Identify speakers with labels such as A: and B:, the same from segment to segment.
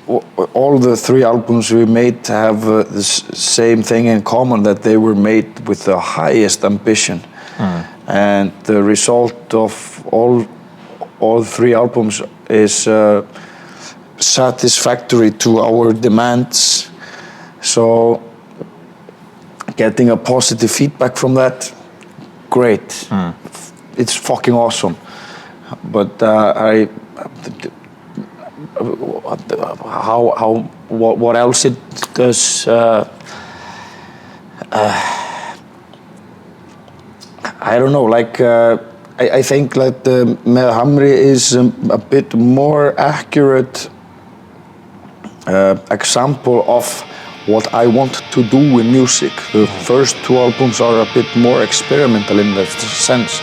A: all the 3 albums we made have the same thing in common, that they were made with the highest ambition. And the result of all 3 albums is satisfactory to our demands. So getting a positive feedback from that, great. It's fucking awesome. But what else it does? I don't know. Like I think that Með Hamri is a bit more accurate example of what I want to do in music. The first 2 albums are a bit more experimental in that sense.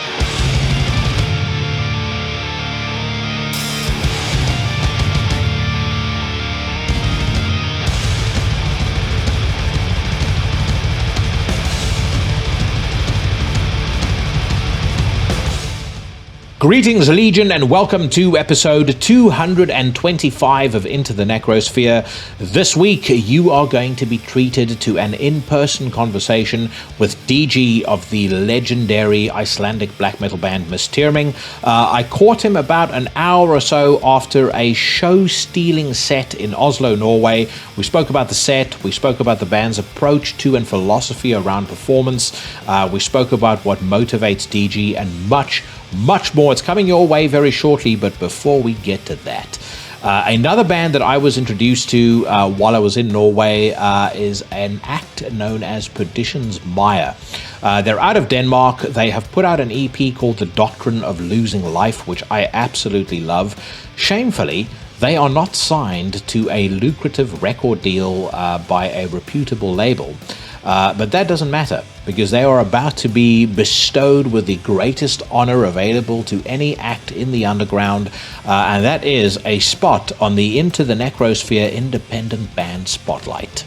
B: Greetings, Legion, and welcome to episode 225 of Into the Necrosphere. This week, you are going to be treated to an in-person conversation with DG of the legendary Icelandic black metal band Misthyrming. I caught him about an hour or so after a show-stealing set in Oslo, Norway. We spoke about the set, we spoke about the band's approach to and philosophy around performance, we spoke about what motivates DG, and much more. It's coming your way very shortly, but before we get to that, another band that I was introduced to while I was in Norway is an act known as Perdition's Mire. They're out of Denmark. They have put out an EP called The Doctrine of Losing Life, which I absolutely love. Shamefully, they are not signed to a lucrative record deal by a reputable label. But that doesn't matter, because they are about to be bestowed with the greatest honor available to any act in the underground, and that is a spot on the Into the Necrosphere Independent Band Spotlight.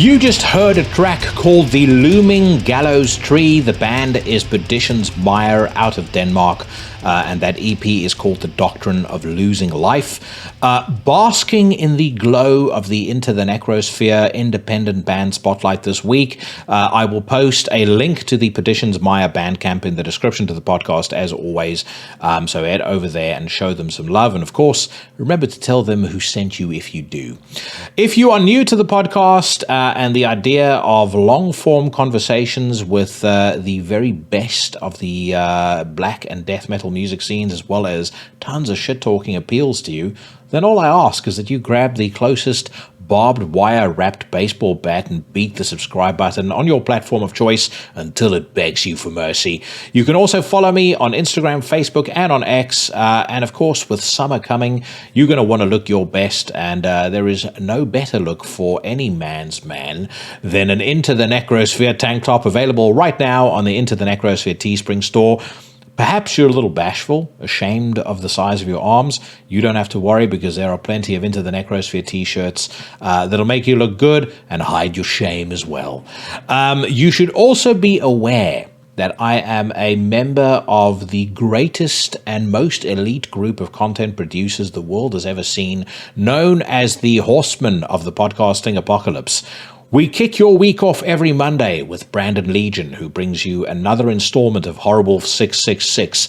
B: You just heard a track called The Looming Gallows Tree. The band is Perdition's Mire out of Denmark, and that EP is called The Doctrine of Losing Life. Basking in the glow of the Into the Necrosphere independent band spotlight this week, I will post a link to the Perdition's Mire Bandcamp in the description to the podcast, as always. So head over there and show them some love. And of course, remember to tell them who sent you if you do. If you are new to the podcast, and the idea of long-form conversations with the very best of the black and death metal music scenes, as well as tons of shit-talking appeals to you, then all I ask is that you grab the closest barbed wire wrapped baseball bat and beat the subscribe button on your platform of choice until it begs you for mercy. You can also follow me on Instagram, Facebook, and on X. And of course, with summer coming, you're going to want to look your best. And there is no better look for any man's man than an Into the Necrosphere tank top, available right now on the Into the Necrosphere Teespring store. Perhaps you're a little bashful, ashamed of the size of your arms. You don't have to worry, because there are plenty of Into the Necrosphere t-shirts that'll make you look good and hide your shame as well. You should also be aware that I am a member of the greatest and most elite group of content producers the world has ever seen, known as the Horsemen of the Podcasting Apocalypse. We kick your week off every Monday with Brandon Legion, who brings you another installment of Horrible 666.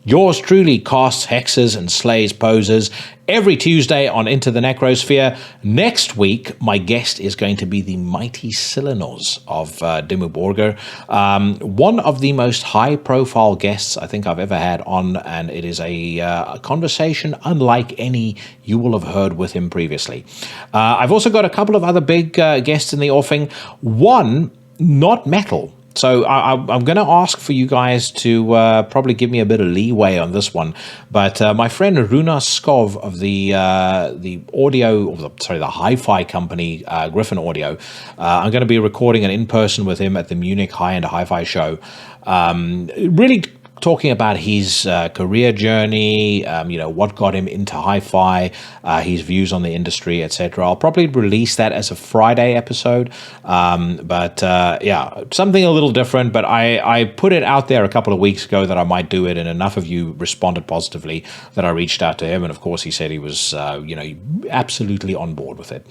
B: Yours truly casts hexes and slays posers every Tuesday on Into the Necrosphere. Next week, my guest is going to be the mighty Silenos of Dimmu Borgir, one of the most high-profile guests I think I've ever had on, and it is a conversation unlike any you will have heard with him previously. I've also got a couple of other big guests in the offing. One, not metal. So I'm going to ask for you guys to probably give me a bit of leeway on this one. But my friend Runa Skov of the hi-fi company Griffin Audio, I'm going to be recording an in-person with him at the Munich High-End Hi-Fi Show. Really talking about his career journey, what got him into hi-fi, his views on the industry, etc. I'll probably release that as a Friday episode, but something a little different. But I put it out there a couple of weeks ago that I might do it, and enough of you responded positively that I reached out to him, and of course he said he was, absolutely on board with it.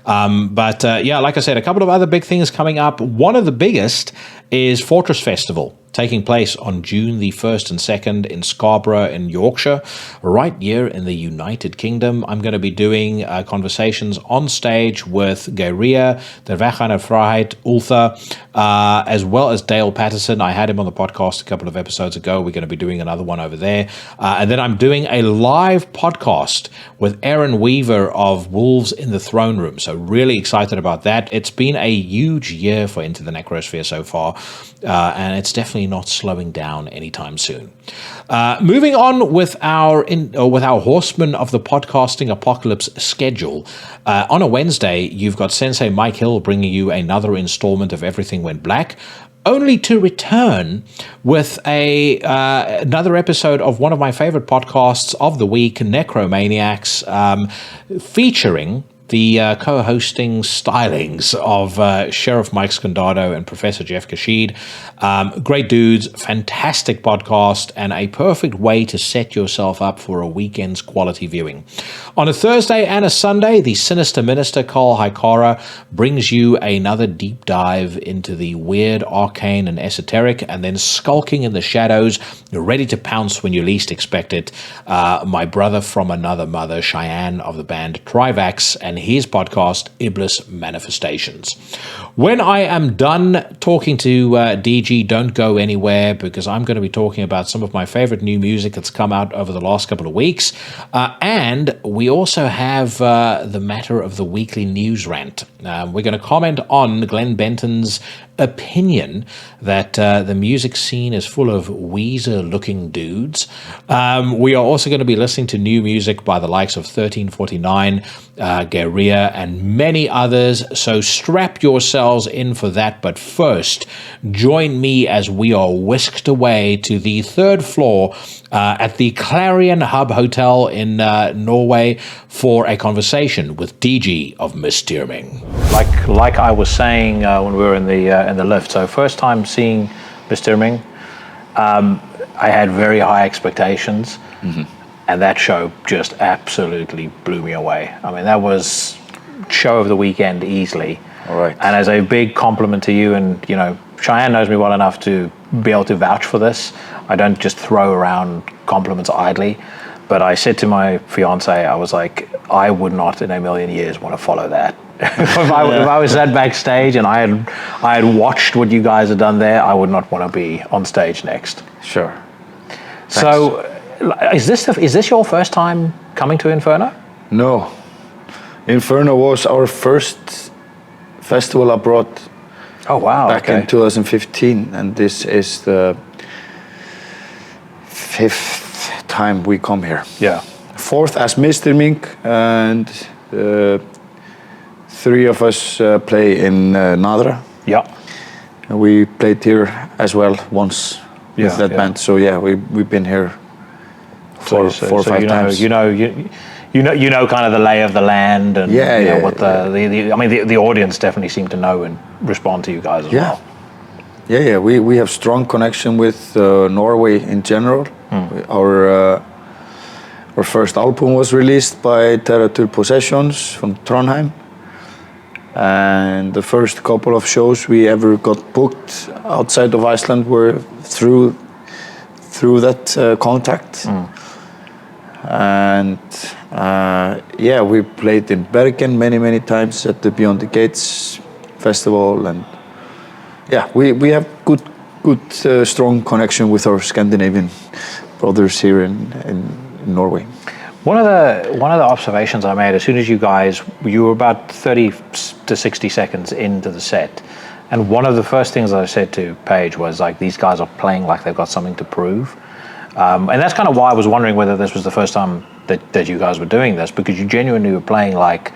B: Like I said, a couple of other big things coming up. One of the biggest is Fortress Festival, taking place on June the 1st and 2nd in Scarborough in Yorkshire, right here in the United Kingdom. I'm going to be doing conversations on stage with Gaerea, Der Weg naar Vrijheid, Ultha, as well as Dale Patterson. I had him on the podcast a couple of episodes ago. We're going to be doing another one over there. And then I'm doing a live podcast with Aaron Weaver of Wolves in the Throne Room. So really excited about that. It's been a huge year for Into the Necrosphere so far, and it's definitely not slowing down anytime soon. Moving on with our Horsemen of the Podcasting Apocalypse schedule. On a Wednesday, you've got Sensei Mike Hill bringing you another installment of Everything Went Black, only to return with another episode of one of my favorite podcasts of the week, Necromaniacs, featuring the co-hosting stylings of Sheriff Mike Scondado and Professor Jeff Kashid. Great dudes, fantastic podcast, and a perfect way to set yourself up for a weekend's quality viewing. On a Thursday and a Sunday, the Sinister Minister, Carl Haikara, brings you another deep dive into the weird, arcane, and esoteric, and then skulking in the shadows, ready to pounce when you least expect it, my brother from another mother, Cheyenne of the band Trivax, and his podcast, Iblis Manifestations. When I am done talking to DG, don't go anywhere, because I'm going to be talking about some of my favorite new music that's come out over the last couple of weeks. And we also have the matter of the weekly news rant. We're going to comment on Glenn Benton's opinion that the music scene is full of Weezer-looking dudes. We are also going to be listening to new music by the likes of 1349, Gaerea, and many others, so strap yourselves in for that. But first, join me as we are whisked away to the third floor at the Clarion Hub Hotel in Norway for a conversation with DG of Misthyrming. Like I was saying when we were in the lift, so first time seeing Misthyrming, I had very high expectations, and that show just absolutely blew me away. I mean, that was show of the weekend easily.
A: All right.
B: And as a big compliment to you, and you know, Cheyenne knows me well enough to be able to vouch for this. I don't just throw around compliments idly, but I said to my fiance, I was like, I would not in a million years want to follow that. if I was that backstage and I had watched what you guys had done there, I would not want to be on stage next.
A: Sure. Thanks.
B: So, is this your first time coming to Inferno?
A: No. Inferno was our first festival abroad.
B: Oh wow!
A: Back in 2015, and this is the 5th time we come here.
B: Yeah.
A: 4th as Misthyrming, and 3 of us play in Nadra.
B: Yeah.
A: And we played here as well once with that band. So yeah, we've been here four or 5 times.
B: You know kind of the lay of the land, and what the audience definitely seemed to know and respond to you guys as well.
A: Yeah. We have strong connection with Norway in general. Our first album was released by Terratur Possessions from Trondheim, and the first couple of shows we ever got booked outside of Iceland were through that contact. And we played in Bergen many times at the Beyond the Gates festival, and we have good strong connection with our Scandinavian brothers here in Norway.
B: One of the observations I made as soon as you were about 30 to 60 seconds into the set, and one of the first things I said to Paige was like, these guys are playing like they've got something to prove. And that's kind of why I was wondering whether this was the first time that you guys were doing this, because you genuinely were playing like,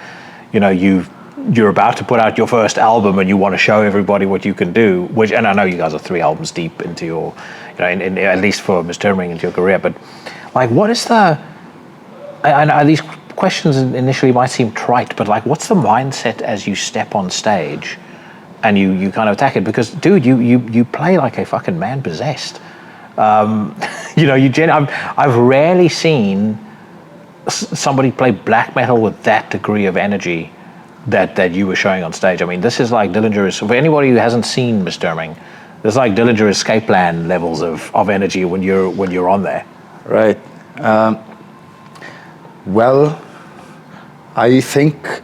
B: you know, you're about to put out your first album and you want to show everybody what you can do. And I know you guys are 3 albums deep into your, you know, in at least for Misthyrming into your career. But like, what is these questions initially might seem trite, but like, what's the mindset as you step on stage and you kind of attack it? Because dude, you play like a fucking man possessed. I've rarely seen somebody play black metal with that degree of energy that you were showing on stage. I mean, this is like Dillinger. For anybody who hasn't seen Misthyrming, there's like Dillinger Escape Plan levels of energy when you're on there.
A: Right. Well, I think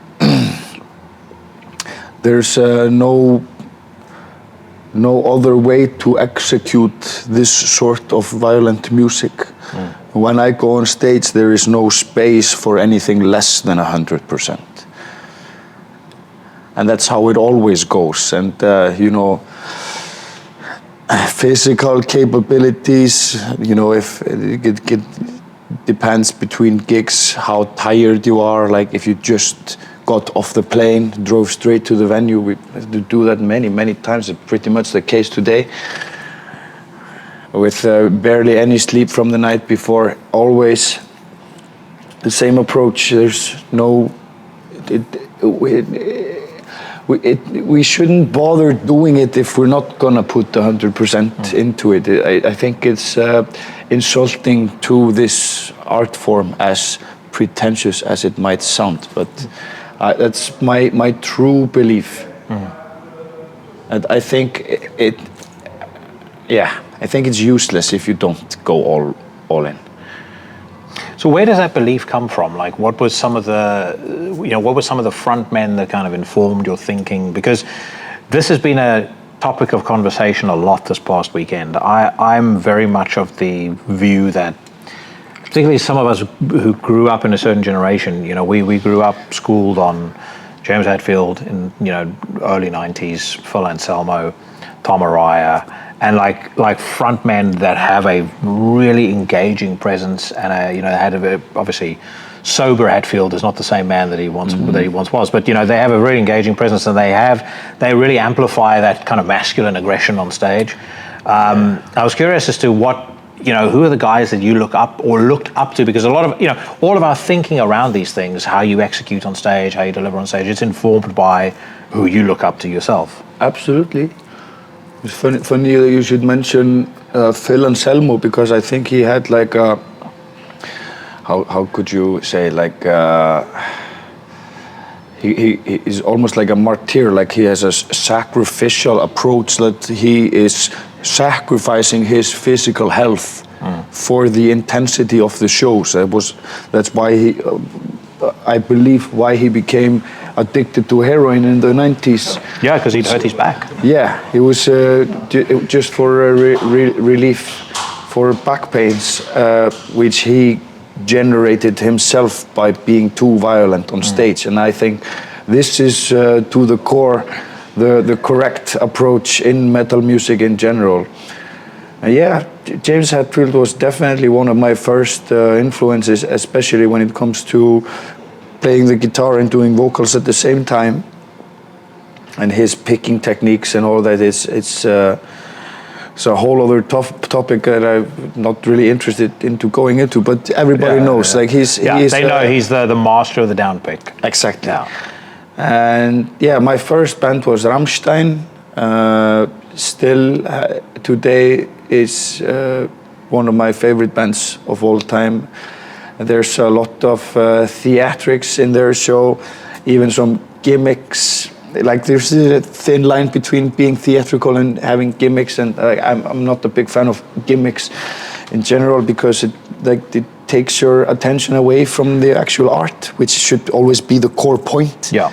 A: there's no other way to execute this sort of violent music. When I go on stage, there is no space for anything less than 100%. And that's how it always goes. And physical capabilities, if it depends between gigs, how tired you are. Like if you just got off the plane, drove straight to the venue. We have to do that many times. It's pretty much the case today. With barely any sleep from the night before, always the same approach. There's no... We shouldn't bother doing it if we're not gonna put the 100% into it. I think it's insulting to this art form, as pretentious as it might sound, but that's my true belief. And I think I think it's useless if you don't go all in.
B: So where does that belief come from? Like, what was some of the front men that kind of informed your thinking? Because this has been a topic of conversation a lot this past weekend. I'm very much of the view that, particularly some of us who grew up in a certain generation, we grew up schooled on James Hetfield in early 90s, Phil Anselmo, Tom Araya, and like frontmen that have a really engaging presence and obviously sober Hetfield is not the same man that he once was, but they have a really engaging presence, and they really amplify that kind of masculine aggression on stage. I was curious as to what who are the guys that you looked up to, because a lot of all of our thinking around these things, how you execute on stage, how you deliver on stage, it's informed by who you look up to yourself.
A: Absolutely. It's funny that you should mention Phil Anselmo, because I think he had like a, how could you say, like he is almost like a martyr, like he has a sacrificial approach, that he is sacrificing his physical health for the intensity of the shows. That's why I believe why he became addicted to heroin in the 90s.
B: Yeah, because he'd hurt his back.
A: Yeah, it was just for relief for back pains, which he generated himself by being too violent on stage. And I think this is to the core the correct approach in metal music in general. Yeah, James Hetfield was definitely one of my first influences, especially when it comes to playing the guitar and doing vocals at the same time. And his picking techniques and all that, it's a whole other topic that I'm not really interested into going into, but everybody knows. Like
B: they know he's the master of the downpick.
A: Exactly.
B: Yeah.
A: And yeah, my first band was Rammstein. Still today is one of my favorite bands of all time. There's a lot of theatrics in their show, even some gimmicks. Like there's a thin line between being theatrical and having gimmicks, and I'm not a big fan of gimmicks in general, because it takes your attention away from the actual art, which should always be the core point.
B: Yeah.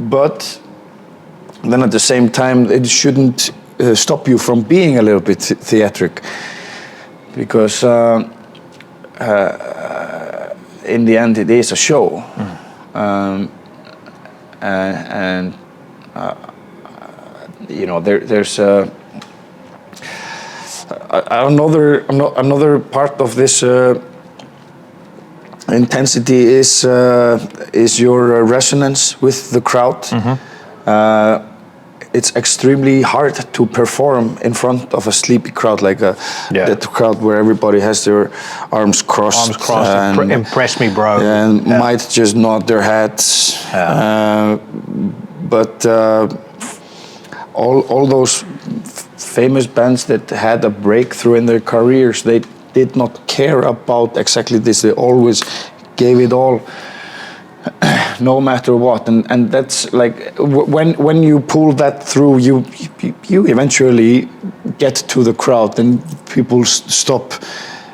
A: But then at the same time, it shouldn't stop you from being a little bit theatric, because in the end it is a show. There's another part of this intensity is your resonance with the crowd. It's extremely hard to perform in front of a sleepy crowd, like that crowd where everybody has their arms crossed.
B: And impress me, bro.
A: And might just nod their heads. But all those famous bands that had a breakthrough in their careers, they did not care about exactly this. They always gave it all, no matter what. And that's like when you pull that through, you eventually get to the crowd, and people stop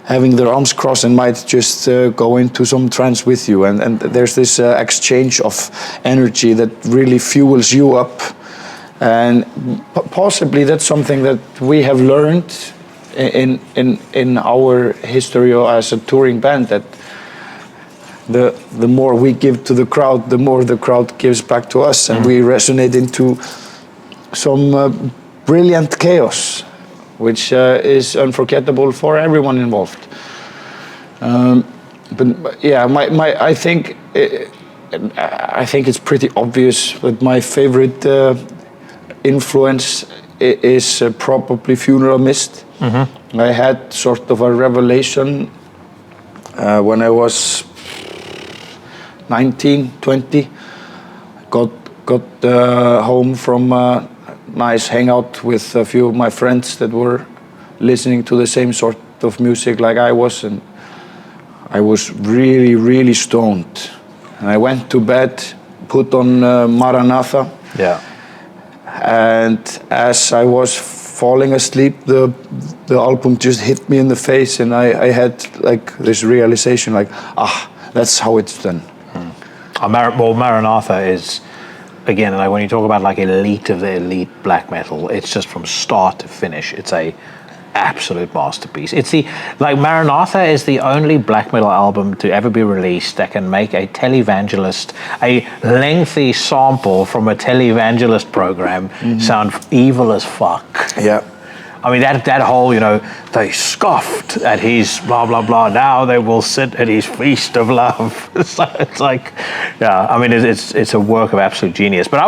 A: having their arms crossed and might just go into some trance with you. And there's this exchange of energy that really fuels you up. And possibly that's something that we have learned in our history as a touring band, that the more we give to the crowd, the more the crowd gives back to us, and we resonate into some brilliant chaos, which is unforgettable for everyone involved. But yeah, I think it's pretty obvious that my favorite influence is probably Funeral Mist. I had sort of a revelation when I was 19, 20. Got home from a nice hangout with a few of my friends that were listening to the same sort of music like I was, and I was really, really stoned. And I went to bed, put on Maranatha.
B: Yeah.
A: And as I was falling asleep, the album just hit me in the face, and I had like this realization, like, that's how it's done.
B: Well, Maranatha is, again, like when you talk about like elite of the elite black metal, it's just from start to finish. It's a absolute masterpiece. It's Maranatha is the only black metal album to ever be released that can make a televangelist, a lengthy sample from a televangelist program, sound evil as fuck.
A: Yeah.
B: I mean, that whole, they scoffed at his blah, blah, blah. Now they will sit at his feast of love. It's like, yeah, I mean, it's a work of absolute genius. But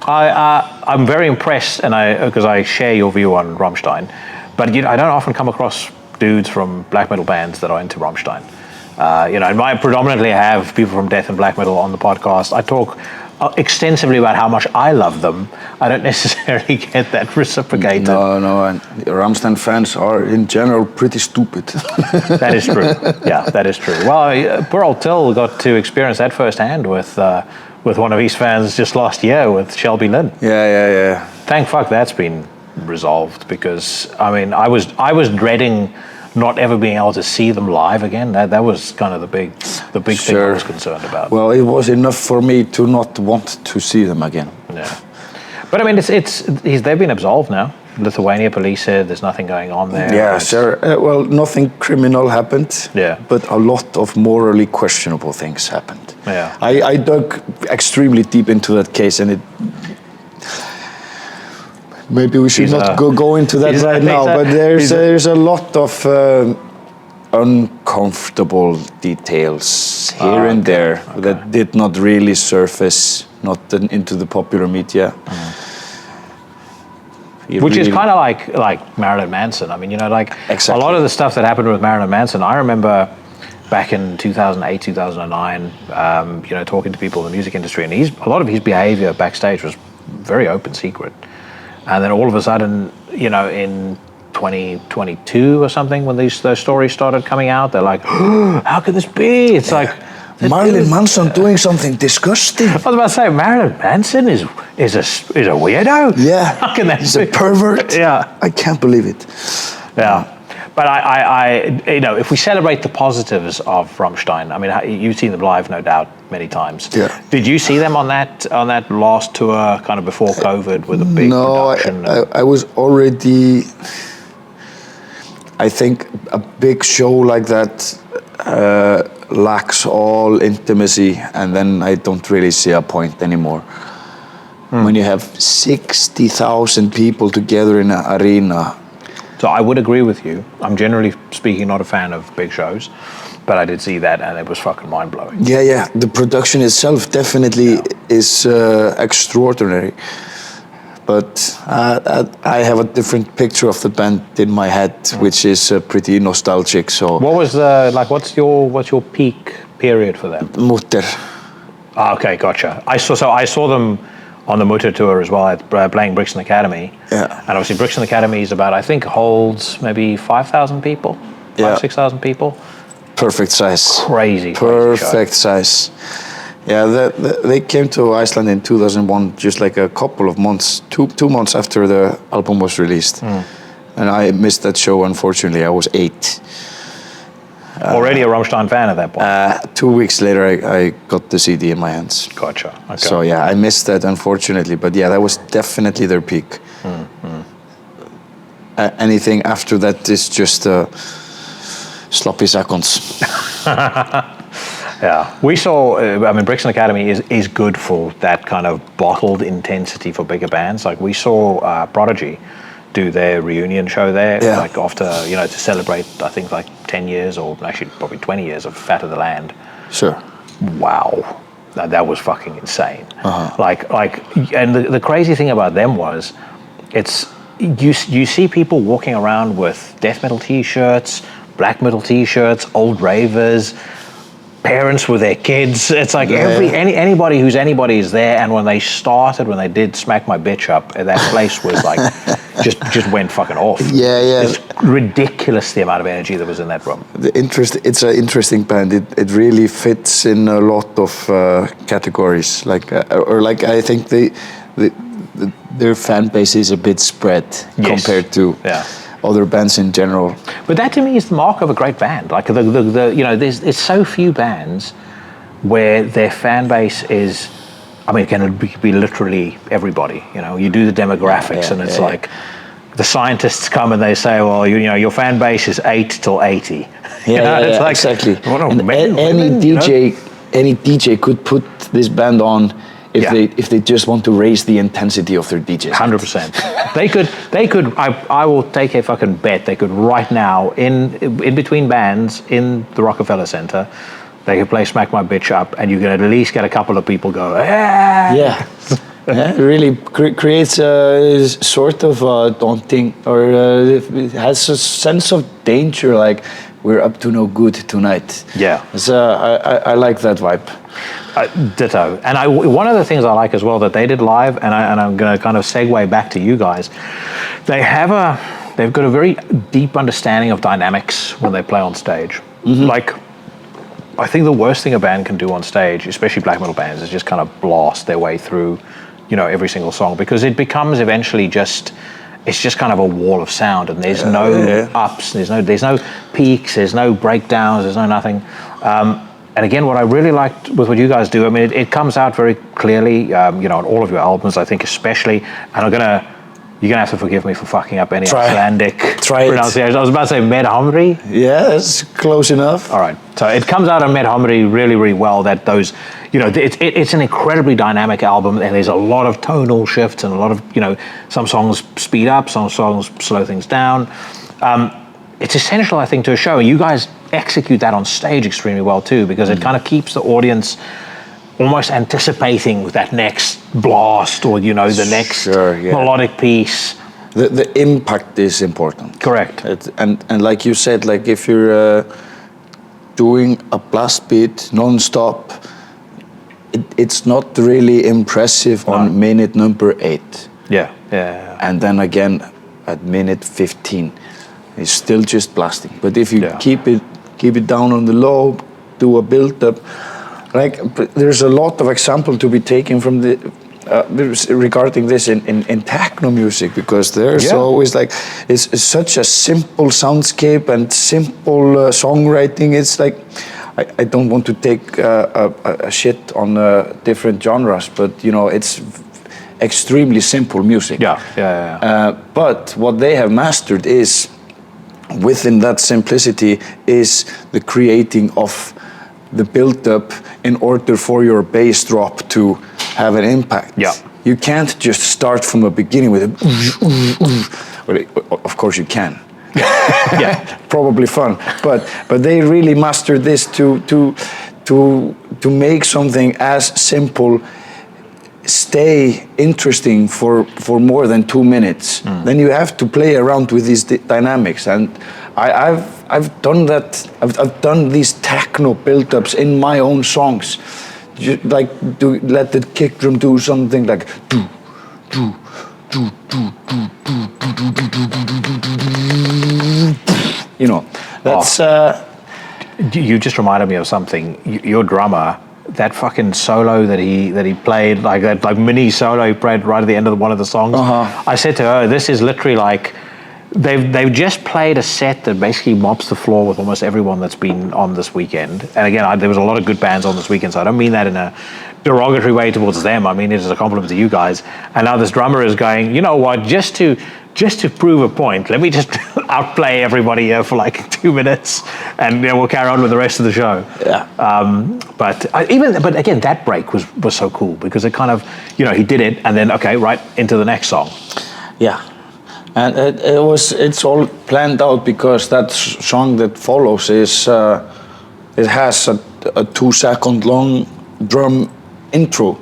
B: I'm very impressed, because I share your view on Rammstein. But I don't often come across dudes from black metal bands that are into Rammstein. And I predominantly have people from death and black metal on the podcast. I talk extensively about how much I love them. I don't necessarily get that reciprocated.
A: No, and Rammstein fans are in general pretty stupid.
B: That is true. Yeah, that is true. Well, poor old Till got to experience that firsthand with one of his fans just last year with Shelby Lynn.
A: Yeah.
B: Thank fuck that's been resolved, because I mean I was dreading not ever being able to see them live again. That was kind of the big thing I was concerned about.
A: Well, it was enough for me to not want to see them again.
B: Yeah, but I mean, they've been absolved now. Lithuania police said there's nothing going on there.
A: Yeah, sure. Well, nothing criminal happened.
B: Yeah,
A: but a lot of morally questionable things happened.
B: Yeah,
A: I dug extremely deep into that case, and it. Maybe we should not go into that right now, but there's a lot of uncomfortable details here and there that did not really surface, not into the popular media.
B: Which is kind of like Marilyn Manson. I mean,
A: exactly.
B: A lot of the stuff that happened with Marilyn Manson, I remember back in 2008, 2009, talking to people in the music industry, and a lot of his behavior backstage was very open secret. And then all of a sudden, in 2022 or something, when those stories started coming out, they're like, oh, how could this be? It's like
A: Marilyn Manson doing something disgusting.
B: I was about to say, Marilyn Manson is a weirdo.
A: Yeah,
B: how can that
A: he's a pervert.
B: Yeah,
A: I can't believe it.
B: Yeah. But I if we celebrate the positives of Rammstein, I mean, you've seen them live, no doubt, many times.
A: Yeah.
B: Did you see them on that last tour, kind of before COVID, with a big production?
A: No, I was already. I think a big show like that lacks all intimacy, and then I don't really see a point anymore. When you have 60,000 people together in an arena.
B: So I would agree with you. I'm generally speaking not a fan of big shows, but I did see that and it was fucking mind-blowing.
A: Yeah. The production itself definitely is extraordinary. But I have a different picture of the band in my head, which is pretty nostalgic. So
B: what was what's your peak period for them?
A: Mutter.
B: Okay, gotcha. I saw them on the Mutter tour as well, playing Brixton Academy.
A: Yeah.
B: And obviously Brixton Academy is about, I think, holds maybe 5,000 people, 6,000 people.
A: Perfect size.
B: Crazy
A: Perfect size. Yeah, they came to Iceland in 2001, just like a couple of months, two months after the album was released. And I missed that show, unfortunately. I was 8.
B: Already a Rammstein fan at that point?
A: 2 weeks later, I got the CD in my hands.
B: Gotcha. Okay.
A: So yeah, I missed that, unfortunately. But yeah, that was definitely their peak. Anything after that is just sloppy seconds.
B: Yeah, we saw. Brixton Academy is good for that kind of bottled intensity for bigger bands. Like we saw Prodigy do their reunion show there, like after to celebrate, I think 10 years or actually probably 20 years of Fat of the Land.
A: Sure.
B: Wow, that was fucking insane. And the crazy thing about them was, it's you see people walking around with death metal T-shirts, black metal T-shirts, old ravers, parents with their kids. It's like anybody who's anybody is there. And when they did Smack My Bitch Up, that place was like just went fucking off.
A: Yeah.
B: It's ridiculous the amount of energy that was in that room.
A: It's an interesting band. It really fits in a lot of categories. I think their fan base is a bit spread compared to other bands in general.
B: But that to me is the mark of a great band. Like there's so few bands where their fan base is, it can be literally everybody. You do the demographics and it's
C: the scientists come and they say, well, you know, your fan base is 8 till 80.
A: Yeah,
C: like,
A: exactly.
C: And
A: any DJ, any DJ could put this band on if they just want to raise the intensity of their DJs.
C: 100%. They could. I will take a fucking bet. They could right now in between bands in the Rockefeller Center. They could play "Smack My Bitch Up," and you can at least get a couple of people go. Ah!
A: Yeah. Yeah, it really creates a sort of daunting, or it has a sense of danger, like we're up to no good tonight.
C: Yeah.
A: So I like that vibe.
C: Ditto. And one of the things I like as well that they did live, and I'm going to kind of segue back to you guys, they've got a very deep understanding of dynamics when they play on stage. Mm-hmm. Like, I think the worst thing a band can do on stage, especially black metal bands, is just kind of blast their way through, you know, every single song, because it becomes eventually it's just kind of a wall of sound, and there's no ups, there's no peaks, there's no breakdowns, there's no nothing. And again, what I really liked with what you guys do, I mean, it comes out very clearly, you know, on all of your albums, I think especially, and you're gonna have to forgive me for fucking up any Icelandic pronunciation. I was about to say Misthyrming.
A: Yeah, that's close enough.
C: All right, so it comes out on Misthyrming really, really well. That those, you know, it's an incredibly dynamic album, and there's a lot of tonal shifts and a lot of, you know, some songs speed up, some songs slow things down. It's essential, I think, to a show. You guys execute that on stage extremely well too, because it kind of keeps the audience almost anticipating that next blast, or, you know, the next melodic piece.
A: The impact is important.
C: Correct.
A: And like you said, like if you're doing a blast beat non-stop, it's not really impressive on minute number 8.
C: Yeah.
A: And then again at minute 15, it's still just blasting. But if you keep it down on the low, do a build-up. Like, there's a lot of example to be taken from the regarding this in techno music, because there's always like it's such a simple soundscape and simple songwriting. It's like I don't want to take a shit on different genres, but you know, it's extremely simple music. But what they have mastered is, within that simplicity, is the creating of the build-up in order for your bass drop to have an impact.
C: Yeah.
A: You can't just start from the beginning with a... Of course you can. Probably fun. But they really mastered this to make something as simple stay interesting for more than 2 minutes. Then you have to play around with these dynamics, and I've done that. I've done these techno build-ups in my own songs, like let the kick drum do something like you know, that's
C: you just reminded me of something. Your drummer, that fucking solo that he played, like that like mini solo he played right at the end of one of the songs. I said to her, this is literally like they've just played a set that basically mops the floor with almost everyone that's been on this weekend. And again, there was a lot of good bands on this weekend, so I don't mean that in a derogatory way towards them. I mean it as a compliment to you guys. And now this drummer is going, you know what, just to prove a point, let me just outplay everybody here for like 2 minutes, and we'll carry on with the rest of the show. But again, that break was so cool, because it kind of, you know, he did it, and then right into the next song.
A: Yeah, and it's all planned out, because that song that follows is it has a 2-second long drum intro.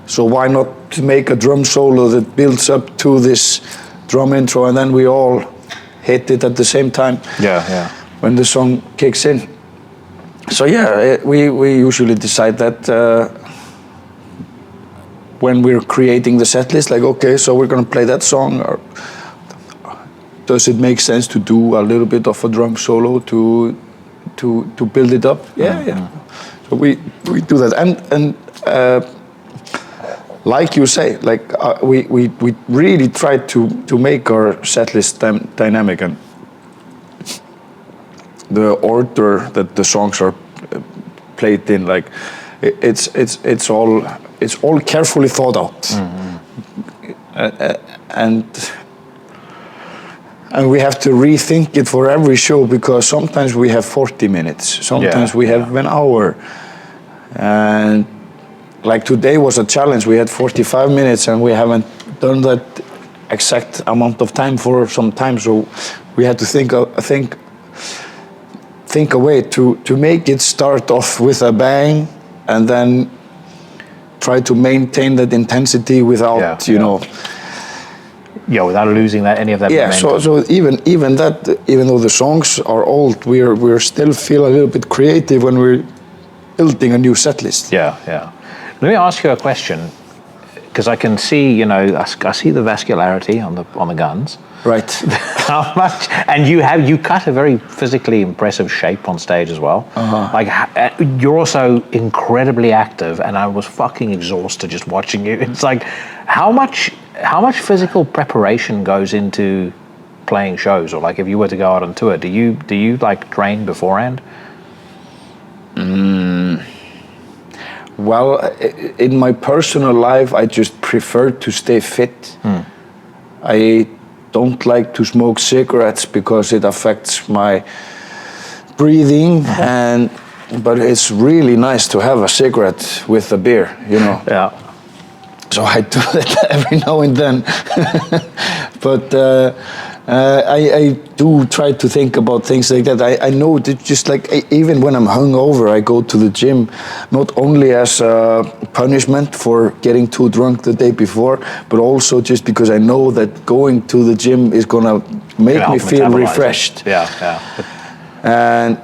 A: So why not make a drum solo that builds up to this drum intro, and then we all hit it at the same time. When the song kicks in. So we usually decide that when we're creating the set list, like, okay, so we're gonna play that song, or does it make sense to do a little bit of a drum solo to build it up? So we do that, and like you say, like we really try to make our setlist dynamic, and the order that the songs are played in, like it's all carefully thought out. And And we have to rethink it for every show because sometimes we have 40 minutes, sometimes we have an hour. And like today was a challenge. We had 45 minutes and we haven't done that exact amount of time for some time. So we had to think a way to make it start off with a bang and then try to maintain that intensity without, you know.
C: Yeah, without losing any of that momentum.
A: So even though the songs are old, we're still feel a little bit creative when we're building a new set list.
C: Yeah. Let me ask you a question, because I can see, you know, I see the vascularity on the guns.
A: Right.
C: How much? And you cut a very physically impressive shape on stage as well. Like you're also incredibly active, and I was fucking exhausted just watching you. It's like, how much physical preparation goes into playing shows, or like if you were to go out on tour, do you like train beforehand?
A: Well, in my personal life, I just prefer to stay fit. I don't like to smoke cigarettes because it affects my breathing, but it's really nice to have a cigarette with a beer, you know.
C: Yeah.
A: So I do that every now and then. But I do try to think about things like that. I know that just like, even when I'm hungover, I go to the gym, not only as a punishment for getting too drunk the day before, but also just because I know that going to the gym is gonna make me feel refreshed.
C: Yeah.
A: And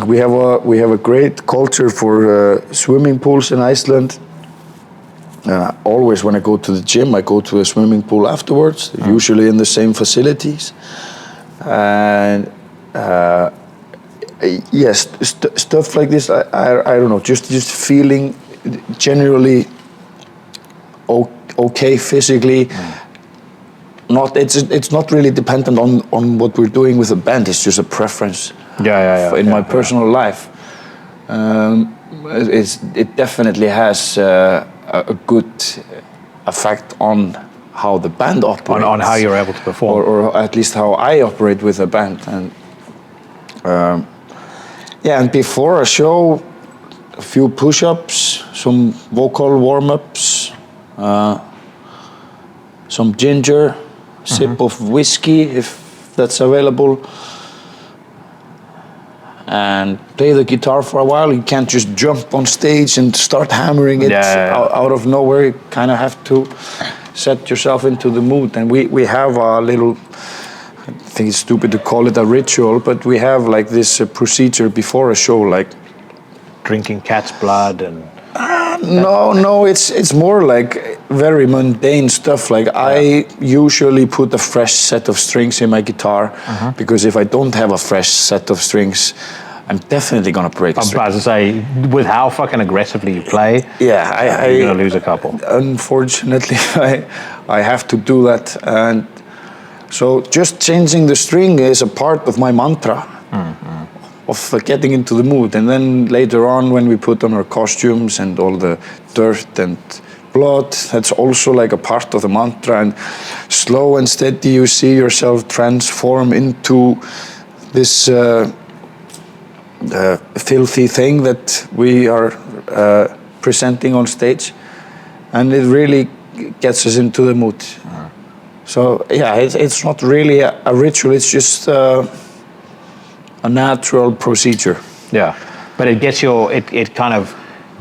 A: we have a great culture for swimming pools in Iceland. Always when I go to the gym, I go to a swimming pool afterwards, usually in the same facilities. And yes, stuff like this, I don't know, just feeling generally okay physically. It's not really dependent on what we're doing with the band. It's just a preference. In my personal life, it definitely has a good effect on how the band operates.
C: On how you're able to perform.
A: Or at least how I operate with a band. And and before a show, a few push-ups, some vocal warm-ups, some ginger, sip of whiskey if that's available, and play the guitar for a while. You can't just jump on stage and start hammering it out of nowhere. You kind of have to set yourself into the mood. And we have a little, I think it's stupid to call it a ritual, but we have like this procedure before a show, like
C: drinking cat's blood and...
A: No, it's more like very mundane stuff. Like I usually put a fresh set of strings in my guitar, because if I don't have a fresh set of strings, I'm definitely gonna break a string.
C: I was about to say, with how fucking aggressively you play, you're gonna lose a couple.
A: Unfortunately, I have to do that, and so just changing the string is a part of my mantra. Of getting into the mood. And then later on, when we put on our costumes and all the dirt and blood, that's also like a part of the mantra. And slow and steady, you see yourself transform into this filthy thing that we are presenting on stage. And it really gets us into the mood. So yeah, it's not really a ritual, it's just a natural procedure.
C: Yeah, but it gets it kind of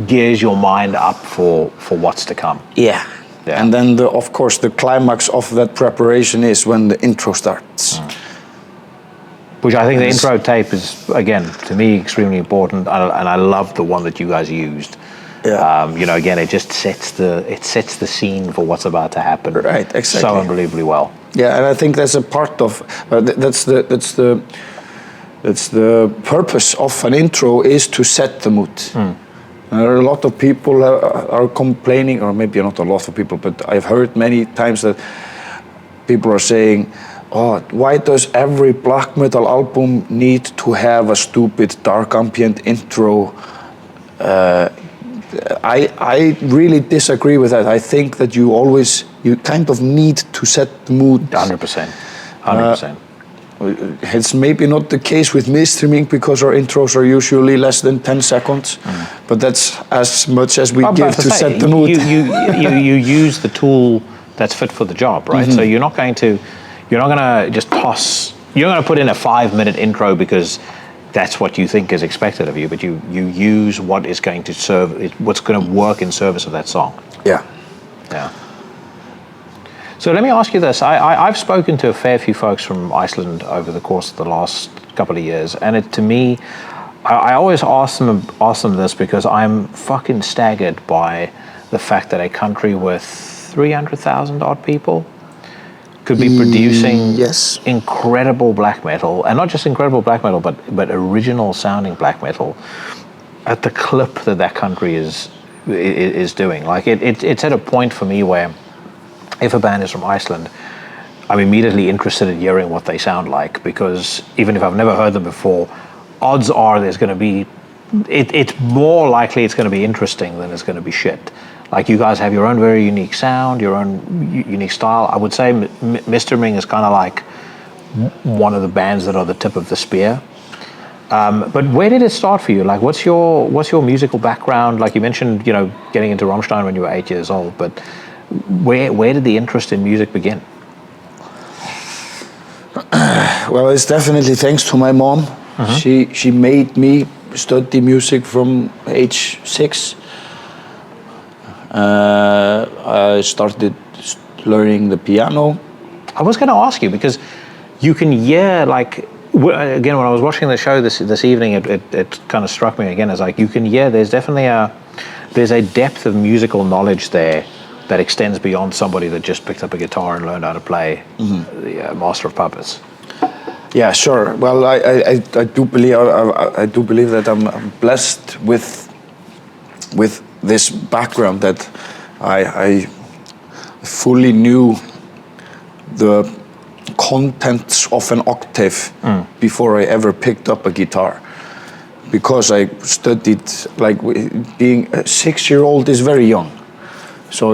C: gears your mind up for what's to come.
A: Yeah. And then of course the climax of that preparation is when the intro starts.
C: Which I think the intro tape is, again, to me, extremely important, and I love the one that you guys used. You know, again, it just sets the scene for what's about to happen.
A: Right, exactly.
C: So unbelievably well.
A: Yeah, and I think that's a part of that's the purpose of an intro, is to set the mood. There are a lot of people are complaining, or maybe not a lot of people, but I've heard many times that people are saying, oh, why does every black metal album need to have a stupid dark ambient intro? I really disagree with that. I think that you kind of need to set the mood.
C: 100%.
A: It's maybe not the case with Misthyrming because our intros are usually less than 10 seconds, but that's as much as we give to set the mood.
C: You use the tool that's fit for the job, right? So you're not going to just toss. You're going to put in a 5-minute intro because that's what you think is expected of you, but you use what is going to serve, what's going to work in service of that song.
A: Yeah.
C: So let me ask you this. I've spoken to a fair few folks from Iceland over the course of the last couple of years, and to me, I always ask them this because I'm fucking staggered by the fact that a country with 300,000 odd people could be producing incredible black metal, and not just incredible black metal, but original sounding black metal at the clip that country is doing. Like it's at a point for me where if a band is from Iceland, I'm immediately interested in hearing what they sound like, because even if I've never heard them before, odds are there's going to be, it's more likely it's going to be interesting than it's going to be shit. Like, you guys have your own very unique sound, your own unique style. I would say Misthyrming is kind of like one of the bands that are the tip of the spear. But where did it start for you? Like, what's your musical background? Like you mentioned, getting into Rammstein when you were 8 years old, but where did the interest in music begin?
A: Well, it's definitely thanks to my mom. She made me study music from age 6. I started learning the piano.
C: I was going to ask you, because you can hear, like, again, when I was watching the show this evening, it kind of struck me again as, like, you can hear there's definitely there's a depth of musical knowledge there that extends beyond somebody that just picked up a guitar and learned how to play the Master of Puppets.
A: Yeah, sure. Well, I do believe that I'm blessed with this background, that I fully knew the contents of an octave before I ever picked up a guitar, because I studied, like, being a 6-year-old is very young. So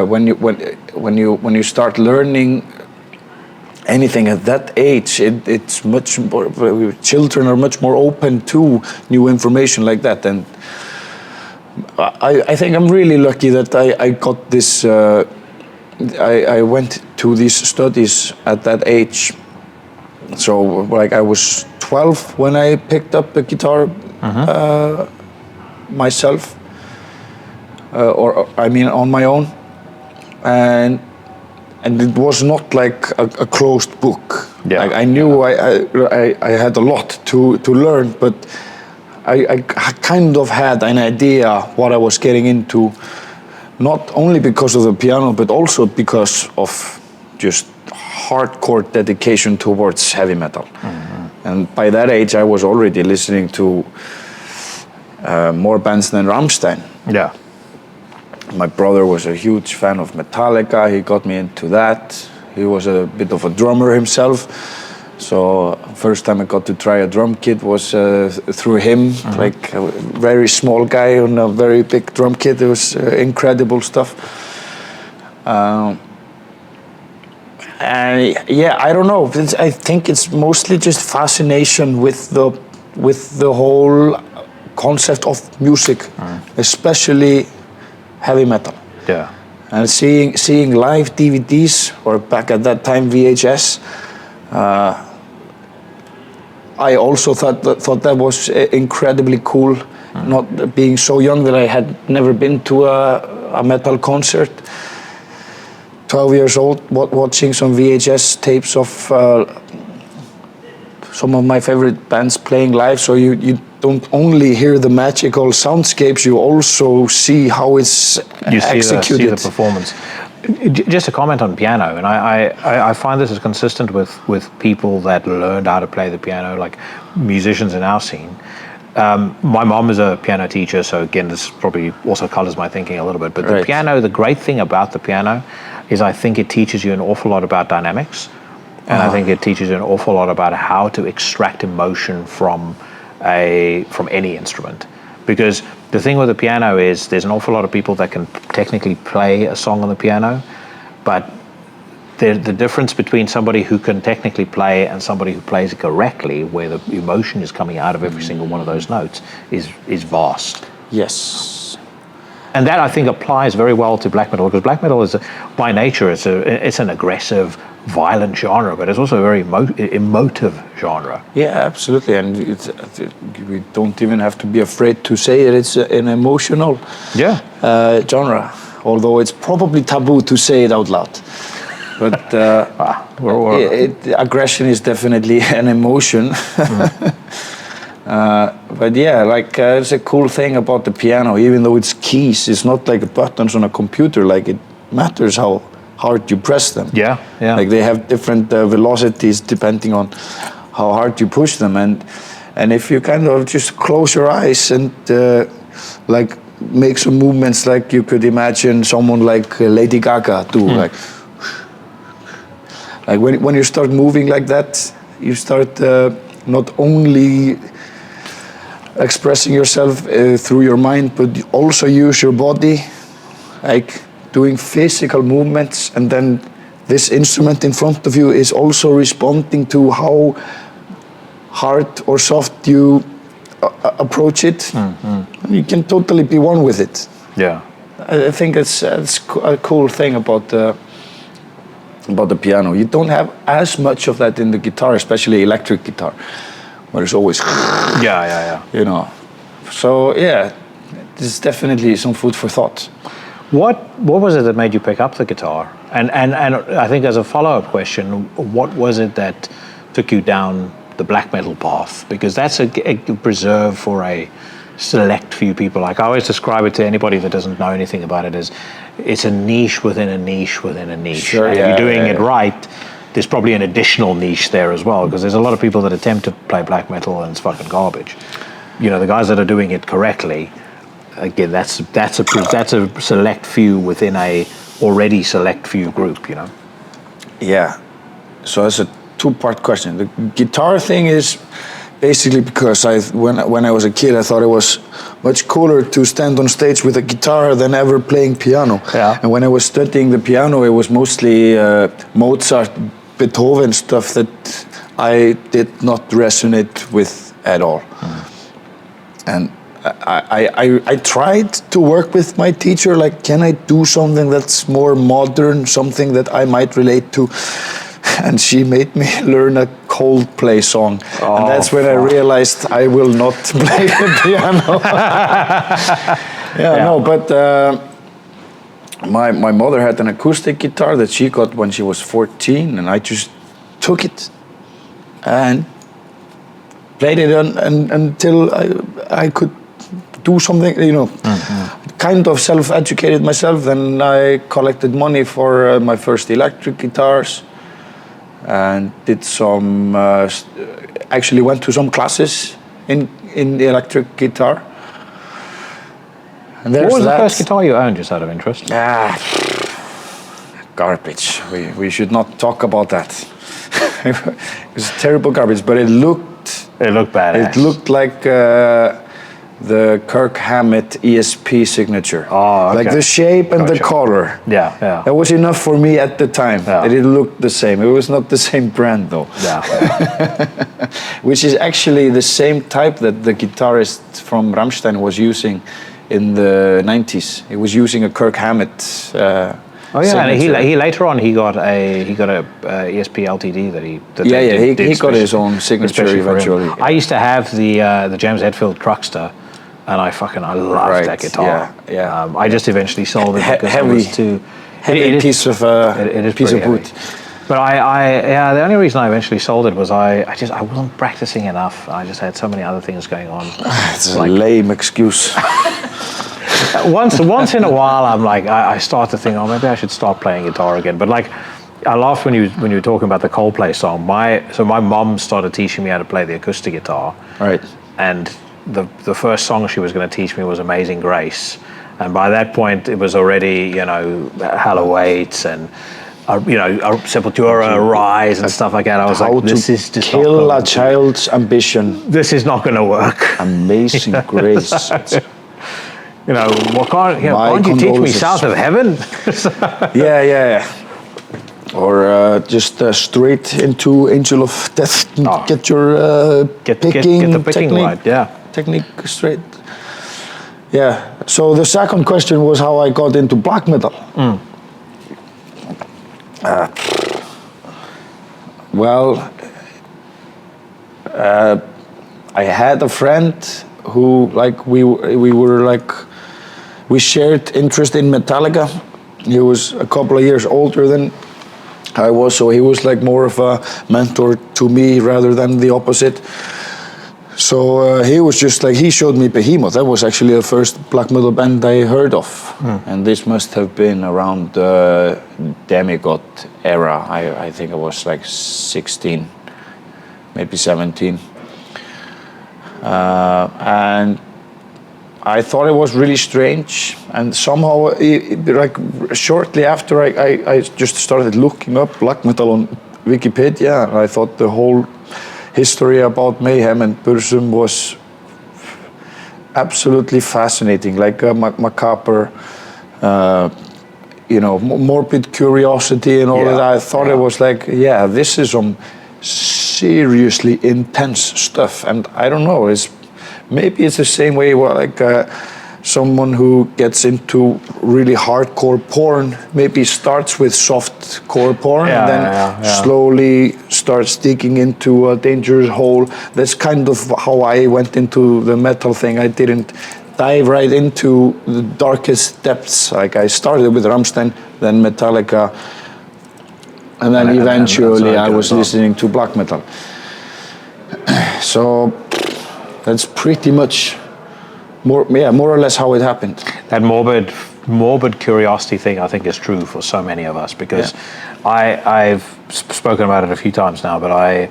A: when you start learning anything at that age, it's much more. Children are much more open to new information like that, and I think I'm really lucky that I got this. I went to these studies at that age. So, like, I was 12 when I picked up the guitar myself. On my own, and it was not like a closed book. Yeah. Like, I knew I had a lot to learn, but I kind of had an idea what I was getting into, not only because of the piano, but also because of just hardcore dedication towards heavy metal. And by that age, I was already listening to more bands than Rammstein.
C: Yeah.
A: My brother was a huge fan of Metallica. He got me into that. He was a bit of a drummer himself. So first time I got to try a drum kit was through him, like a very small guy on a very big drum kit. It was incredible stuff. And yeah, I don't know. I think it's mostly just fascination with the whole concept of music, especially heavy metal.
C: Yeah.
A: And seeing live DVDs, or back at that time VHS, I also thought that was incredibly cool. Not being so young that I had never been to a metal concert. 12 years old, watching some VHS tapes of some of my favorite bands playing live. So you don't only hear the magical soundscapes, you also see how it's executed.
C: You see the performance. Just a comment on piano, and I find this is consistent with people that learned how to play the piano, like musicians in our scene. My mom is a piano teacher, so again, this probably also colors my thinking a little bit. But the piano, the great thing about the piano is I think it teaches you an awful lot about dynamics, and I think it teaches you an awful lot about how to extract emotion from any instrument. Because the thing with the piano is there's an awful lot of people that can technically play a song on the piano, but the difference between somebody who can technically play and somebody who plays it correctly, where the emotion is coming out of every single one of those notes, is vast.
A: Yes.
C: And that, I think, applies very well to black metal, because black metal is, by nature, it's an aggressive, violent genre, but it's also a very emotive genre.
A: Yeah, absolutely. And we don't even have to be afraid to say it. It's an emotional genre, although it's probably taboo to say it out loud. But aggression is definitely an emotion. But yeah, like it's a cool thing about the piano, even though it's keys, it's not like buttons on a computer. Like, it matters how hard you press them.
C: Yeah.
A: Like, they have different velocities depending on how hard you push them. And if you kind of just close your eyes and like make some movements, like you could imagine someone like Lady Gaga do, like when you start moving like that, you start not only expressing yourself through your mind, but you also use your body, like doing physical movements, and then this instrument in front of you is also responding to how hard or soft you approach it. You can totally be one with it.
C: Yeah,
A: I think it's a cool thing about the piano. You don't have as much of that in the guitar, especially electric guitar, where it's always you know. So yeah, this is definitely some food for thought.
C: What was it that made you pick up the guitar? And I think, as a follow-up question, what was it that took you down the black metal path? Because that's a preserve for a select few people. Like, I always describe it to anybody that doesn't know anything about it as it's a niche within a niche within a niche.
A: Sure,
C: and if you're doing it right, there's probably an additional niche there as well, because there's a lot of people that attempt to play black metal and it's fucking garbage. You know, the guys that are doing it correctly, again, that's a select few within a already select few group, you know.
A: Yeah. So that's a two-part question. The guitar thing is basically because when I was a kid, I thought it was much cooler to stand on stage with a guitar than ever playing piano.
C: Yeah.
A: And when I was studying the piano, it was mostly Mozart, Beethoven stuff that I did not resonate with at all. And I tried to work with my teacher, like, can I do something that's more modern, something that I might relate to? And she made me learn a Coldplay song. And that's when I realized I will not play the piano. But my mother had an acoustic guitar that she got when she was 14, and I just took it and played it until I could do something, you know, kind of self-educated myself. Then I collected money for my first electric guitars and did some, actually went to some classes in the electric guitar. And
C: what was the first guitar you owned, just out of interest?
A: Garbage. We should not talk about that. It was terrible garbage, but it looked badass. It looked like the Kirk Hammett ESP signature.
C: Oh, okay.
A: Like the shape and the color.
C: Yeah.
A: That was enough for me at the time.
C: Yeah.
A: It looked the same. It was not the same brand though.
C: Yeah.
A: Which is actually the same type that the guitarist from Rammstein was using in the 90s. He was using a Kirk Hammett
C: and he later on he got a ESP LTD that he
A: got his own signature eventually.
C: I used to have the James Hetfield Truckster, and I loved that guitar.
A: Yeah.
C: I just eventually sold it because
A: heavy,
C: it was too
A: heavy piece of wood.
C: But the only reason I eventually sold it was I wasn't practicing enough. I just had so many other things going on.
A: It's a lame excuse.
C: Once in a while, I'm like, I start to think, maybe I should start playing guitar again. But like, I laughed when you were talking about the Coldplay song. My mom started teaching me how to play the acoustic guitar.
A: Right.
C: And the first song she was going to teach me was Amazing Grace. And by that point, it was already, Halloween and Sepultura, Rise and stuff like that. I was like, this is just
A: kill a child's ambition.
C: This is not going to work.
A: Amazing Grace.
C: Can't you teach me South of Heaven?
A: Yeah. Or just straight into Angel of Death. Get your
C: get the picking
A: technique,
C: right, yeah.
A: Technique straight. Yeah. So the second question was how I got into black metal. Well, I had a friend who, like, we shared interest in Metallica. He was a couple of years older than I was, so he was like more of a mentor to me rather than the opposite. So he was just like, he showed me Behemoth. That was actually the first black metal band I heard of. And this must have been around the Demigod era. I think I was like 16, maybe 17. And I thought it was really strange, and somehow, like shortly after, I just started looking up black metal on Wikipedia, and I thought the whole history about Mayhem and Burzum was absolutely fascinating, like macabre, morbid curiosity and all of that. I thought it was like, yeah, this is some seriously intense stuff, and I don't know, maybe it's the same way like someone who gets into really hardcore porn maybe starts with soft-core porn and then slowly starts digging into a dangerous hole. That's kind of how I went into the metal thing. I didn't dive right into the darkest depths. Like I started with Rammstein, then Metallica, and then eventually I was listening to black metal. So that's pretty much more or less how it happened.
C: That morbid curiosity thing, I think, is true for so many of us, because I've spoken about it a few times now, but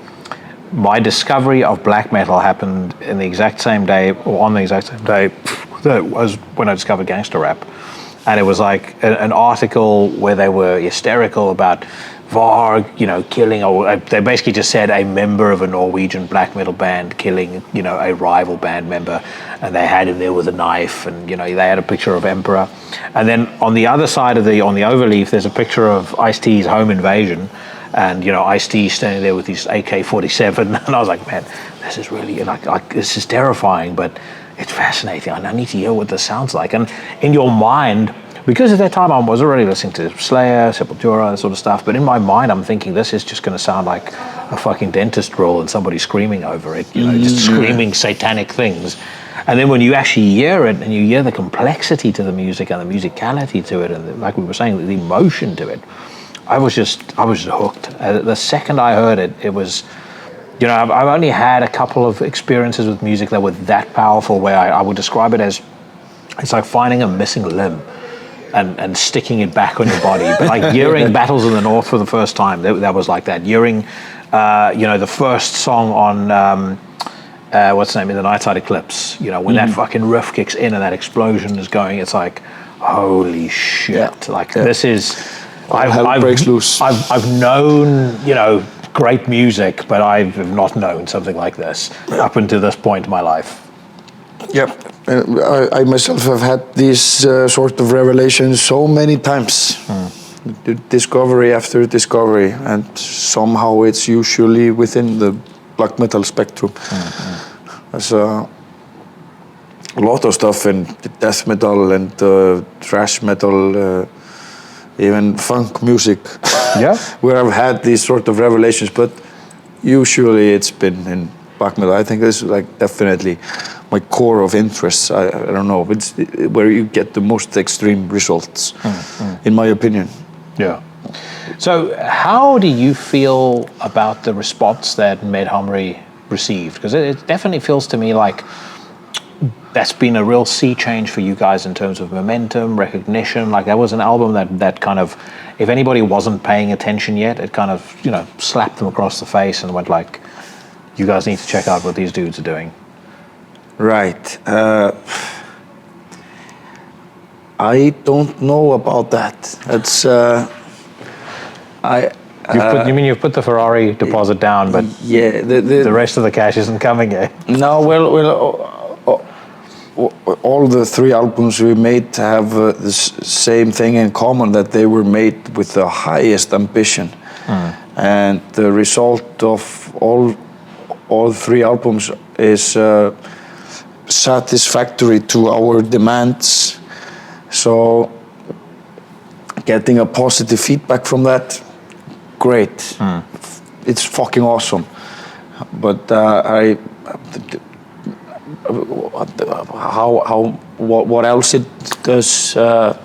C: my discovery of black metal happened in the exact same day, or on the exact same day that was when I discovered gangster rap. And it was like an article where they were hysterical about Varg, killing, or they basically just said a member of a Norwegian black metal band killing, a rival band member, and they had him there with a knife, and they had a picture of Emperor, and then on the other side of on the overleaf, there's a picture of Ice-T's home invasion, and Ice-T standing there with his AK-47, and I was like, man, this is really this is terrifying, but it's fascinating. I need to hear what this sounds like, and in your mind. Because at that time I was already listening to Slayer, Sepultura, that sort of stuff, but in my mind I'm thinking this is just going to sound like a fucking dentist roll and somebody screaming over it, just screaming satanic things. And then when you actually hear it and you hear the complexity to the music and the musicality to it, and like we were saying, the emotion to it, I was just hooked. The second I heard it, it was, I've only had a couple of experiences with music that were that powerful, where I would describe it as, it's like finding a missing limb and sticking it back on your body. But like hearing Battles in the North for the first time, that was like that. Hearing, the first song on, what's the name, in the Nightside Eclipse, when that fucking riff kicks in and that explosion is going, it's like, holy shit. Yeah. Like this is,
A: Hell breaks loose.
C: I've known, great music, but I've not known something like this up until this point in my life.
A: Yep. I myself have had these sort of revelations so many times. Discovery after discovery, and somehow it's usually within the black metal spectrum. There's a lot of stuff in death metal and thrash metal, even funk music, where I've had these sort of revelations, but usually it's been in black metal. I think this is like definitely my core of interests. I don't know, it's where you get the most extreme results, in my opinion.
C: Yeah. So how do you feel about the response that Misthyrming received? Because it definitely feels to me like that's been a real sea change for you guys in terms of momentum, recognition. Like that was an album that kind of, if anybody wasn't paying attention yet, it kind of, slapped them across the face and went like, you guys need to check out what these dudes are doing.
A: Right. I don't know about that. It's
C: you've put the Ferrari deposit down, but
A: yeah,
C: the rest of the cash isn't coming yet.
A: No, well, all the 3 albums we made have the same thing in common, that they were made with the highest ambition. And the result of all 3 albums is satisfactory to our demands. So getting a positive feedback from that, great. It's fucking awesome. But what else it does? I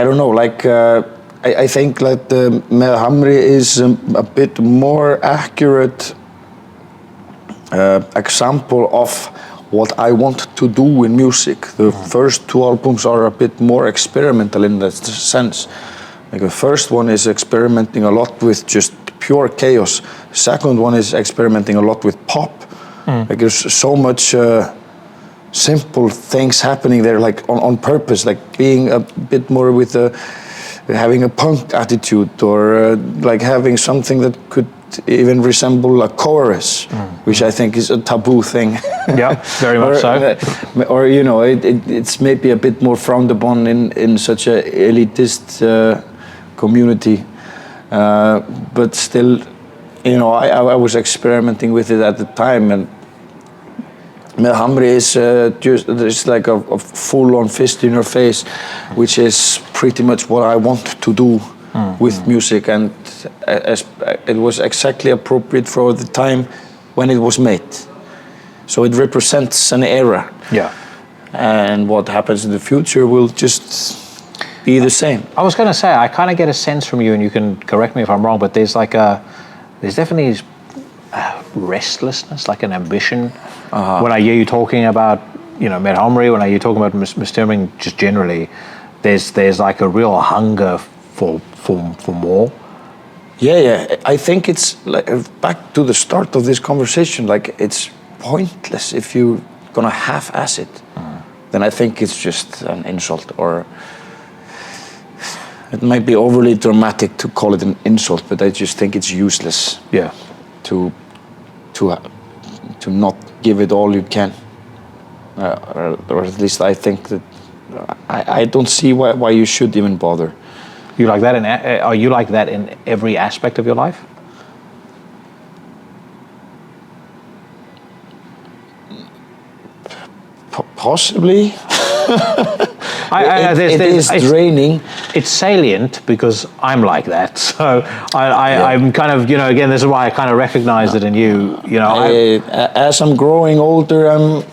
A: don't know. Like I think that Með Hamri is a bit more accurate example of what I want to do in music. The first 2 albums are a bit more experimental in that sense. Like the first one is experimenting a lot with just pure chaos. The second one is experimenting a lot with pop. Like there's so much simple things happening there, like on purpose, like being a bit more with having a punk attitude, or like having something that could even resemble a chorus, which I think is a taboo thing.
C: Yeah, very much so.
A: Or you know, it's maybe a bit more frowned upon in such a elitist community, but still, you know, I was experimenting with it at the time, and Með Hamri is just like a full-on fist in your face, which is pretty much what I want to do with music, and it was exactly appropriate for the time when it was made. So it represents an era.
C: Yeah.
A: And what happens in the future will just be the same.
C: I was going to say, I kind of get a sense from you, and you can correct me if I'm wrong, but there's definitely restlessness, like an ambition. When I hear you talking about, you know, Með Hamri, when I hear you talking about Misthyrming just generally, there's like a real hunger for more.
A: Yeah. I think it's like back to the start of this conversation. Like it's pointless if you're gonna half-ass it. Then I think it's just an insult, or it might be overly dramatic to call it an insult, but I just think it's useless.
C: Yeah.
A: To not give it all you can, or at least I think that I don't see why you should even bother.
C: You like that? Are you like that in every aspect of your life?
A: Possibly.
C: It
A: is draining.
C: It's salient because I'm like that. So I'm kind of, you know, again, this is why I kind of recognize it in you. You know,
A: as I'm growing older, I'm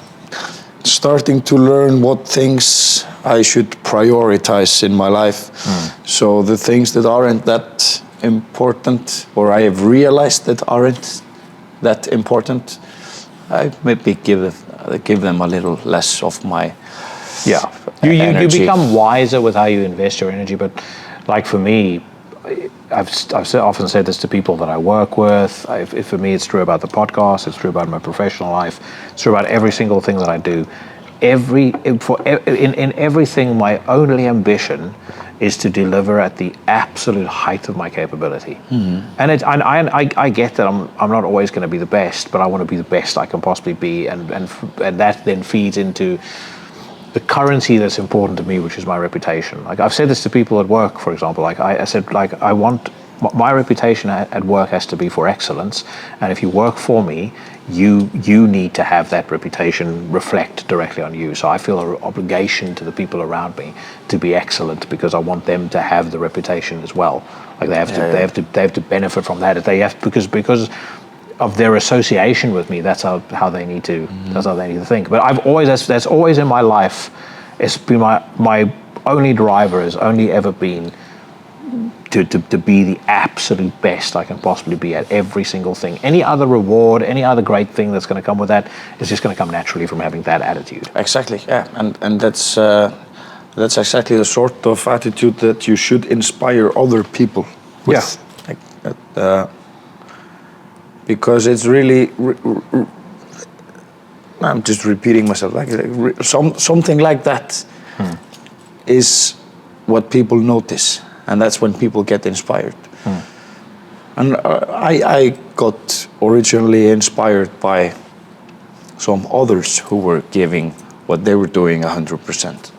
A: starting to learn what things I should prioritize in my life. So the things that aren't that important, or I have realized that aren't that important, I maybe give them a little less of my
C: you become wiser with how you invest your energy. But like for me, I've often said this to people that I work with. For me, it's true about the podcast. It's true about my professional life. It's true about every single thing that I do. In everything, my only ambition is to deliver at the absolute height of my capability. And I get that I'm not always going to be the best, but I want to be the best I can possibly be, and that then feeds into the currency that's important to me, which is my reputation. Like I've said this to people at work, for example. Like I said, like I want my reputation at work has to be for excellence, and if you work for me, you need to have that reputation reflect directly on you. So I feel an obligation to the people around me to be excellent, because I want them to have the reputation as well. Like they have to benefit from that. Because of their association with me, that's how they need to think. But that's always in my life. It's been my only driver has only ever been to be the absolute best I can possibly be at every single thing. Any other reward, any other great thing that's going to come with that is just going to come naturally from having that attitude.
A: Exactly, yeah, and that's exactly the sort of attitude that you should inspire other people with. Yeah. Like, because it's really, I'm just repeating myself, like something like that is what people notice. And that's when people get inspired. And I got originally inspired by some others who were giving what they were doing 100%.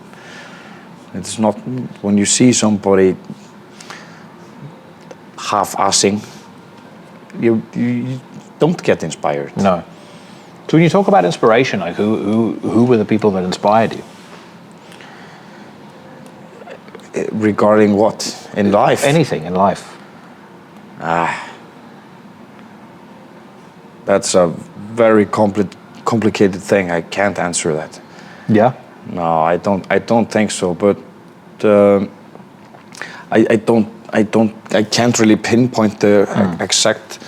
A: It's not when you see somebody half-assing, you don't get inspired.
C: No. So when you talk about inspiration, like who were the people that inspired you?
A: Regarding what? In life?
C: Anything in life.
A: That's a very complicated thing. I can't answer that.
C: Yeah.
A: No, I don't think so. But I can't really pinpoint the exact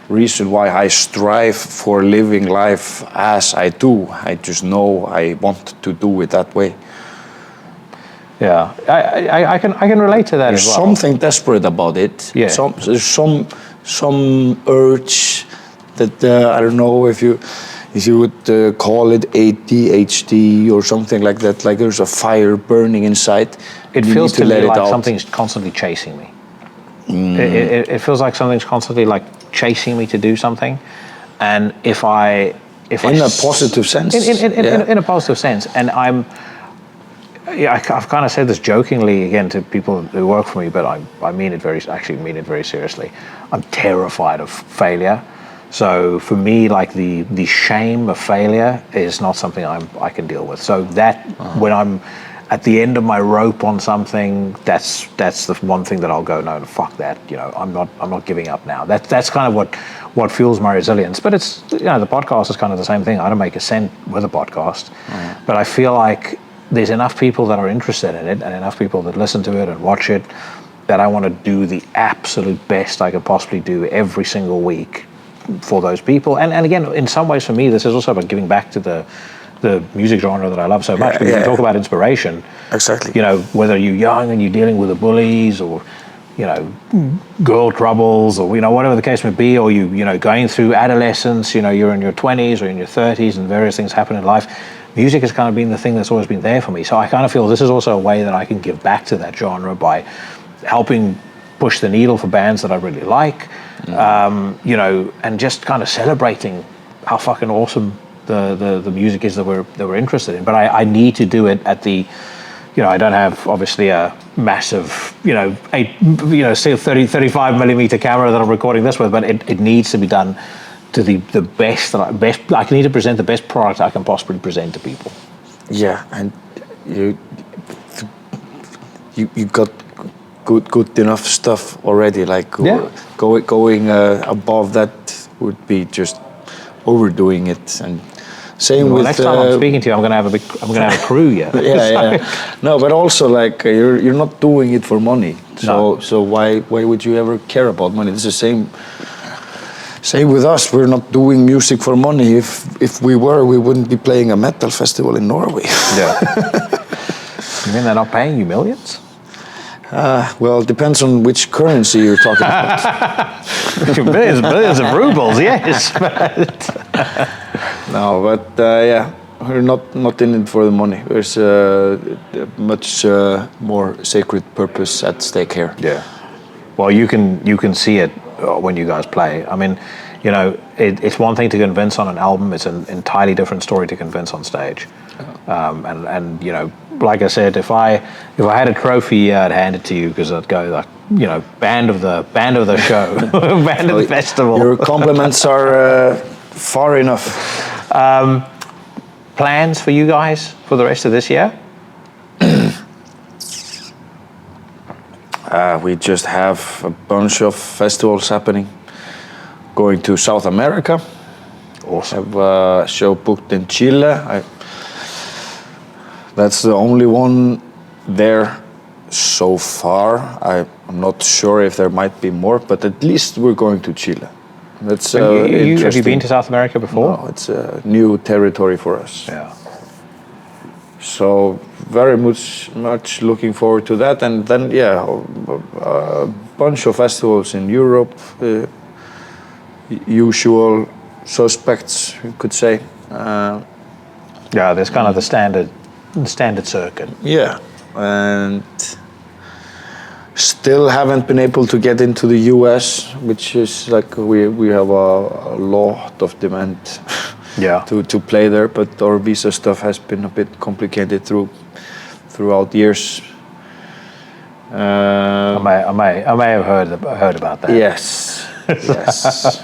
A: reason why I strive for living life as I do. I just know I want to do it that way.
C: Yeah, I can relate to that
A: There's
C: as well.
A: something desperate about it.
C: Yeah.
A: There's some urge that I don't know if you would call it ADHD or something like that. Like there's a fire burning inside.
C: It
A: You
C: feels
A: need
C: to me
A: let it
C: like
A: out.
C: something's constantly chasing me. It feels like something's constantly like chasing me to do something, and if I
A: in a positive sense.
C: In a positive sense, and I've kind of said this jokingly again to people who work for me, but I mean it very seriously. I'm terrified of failure. So for me, like the shame of failure is not something I can deal with. So that when I'm at the end of my rope on something, that's the one thing that I'll go, no, fuck that. You know, I'm not giving up now. That's kind of what fuels my resilience. But it's, you know, the podcast is kind of the same thing. I don't make a cent with a podcast, but I feel like there's enough people that are interested in it and enough people that listen to it and watch it that I want to do the absolute best I could possibly do every single week for those people. And again, in some ways for me, this is also about giving back to the music genre that I love so much. Because you talk about inspiration.
A: Exactly.
C: You know, whether you're young and you're dealing with the bullies or, you know, girl troubles or, you know, whatever the case may be, or you know, going through adolescence, you know, you're in your 20s or in your 30s and various things happen in life. Music has kind of been the thing that's always been there for me. So I kind of feel this is also a way that I can give back to that genre by helping push the needle for bands that I really like, you know, and just kind of celebrating how fucking awesome the music is that we're interested in. But I need to do it at the, you know, I don't have obviously a massive, you know, 35 millimeter camera that I'm recording this with, but it needs to be done to the best I need to present the best product I can possibly present to people.
A: Yeah, and you got good enough stuff already. Like going above that would be just overdoing it. And same with
C: next time I'm speaking to you, I'm gonna have a crew. Yeah.
A: No, but also like you're not doing it for money. So why would you ever care about money? It's the same with us. We're not doing music for money. If we were, we wouldn't be playing a metal festival in Norway.
C: Yeah. You mean they're not paying you millions?
A: Well, it depends on which currency you're talking about.
C: billions of rubles, yes.
A: No, but yeah, we're not in it for the money. There's a much more sacred purpose at stake here.
C: Yeah. Well, you can see it when you guys play. I mean, you know, it's one thing to convince on an album. It's an entirely different story to convince on stage. And you know, like I said, if I had a trophy, I'd hand it to you because I'd go like, you know, band of the show, band of the festival.
A: Your compliments are far enough.
C: Plans for you guys for the rest of this year?
A: We just have a bunch of festivals happening. Going to South America.
C: Awesome.
A: Have a show booked in Chile. That's the only one there so far. I'm not sure if there might be more, but at least we're going to Chile. That's
C: have you been to South America before?
A: No, it's a new territory for us.
C: Yeah.
A: So very much looking forward to that, and then a bunch of festivals in Europe, usual suspects, you could say.
C: Yeah, there's kind of the standard circuit.
A: Yeah, and still haven't been able to get into the US, which is like we have a lot of demand to play there, but our visa stuff has been a bit complicated throughout years.
C: I may have heard about that.
A: Yes. Yes.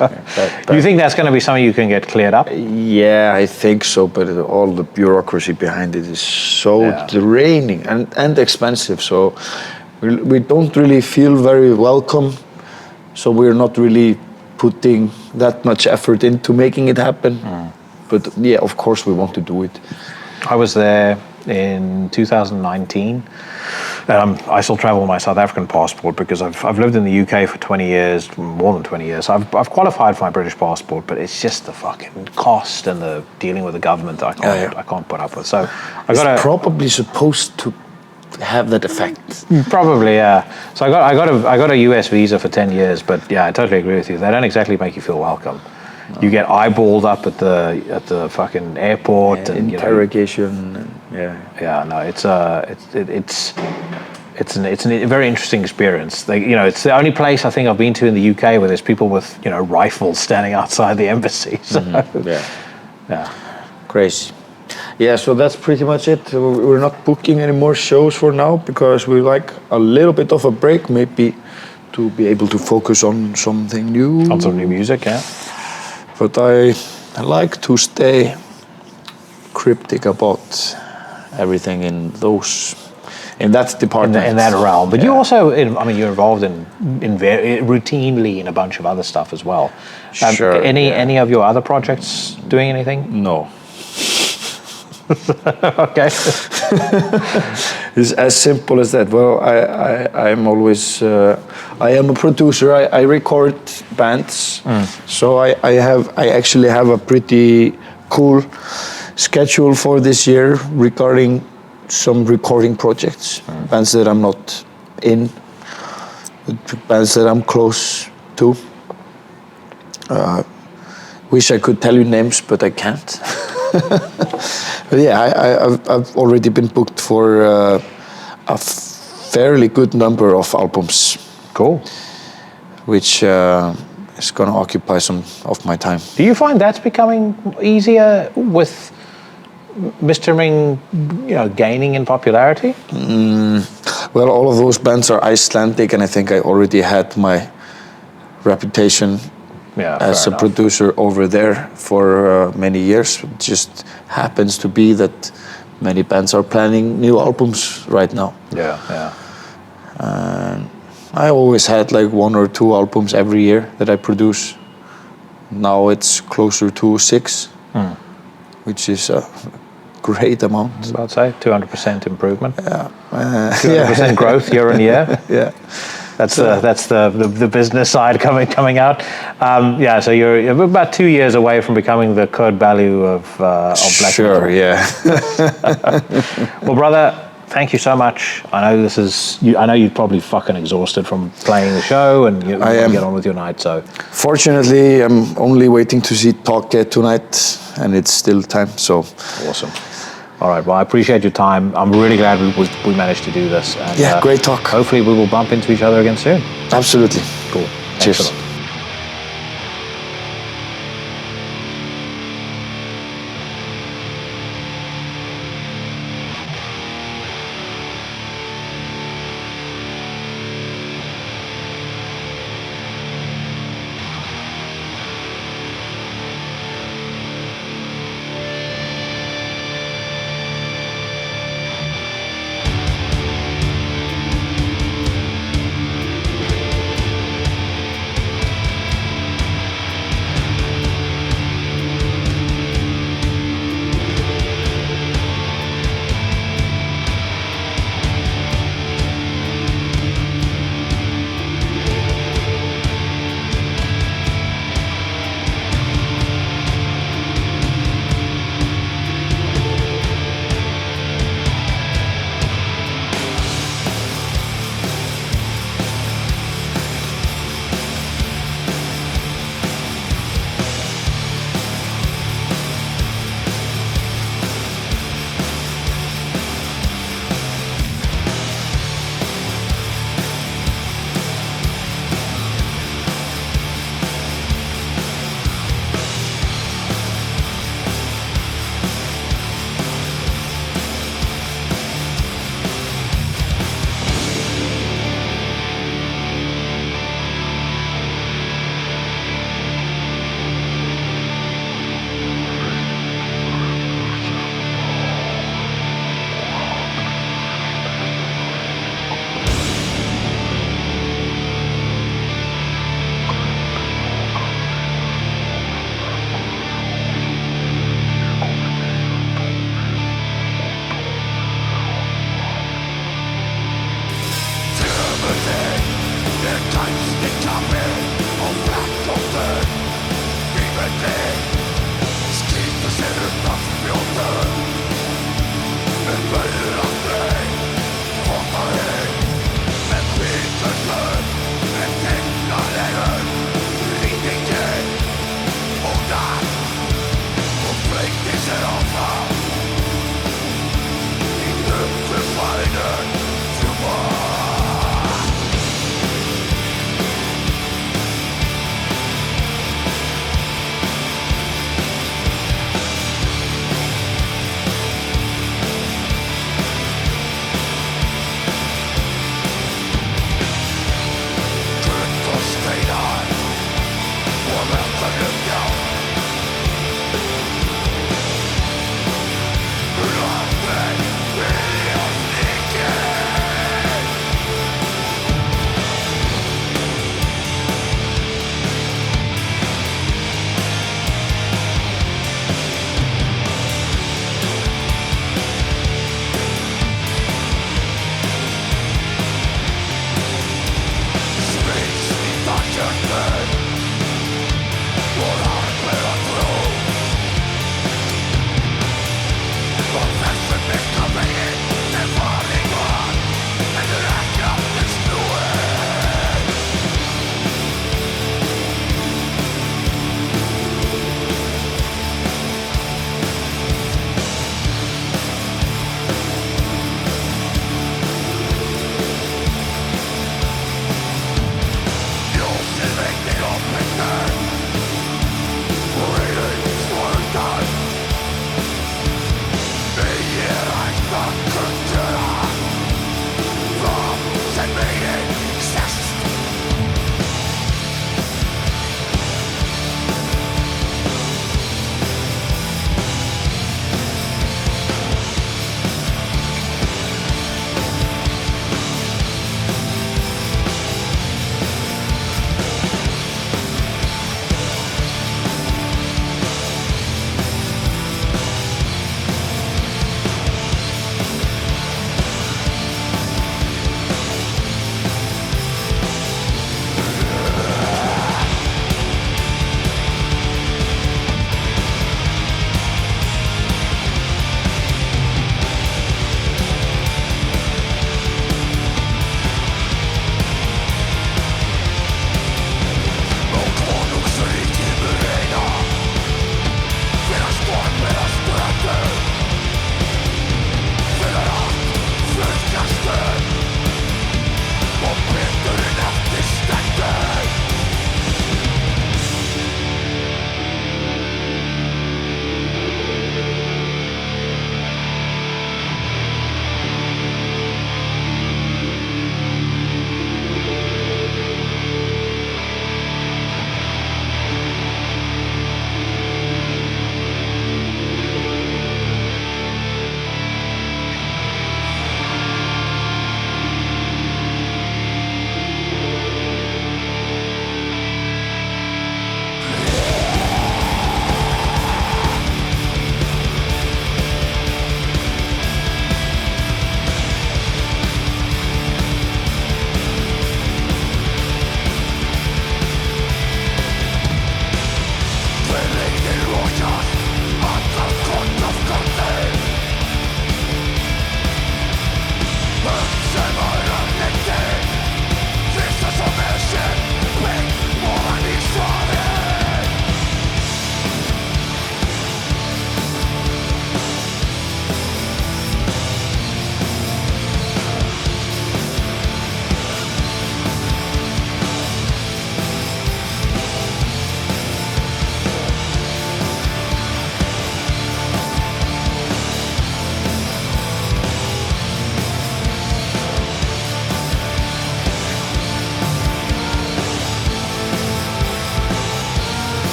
C: Do you think that's going to be something you can get cleared up?
A: Yeah, I think so, but all the bureaucracy behind it is so draining and expensive, so we don't really feel very welcome, so we're not really putting that much effort into making it happen. But yeah, of course we want to do it.
C: I was there in 2019. I still travel with my South African passport because I've lived in the UK for 20 years, more than 20 years. I've qualified for my British passport, but it's just the fucking cost and the dealing with the government that I can't put up with. So
A: it's probably supposed to have that effect.
C: Probably, yeah. So I got a US visa for 10 years, but yeah, I totally agree with you. They don't exactly make you feel welcome. No. You get eyeballed up at the fucking airport and
A: interrogation.
C: No, it's a very interesting experience. It's the only place I think I've been to in the UK where there's people with rifles standing outside the embassy. So,
A: crazy. Yeah, so that's pretty much it. We're not booking any more shows for now because we like a little bit of a break, maybe to be able to focus on something new.
C: On some new music, yeah.
A: But I like to stay cryptic about everything in that department.
C: In that realm. But you also, you're involved routinely in a bunch of other stuff as well.
A: Sure.
C: Any of your other projects doing anything?
A: No.
C: Okay.
A: It's as simple as that. Well, I'm always I am a producer. I record bands, so I actually have a pretty cool schedule for this year regarding some recording projects, bands that I'm not in, bands that I'm close to. Wish I could tell you names, but I can't. But yeah, I've already been booked for a fairly good number of albums.
C: Cool.
A: Which is going to occupy some of my time.
C: Do you find that's becoming easier with Misthyrming, gaining in popularity?
A: Well, all of those bands are Icelandic, and I think I already had my reputation as a producer over there for many years. It just happens to be that many bands are planning new albums right now. I always had like 1 or 2 albums every year that I produce. Now it's closer to 6, which is a great amount.
C: I was about to say 200% improvement.
A: 200%
C: growth year on year.
A: Yeah.
C: That's the business side coming out. So you're about 2 years away from becoming the code value of Black
A: Sure,
C: Metal.
A: yeah.
C: Well, brother, thank you so much. I know you're probably fucking exhausted from playing the show, and you want to get on with your night. So,
A: fortunately, I'm only waiting to see Talke tonight, and it's still time. So
C: awesome. All right, well, I appreciate your time. I'm really glad we managed to do this. And,
A: great talk.
C: Hopefully we will bump into each other again soon.
A: Absolutely.
C: Cool.
A: Cheers.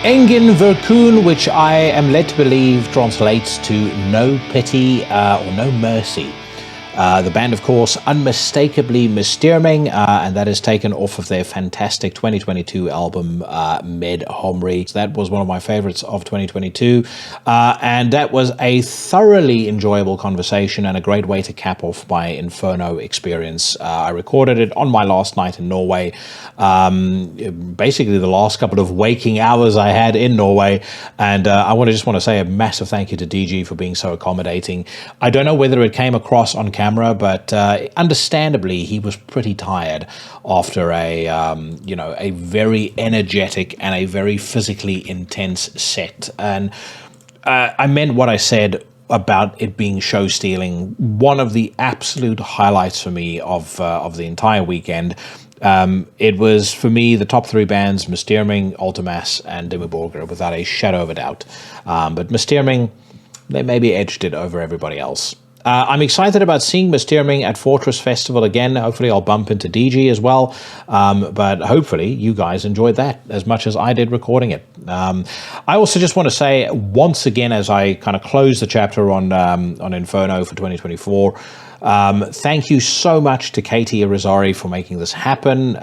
B: Engin Verkun, which I am led to believe translates to no pity or no mercy. The band, of course, unmistakably Misthyrming, and that is taken off of their fantastic 2022 album, Med Homri. So that was one of my favorites of 2022, and that was a thoroughly enjoyable conversation and a great way to cap off my Inferno experience. I recorded it on my last night in Norway, basically the last couple of waking hours I had in Norway, and I just want to say a massive thank you to DG for being so accommodating. I don't know whether it came across on camera, but understandably he was pretty tired after a very energetic and a very physically intense set, and I meant what I said about it being show stealing. One of the absolute highlights for me of the entire weekend. It was, for me, the top three bands, Misthyrming, Ultimass, and Dimmu Borgir, without a shadow of a doubt. But Misthyrming, they maybe edged it over everybody else. I'm excited about seeing Misthyrming at Fortress Festival again. Hopefully I'll bump into DG as well. But hopefully you guys enjoyed that as much as I did recording it. I also just want to say, once again, as I kind of close the chapter on Inferno for 2024, thank you so much to Katie Irizarry for making this happen,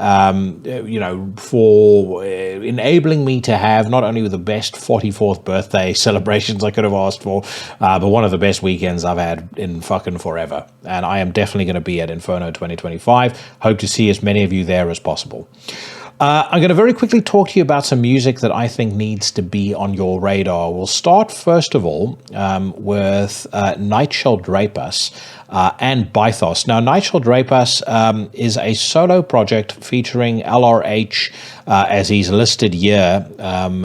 B: for enabling me to have not only the best 44th birthday celebrations I could have asked for, but one of the best weekends I've had in fucking forever. And I am definitely going to be at Inferno 2025. Hope to see as many of you there as possible. I'm going to very quickly talk to you about some music that I think needs to be on your radar. We'll start, first of all, with Night Shall Drape Us and Bythos. Now, Night Shall Drape Us is a solo project featuring LRH as he's listed here.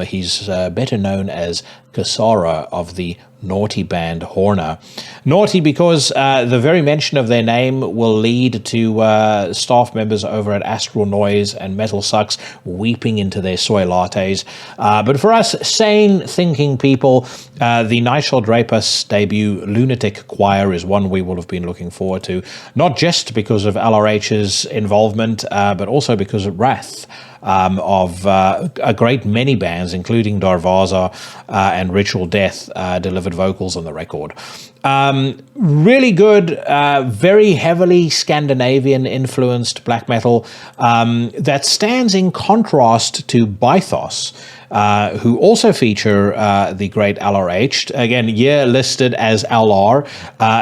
B: He's better known as Gaerea of the Naughty band Horner. Naughty because the very mention of their name will lead to staff members over at Astral Noise and Metal Sucks weeping into their soy lattes. But for us sane thinking people, the Night Shall Drape Us debut Lunatic Choir is one we will have been looking forward to, not just because of LRH's involvement, but also because of Wrath. Of a great many bands, including Darvaza and Ritual Death, delivered vocals on the record. Really good, very heavily Scandinavian-influenced black metal that stands in contrast to Bythos, who also feature the great LRH, again, here listed as LR,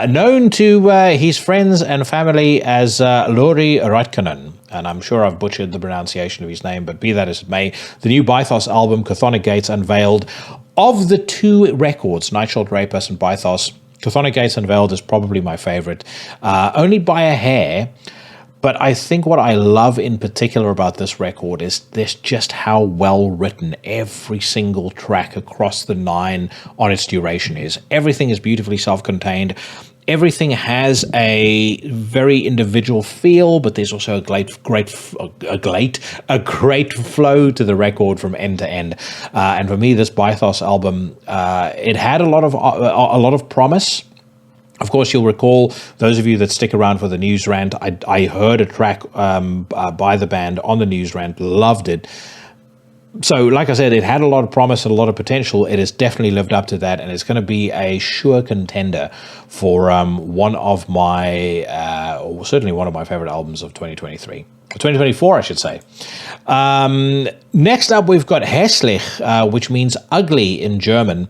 B: known to his friends and family as Lauri Ratkkonen. And I'm sure I've butchered the pronunciation of his name, but be that as it may, the new Bythos album, Chthonic Gates, unveiled. Of the two records, Night Shall Drape Us and Bythos, Chthonic Gates Unveiled is probably my favorite, only by a hair. But I think what I love in particular about this record is this just how well written every single track across the 9 on its duration is. Everything is beautifully self-contained. Everything has a very individual feel, but there's also a great flow to the record from end to end. And for me, this Bythos album, it had a lot of promise. Of course, you'll recall, those of you that stick around for the news rant, I heard a track by the band on the news rant, loved it. So, like I said, it had a lot of promise and a lot of potential. It has definitely lived up to that, and it's going to be a sure contender for one of my, or certainly one of my favorite albums of 2023. 2024, I should say. Next up, we've got Hasslig, which means ugly in German.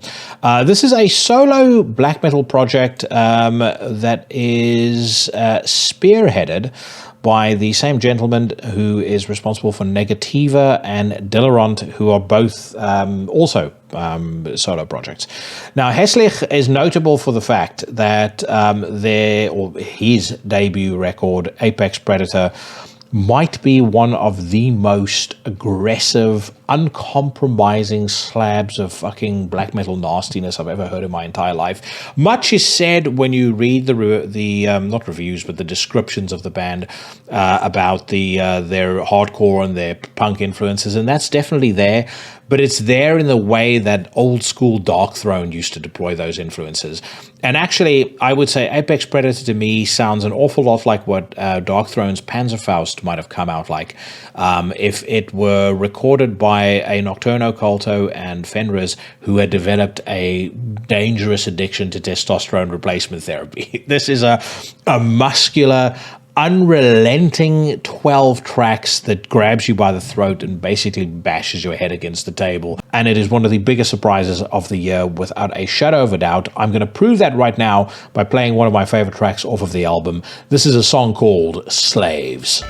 B: This is a solo black metal project that is spearheaded by the same gentleman who is responsible for Negativa and Dillerant, who are both also solo projects. Now, Hasslig is notable for the fact that his debut record, Apex Predator, might be one of the most aggressive, uncompromising slabs of fucking black metal nastiness I've ever heard in my entire life. Much is said when you read the not reviews, but the descriptions of the band about their hardcore and their punk influences, and that's definitely there. But it's there in the way that old school Darkthrone used to deploy those influences. And actually, I would say Apex Predator to me sounds an awful lot like what Darkthrone's Panzerfaust Frost might have come out like. If it were recorded by a Nocturno Culto and Fenris who had developed a dangerous addiction to testosterone replacement therapy. This is a muscular, unrelenting 12 tracks that grabs you by the throat and basically bashes your head against the table. And it is one of the biggest surprises of the year, without a shadow of a doubt. I'm going to prove that right now by playing one of my favorite tracks off of the album. This is a song called Slaves.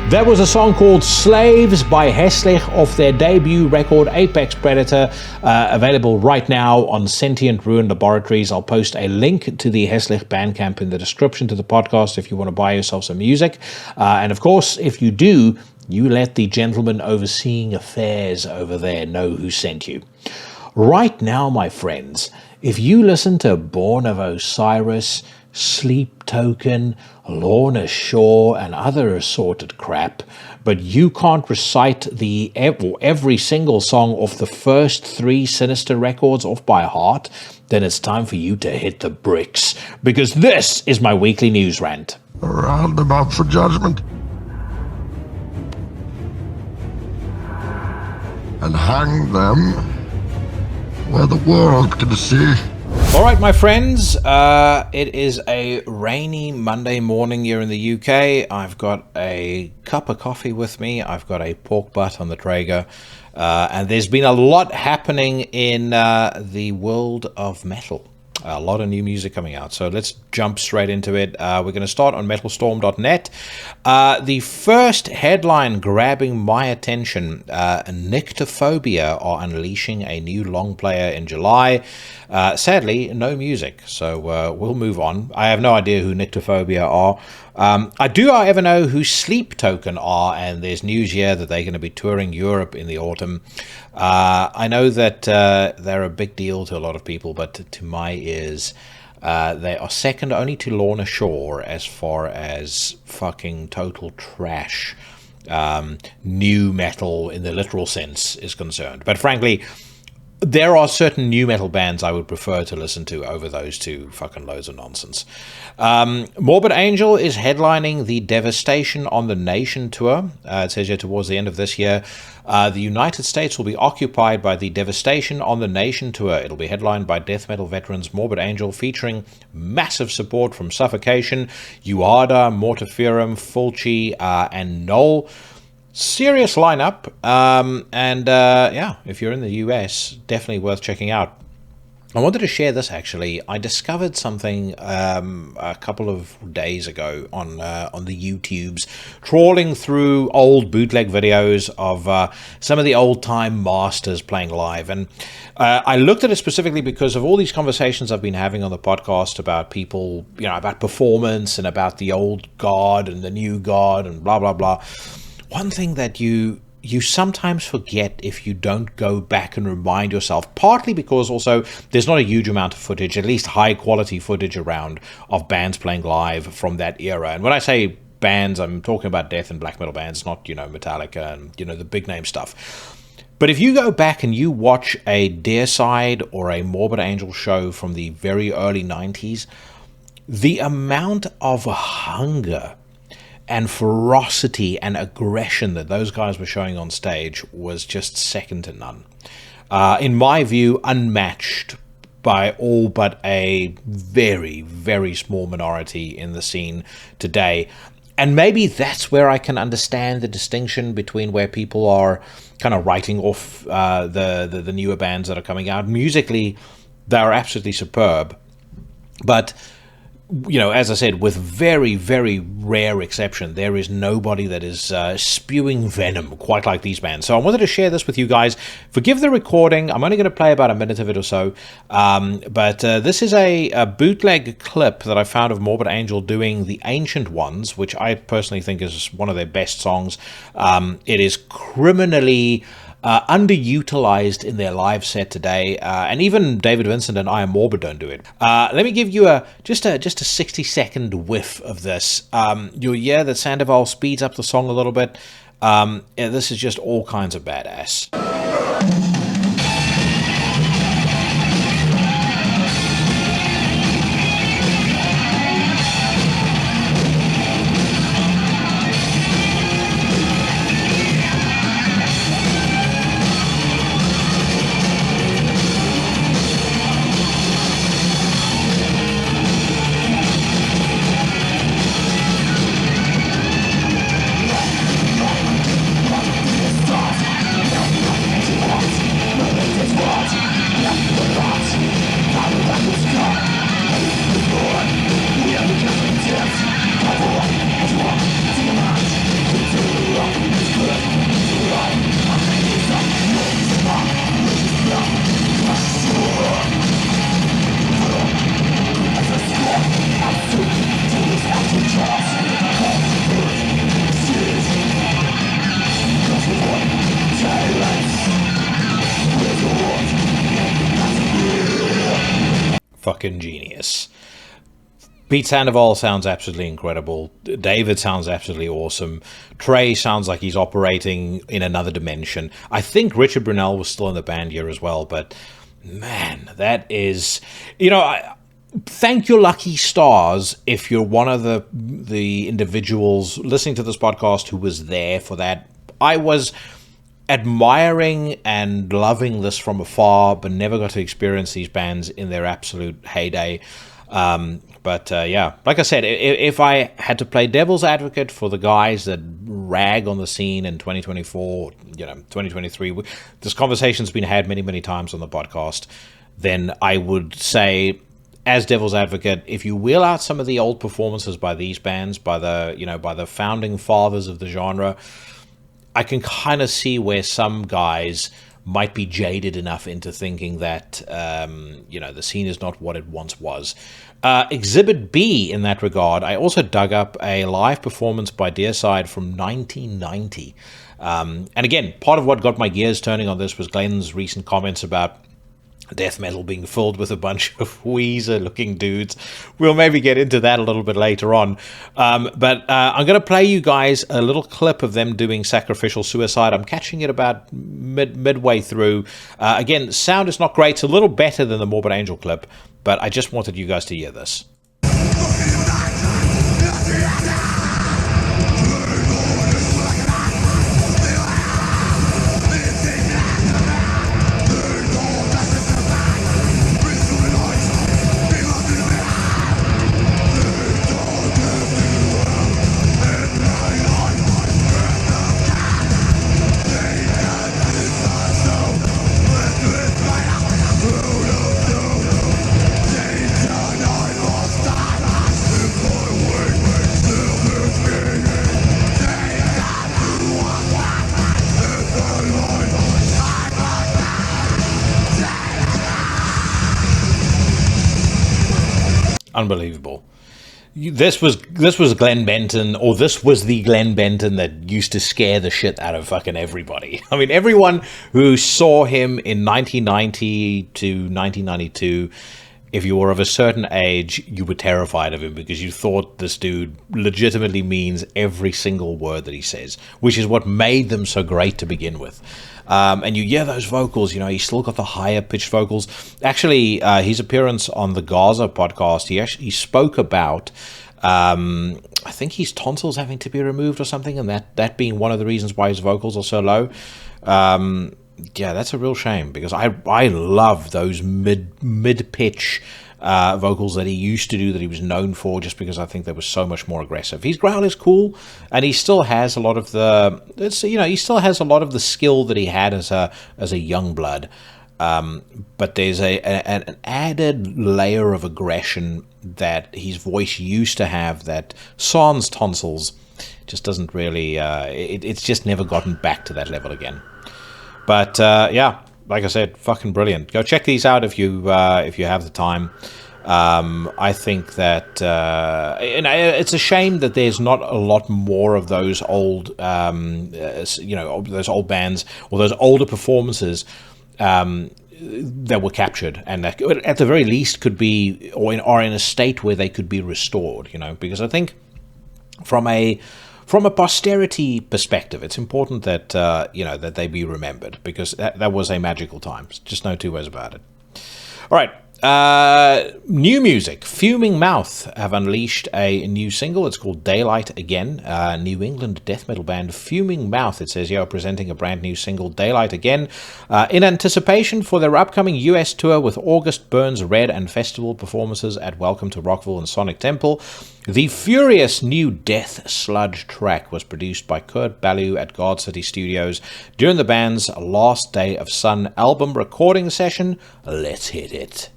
B: That was a song called Slaves by Hasslig off their debut record Apex Predator, available right now on Sentient Ruin Laboratories. I'll post a link to the Hasslig Bandcamp in the description to the podcast if you want to buy yourself some music. And of course, if you do, you let the gentleman overseeing affairs over there know who sent you. Right now, my friends, if you listen to Born of Osiris, Sleep Token, Lorna Shore, and other assorted crap, but you can't recite every single song off the first 3 Sinister records off by heart, then it's time for you to hit the bricks, because this is my weekly news rant.
D: A roundabout for judgment. And hang them where the world can see.
B: All right, my friends, it is a rainy Monday morning here in the UK. I've got a cup of coffee with me. I've got a pork butt on the Traeger. And there's been a lot happening in the world of metal. A lot of new music coming out. So let's jump straight into it. We're going to start on metalstorm.net. The first headline grabbing my attention, Nyctophobia are unleashing a new long player in July. Sadly, no music, so we'll move on. I have no idea who Nyctophobia are. I do, however, know who Sleep Token are, and there's news here that they're going to be touring Europe in the autumn. I know that they're a big deal to a lot of people, but to my ears, they are second only to Lorna Shore as far as fucking total trash new metal in the literal sense is concerned. But frankly, there are certain new metal bands I would prefer to listen to over those two fucking loads of nonsense. Morbid Angel is headlining the Devastation on the Nation tour. It says here towards the end of this year, the United States will be occupied by the Devastation on the Nation tour. It'll be headlined by death metal veterans Morbid Angel, featuring massive support from Suffocation, Uada, Mortiferum, Fulci, and Knoll. Serious lineup, yeah, if you're in the US, definitely worth checking out. I wanted to share this actually. I discovered something a couple of days ago on the YouTubes, trawling through old bootleg videos of some of the old time masters playing live, and I looked at it specifically because of all these conversations I've been having on the podcast about people, about performance and about the old god and the new god and blah blah blah. One thing that you sometimes forget if you don't go back and remind yourself, partly because also there's not a huge amount of footage, at least high quality footage around, of bands playing live from that era. And when I say bands, I'm talking about death and black metal bands, not, Metallica and, the big name stuff. But if you go back and you watch a Deicide or a Morbid Angel show from the very early 90s, the amount of hunger and ferocity and aggression that those guys were showing on stage was just second to none. In my view, unmatched by all but a very, very small minority in the scene today. And maybe that's where I can understand the distinction between where people are kind of writing off the newer bands that are coming out. Musically, they're absolutely superb. But as I said, with very, very rare exception, there is nobody that is spewing venom quite like these bands. So I wanted to share this with you guys. Forgive the recording. I'm only going to play about a minute of it or so. But this is a bootleg clip that I found of Morbid Angel doing The Ancient Ones, which I personally think is one of their best songs. It is criminally underutilized in their live set today, and even David Vincent and I Am Morbid don't do it. Let me give you just a 60-second whiff of this. You'll hear that Sandoval speeds up the song a little bit. This is just all kinds of badass. Fucking genius. Pete Sandoval sounds absolutely incredible. David sounds absolutely awesome. Trey sounds like he's operating in another dimension. I think Richard Brunel was still in the band here as well, but man, that is, thank your lucky stars if you're one of the individuals listening to this podcast who was there for that. I was admiring and loving this from afar, but never got to experience these bands in their absolute heyday. But like I said, if I had to play devil's advocate for the guys that rag on the scene in 2024, 2023, this conversation's been had many, many times on the podcast, then I would say, as devil's advocate, if you wheel out some of the old performances by these bands, by the founding fathers of the genre, I can kind of see where some guys might be jaded enough into thinking that, the scene is not what it once was. Exhibit B in that regard, I also dug up a live performance by Deicide from 1990. And again, part of what got my gears turning on this was Glenn's recent comments about death metal being filled with a bunch of Weezer-looking dudes. We'll maybe get into that a little bit later on. But I'm going to play you guys a little clip of them doing Sacrificial Suicide. I'm catching it about midway through. Again, sound is not great. It's a little better than the Morbid Angel clip, but I just wanted you guys to hear this. Unbelievable. This was Glenn Benton, or this was the Glenn Benton that used to scare the shit out of fucking everybody. I mean, everyone who saw him in 1990 to 1992, if you were of a certain age, you were terrified of him because you thought this dude legitimately means every single word that he says, which is what made them so great to begin with. And you hear those vocals, you know, he's still got the higher pitched vocals. Actually, his appearance on the Gaza podcast, he spoke about, I think his tonsils having to be removed or something, and that being one of the reasons why his vocals are so low. Yeah, that's a real shame because I love those mid-pitch vocals that he used to do, that he was known for, just because I think they were so much more aggressive. His growl is cool, and he still has a lot of the, he still has a lot of the skill that he had as a young blood. But there's an added layer of aggression that his voice used to have that sans tonsils just doesn't really. It's just never gotten back to that level again. But yeah, like I said, fucking brilliant. Go check these out if you have the time. I think that it's a shame that there's not a lot more of those old, those old bands or those older performances that were captured, and that at the very least could be or in a state where they could be restored. You know, because I think from a posterity perspective, it's important that that they be remembered, because that was a magical time. Just no two ways about it. All right. New music. Fuming Mouth have unleashed a new single. It's called Daylight Again. New England death metal band Fuming Mouth, it says here, are presenting a brand new single, Daylight Again, in anticipation for their upcoming US tour with August Burns Red and festival performances at Welcome to Rockville and Sonic Temple. The furious new death sludge track was produced by Kurt Ballou at God City Studios during the band's Last Day of Sun album recording session. Let's hit it.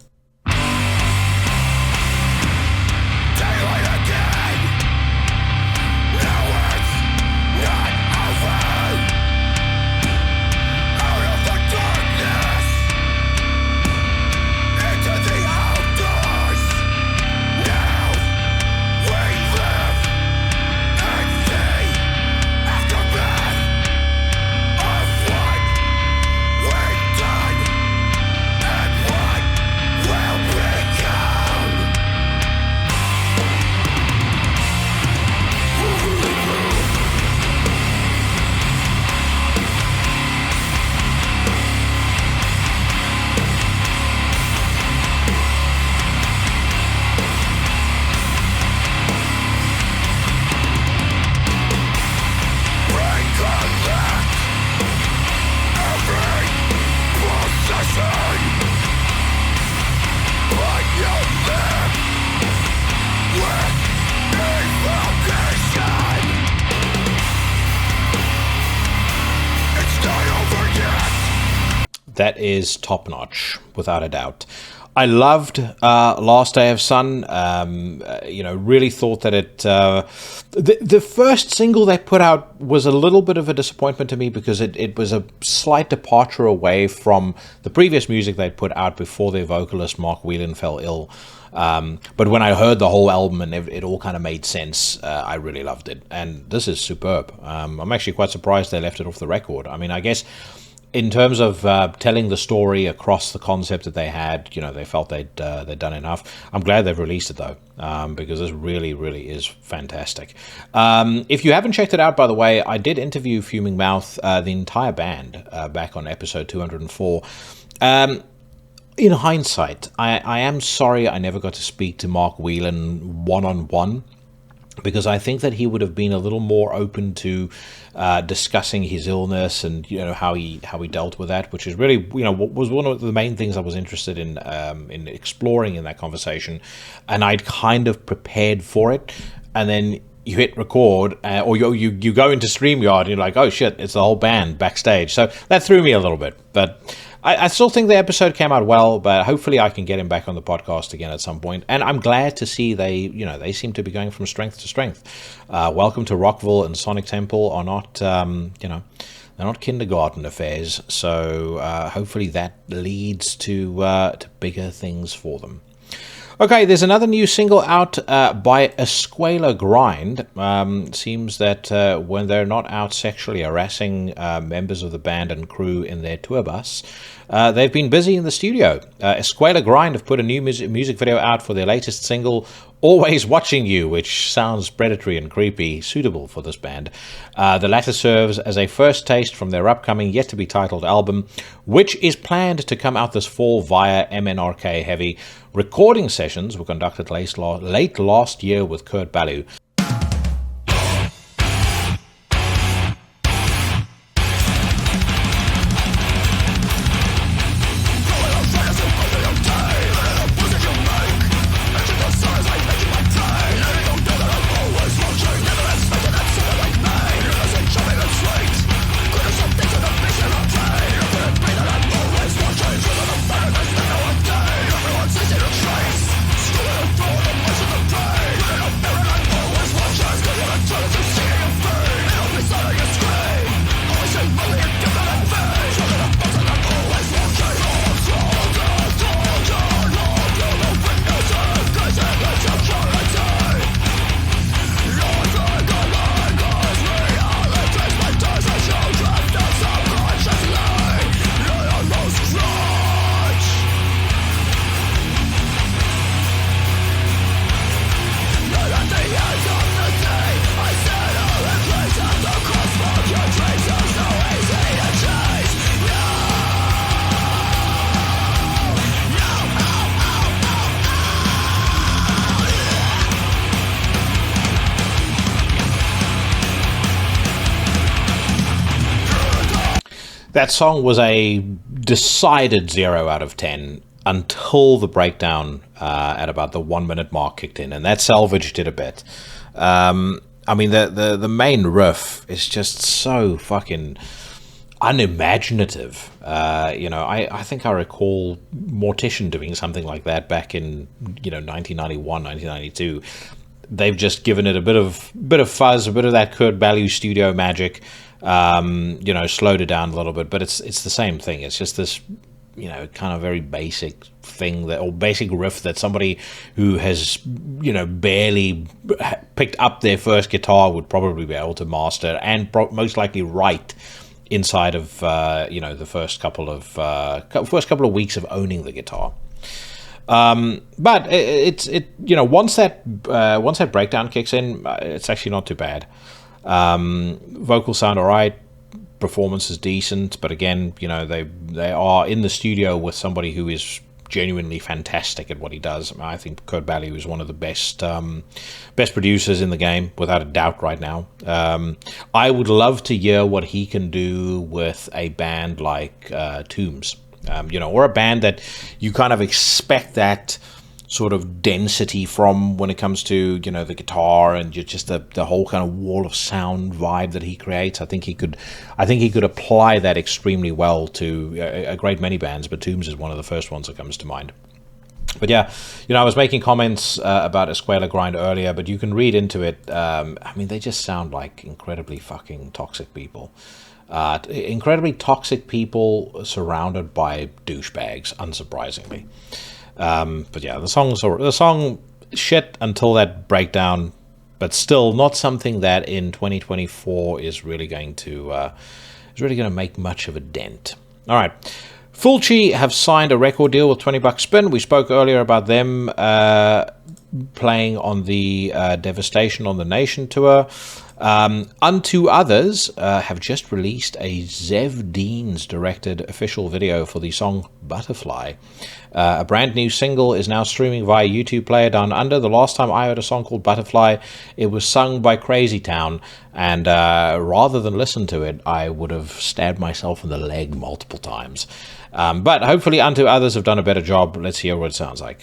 B: That is top notch, without a doubt. I loved Last Day of Sun. Really thought that it. The first single they put out was a little bit of a disappointment to me, because it was a slight departure away from the previous music they'd put out before their vocalist Mark Whelan fell ill. But when I heard the whole album and it all kind of made sense, I really loved it. And this is superb. I'm actually quite surprised they left it off the record. I mean, I guess in terms of telling the story across the concept that they had, they felt they'd done enough. I'm glad they've released it though, because this really, really is fantastic. If you haven't checked it out, by the way, I did interview Fuming Mouth, the entire band, back on episode 204. In hindsight, I am sorry I never got to speak to Mark Whelan one-on-one, because I think that he would have been a little more open to discussing his illness and how he dealt with that, which is really what was one of the main things I was interested in exploring in that conversation, and I'd kind of prepared for it, and then you hit record, or you go into StreamYard and you're like, oh shit, it's the whole band backstage. So that threw me a little bit, but I still think the episode came out well, but hopefully I can get him back on the podcast again at some point. And I'm glad to see they seem to be going from strength to strength. Welcome to Rockville and Sonic Temple are not, they're not kindergarten affairs. So hopefully that leads to bigger things for them. Okay, there's another new single out by Escuela Grind. Seems that when they're not out sexually harassing members of the band and crew in their tour bus, they've been busy in the studio. Escuela Grind have put a new music video out for their latest single, Always Watching You, which sounds predatory and creepy, suitable for this band. The latter serves as a first taste from their upcoming yet-to-be-titled album, which is planned to come out this fall via MNRK Heavy. Recording sessions were conducted late last year with Kurt Ballou. That song was a decided 0 out of 10 until the breakdown at about the 1 minute mark kicked in, and that salvaged it a bit. I mean, the main riff is just so fucking unimaginative. I think I recall Mortician doing something like that back in 1991, 1992. They've just given it a bit of fuzz, a bit of that Kurt Ballou studio magic. Slowed it down a little bit, but it's the same thing. It's just this, kind of very basic thing or basic riff that somebody who has, barely picked up their first guitar would probably be able to master and most likely write inside of, the first couple of weeks of owning the guitar. But once that breakdown kicks in, it's actually not too bad. Vocals sound alright, performance is decent, but again, they are in the studio with somebody who is genuinely fantastic at what he does. I think Kurt Ballou is one of the best producers in the game, without a doubt, right now. I would love to hear what he can do with a band like Tombs, or a band that you kind of expect that sort of density from when it comes to the guitar and just the whole kind of wall of sound vibe that he creates. I think he could apply that extremely well to a great many bands, but Tombs is one of the first ones that comes to mind. But yeah, I was making comments about Escuela Grind earlier, but you can read into it. They just sound like incredibly fucking toxic people. Incredibly toxic people surrounded by douchebags, unsurprisingly. But yeah, the song shit until that breakdown, but still not something that in 2024 is really going to is really going to make much of a dent. All right. Fulci have signed a record deal with 20 Buck Spin. We spoke earlier about them playing on the Devastation on the Nation tour. Unto Others have just released a Zev Deans directed official video for the song Butterfly. A brand new single is now streaming via YouTube Player Down Under. The last time I heard a song called Butterfly, it was sung by Crazy Town, and rather than listen to it, I would have stabbed myself in the leg multiple times. But hopefully Unto Others have done a better job. Let's hear what it sounds like.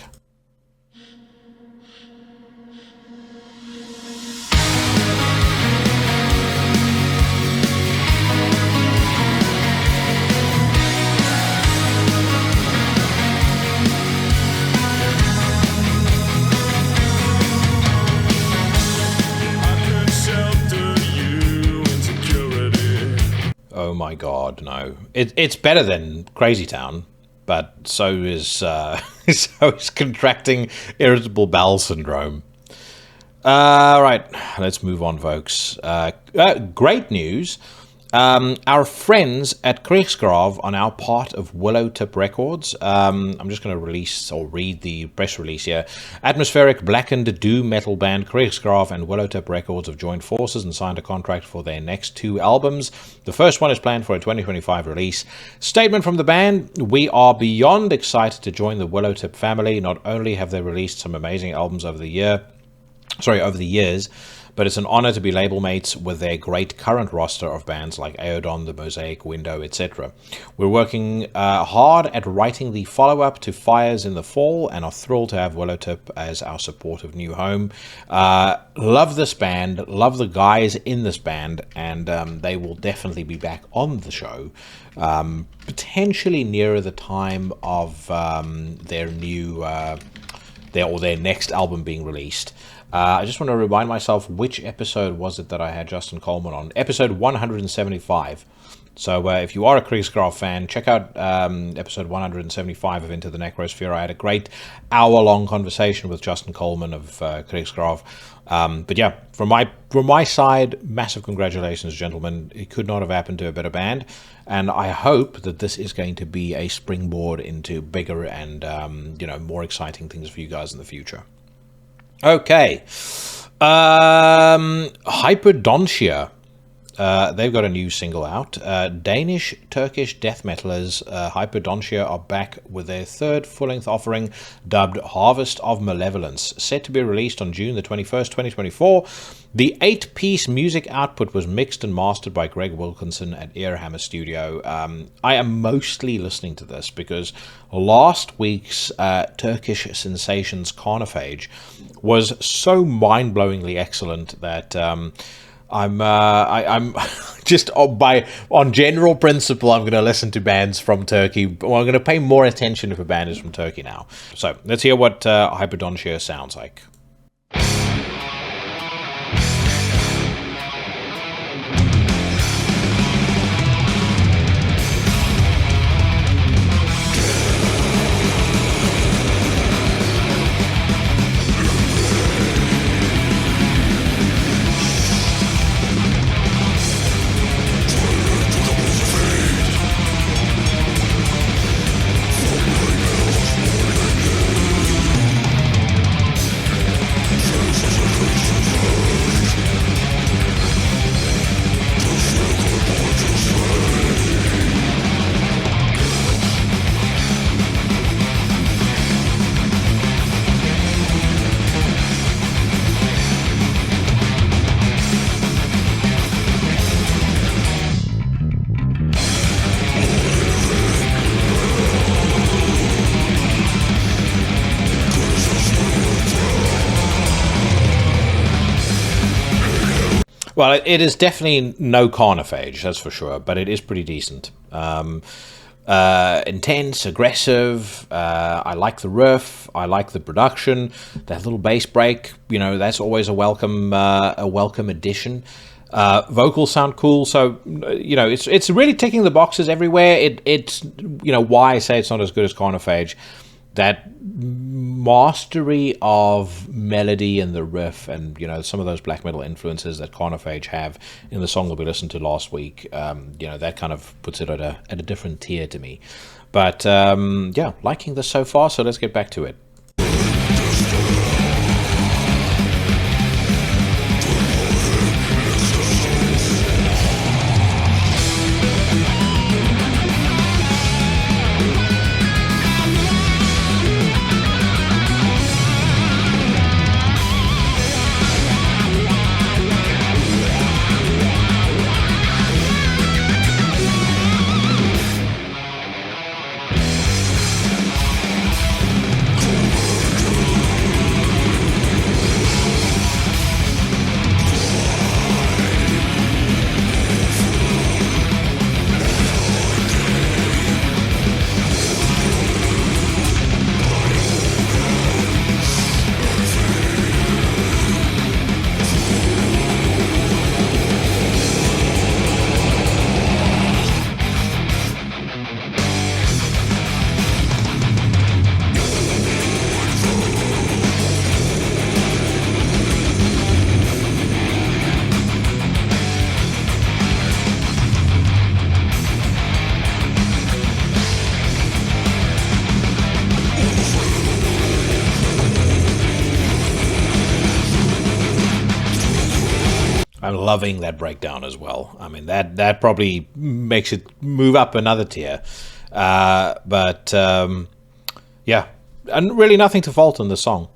B: Oh my God, no! It's better than Crazy Town, but so is contracting irritable bowel syndrome. Right, let's move on, folks. Great news. Our friends at Krigsgrav are now part of Willowtip Records. I'm just going to release or read the press release here. Atmospheric blackened doom metal band Krigsgrav and Willowtip Records have joined forces and signed a contract for their next 2 albums. The first one is planned for a 2025 release. Statement from the band: "We are beyond excited to join the Willowtip family. Not only have they released some amazing albums over the years, but it's an honor to be label mates with their great current roster of bands like Aeodon, The Mosaic, Window, etc. We're working hard at writing the follow-up to Fires in the Fall and are thrilled to have Willowtip as our supportive new home. Love this band, love the guys in this band, and they will definitely be back on the show, potentially nearer the time of their next album being released." I just want to remind myself, which episode was it that I had Justin Coleman on? Episode 175. So if you are a Krigsgrav fan, check out episode 175 of Into the Necrosphere. I had a great hour-long conversation with Justin Coleman of Krigsgrav. But yeah, from my side, massive congratulations, gentlemen. It could not have happened to a better band. And I hope that this is going to be a springboard into bigger and more exciting things for you guys in the future. Okay, Hyperdontia. They've got a new single out. Danish Turkish death metalers Hyperdontia are back with their third full-length offering, dubbed Harvest of Malevolence, set to be released on June the 21st, 2024. The 8-piece music output was mixed and mastered by Greg Wilkinson at Earhammer Studio. I am mostly listening to this because last week's Turkish Sensations Carnophage was so mind-blowingly excellent that I'm just on general principle, I'm going to listen to bands from Turkey. Well, I'm going to pay more attention if a band is from Turkey now. So let's hear what Hyperdontia sounds like. Well, it is definitely no Carnophage, that's for sure, but it is pretty decent. Intense, aggressive, I like the riff, I like the production, that little bass break, that's always a welcome addition. Vocals sound cool, so, it's really ticking the boxes everywhere. It's why I say it's not as good as Carnophage. that mastery of melody and the riff, and some of those black metal influences that Carnophage have in the song that we listened to last week, that kind of puts it at a different tier to me. But yeah, liking this so far, so let's get back to it. I'm loving that breakdown as well. I mean, that probably makes it move up another tier. But yeah, and really nothing to fault in the song.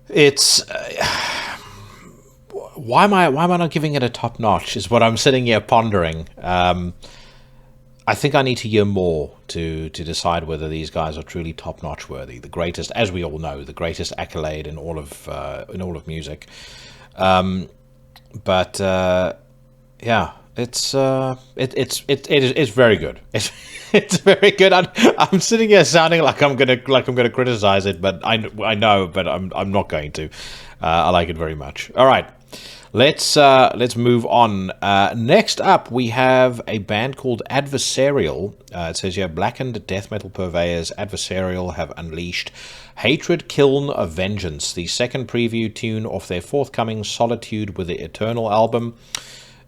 B: It's why am I not giving it a top notch? Is what I'm sitting here pondering. I think I need to hear more to decide whether these guys are truly top notch worthy. The greatest, as we all know, the greatest accolade in all of music. But yeah, it's very good. It's very good. I'm sitting here sounding like I'm gonna criticize it, but I know, but I'm not going to. I like it very much. All right, let's move on. Next up, we have a band called Adversarial. It says here, blackened death metal purveyors Adversarial have unleashed Hatred Kiln of Vengeance, the second preview tune off their forthcoming Solitude with the Eternal album.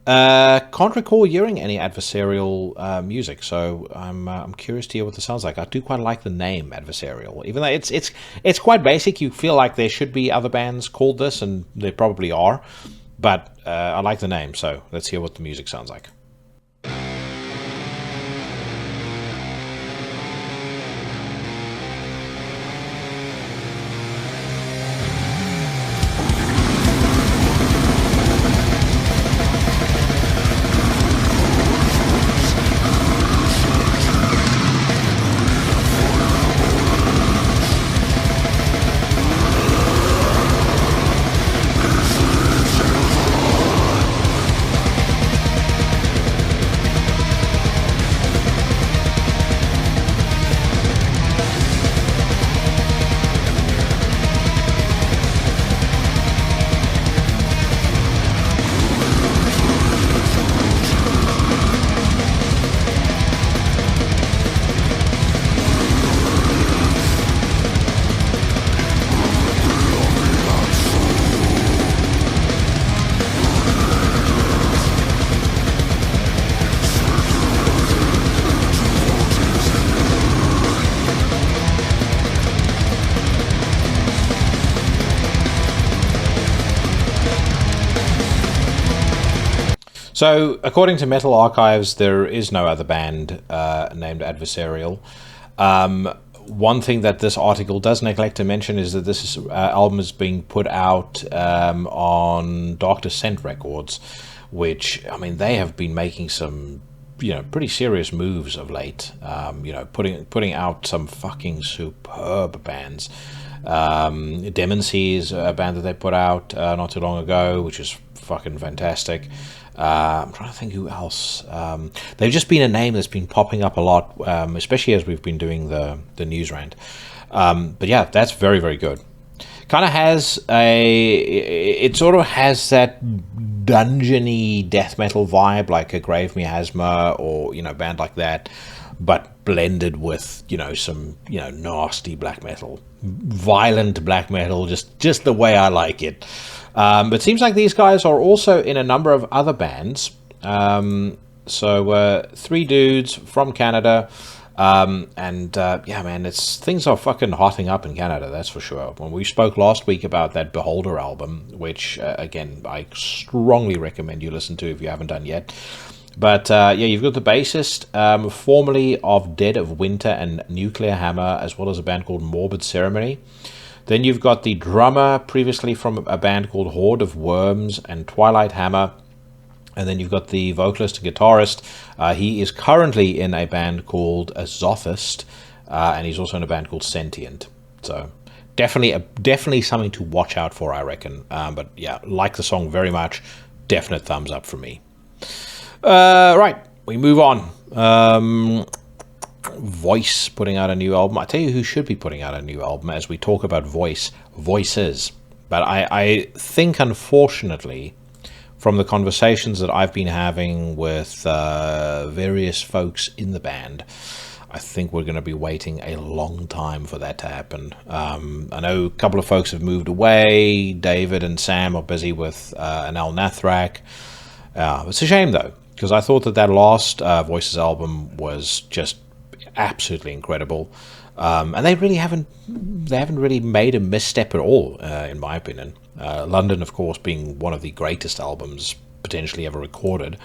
B: Can't recall hearing any Adversarial music, so I'm curious to hear what this sounds like. I do quite like the name Adversarial, even though it's quite basic. You feel like there should be other bands called this, and there probably are, but I like the name, so let's hear what the music sounds like. So, according to Metal Archives, there is no other band named Adversarial. One thing that this article does neglect to mention is that this album is being put out on Dark Descent Records, which, I mean, they have been making some, pretty serious moves of late. Putting out some fucking superb bands. Demon Sea is a band that they put out not too long ago, which is fucking fantastic. I'm trying to think who else. They've just been a name that's been popping up a lot, especially as we've been doing the news rant. But yeah, that's very, very good. Kind of has it sort of has that dungeony death metal vibe, like a Grave Miasma or, band like that. But blended with, you know, some, you know, nasty black metal, violent black metal, just the way I like it. But it seems like these guys are also in a number of other bands. So 3 dudes from Canada. Yeah, man, things are fucking hotting up in Canada, that's for sure. When we spoke last week about that Beholder album, which, again, I strongly recommend you listen to if you haven't done yet. But, yeah, you've got the bassist, formerly of Dead of Winter and Nuclear Hammer, as well as a band called Morbid Ceremony. Then you've got the drummer, previously from a band called Horde of Worms and Twilight Hammer. And then you've got the vocalist and guitarist. He is currently in a band called Azothist, and he's also in a band called Sentient. So definitely something to watch out for, I reckon. But yeah, like the song very much. Definite thumbs up from me. Right, we move on. Voice putting out a new album. I tell you who should be putting out a new album as we talk about voices. But I think, unfortunately, from the conversations that I've been having with various folks in the band, I think we're going to be waiting a long time for that to happen. I know a couple of folks have moved away. David and Sam are busy with an Al Nathrak. It's a shame, though, because I thought that last Voices album was just absolutely incredible. And they haven't really made a misstep at all, in my opinion. London, of course, being one of the greatest albums potentially ever recorded.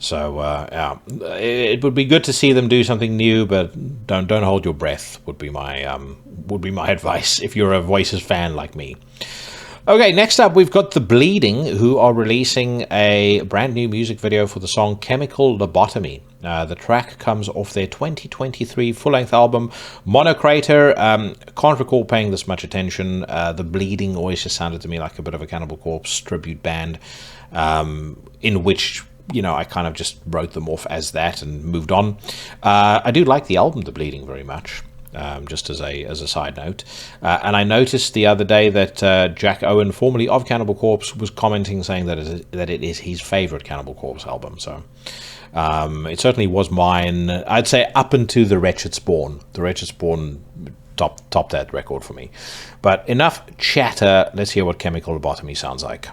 B: So yeah, it would be good to see them do something new, but don't hold your breath. Would be my advice if you're a Voices fan like me. Okay, next up we've got The Bleeding, who are releasing a brand new music video for the song Chemical Lobotomy. The track comes off their 2023 full-length album, Monocrator. Can't recall paying this much attention. The Bleeding always just sounded to me like a bit of a Cannibal Corpse tribute band, in which, you know, I kind of just wrote them off as that and moved on. I do like the album The Bleeding very much. Just as a side note. And I noticed the other day that Jack Owen, formerly of Cannibal Corpse, was commenting saying that it is his favorite Cannibal Corpse album. So it certainly was mine. I'd say up into The Wretched Spawn. The Wretched Spawn topped that record for me. But enough chatter. Let's hear what Chemical Lobotomy sounds like.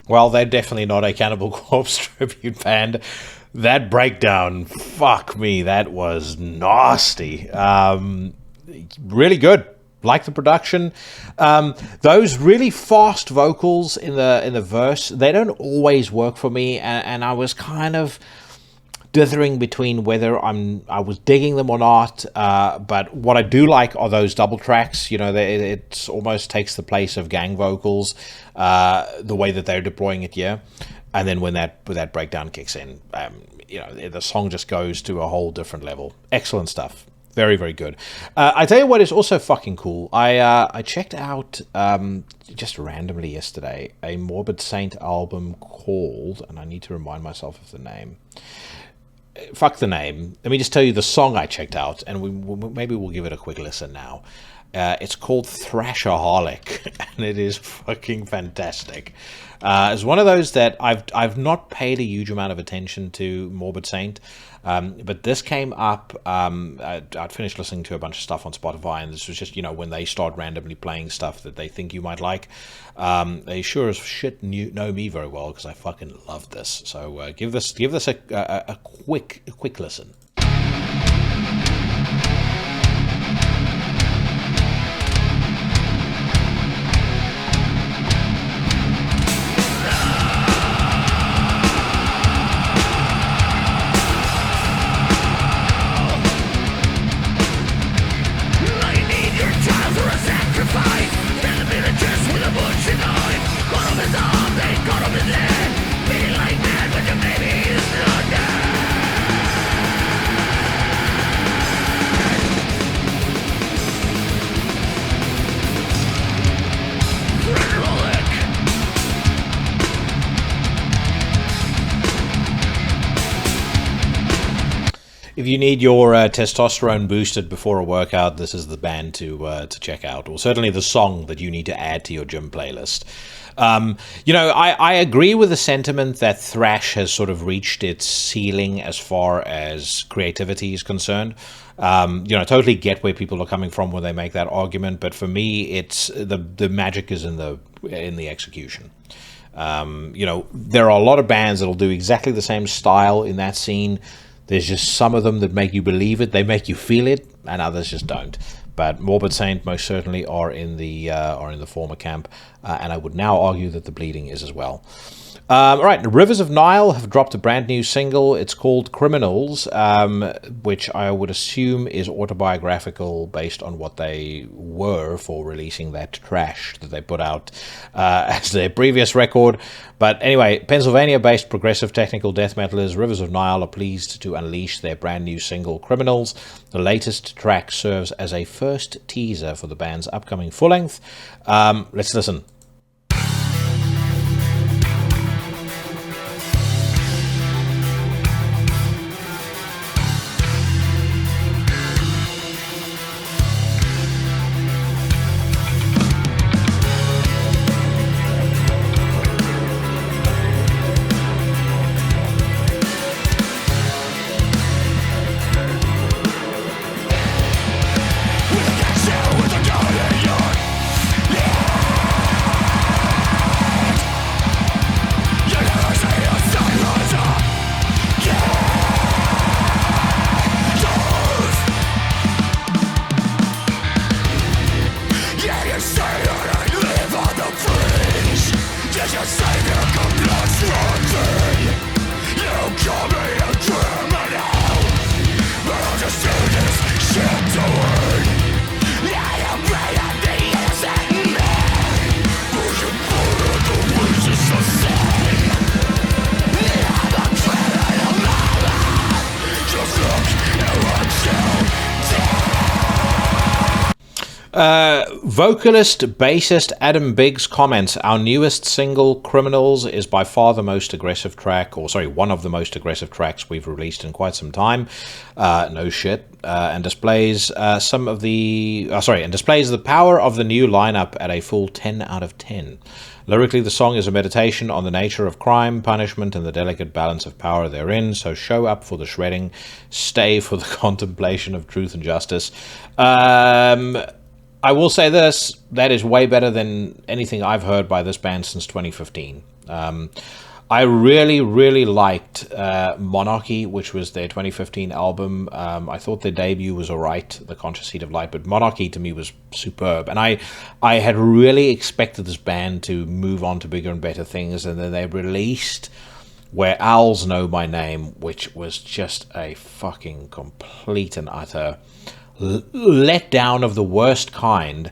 B: Well, they're definitely not a Cannibal Corpse tribute band. That breakdown, fuck me, that was nasty. Really good. Like the production. Those really fast vocals in the verse, they don't always work for me, and I was kind of dithering between whether I was digging them or not. But what I do like are those double tracks. You know, it almost takes the place of gang vocals, the way that they're deploying it here. And then when that breakdown kicks in, you know, the song just goes to a whole different level. Excellent stuff. Very, very good. I tell you what is also fucking cool. I checked out just randomly yesterday a Morbid Saint album called, and I need to remind myself of the name. Fuck the name. Let me just tell you the song I checked out, and maybe we'll give it a quick listen now. It's called Thrasherholic, and it is fucking fantastic. It's one of those that I've not paid a huge amount of attention to Morbid Saint, but this came up. I'd finished listening to a bunch of stuff on Spotify, and this was just, when they start randomly playing stuff that they think you might like. They sure as shit know me very well, because I fucking love this. So give this a quick listen. If you need your testosterone boosted before a workout, this is the band to check out, or certainly the song that you need to add to your gym playlist. I agree with the sentiment that thrash has sort of reached its ceiling as far as creativity is concerned. I totally get where people are coming from when they make that argument, but for me, it's the magic is in the execution. There are a lot of bands that'll do exactly the same style in that scene. There's just some of them that make you believe it, they make you feel it, and others just don't. But Morbid Saint most certainly are in the former camp, and I would now argue that the Bleeding is as well. All right, Rivers of Nile have dropped a brand new single. It's called Criminals, which I would assume is autobiographical based on what they were for releasing that trash that they put out as their previous record. But anyway, Pennsylvania-based progressive technical death metalers Rivers of Nile are pleased to unleash their brand new single Criminals. The latest track serves as a first teaser for the band's upcoming full-length. Let's listen. Vocalist, bassist Adam Biggs comments, our newest single, Criminals, is by far the most aggressive track, one of the most aggressive tracks we've released in quite some time. No shit. And displays displays the power of the new lineup at a full 10 out of 10. Lyrically, the song is a meditation on the nature of crime, punishment, and the delicate balance of power therein. So show up for the shredding, stay for the contemplation of truth and justice. I will say this, that is way better than anything I've heard by this band since 2015. I really, really liked Monarchy, which was their 2015 album. I thought their debut was alright, The Conscious Heat of Light, but Monarchy to me was superb. And I had really expected this band to move on to bigger and better things, and then they released Where Owls Know My Name, which was just a fucking complete and utter let down of the worst kind.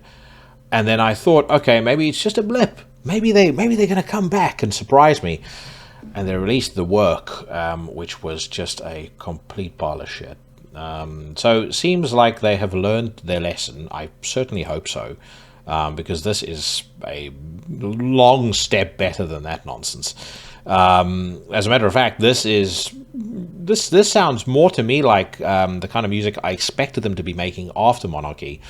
B: And then I thought, okay, maybe it's just a blip. Maybe they're going to come back and surprise me. And they released The Work, which was just a complete pile of shit. So it seems like they have learned their lesson. I certainly hope so, because this is a long step better than that nonsense. As a matter of fact, this sounds more to me like the kind of music I expected them to be making after Monarchy,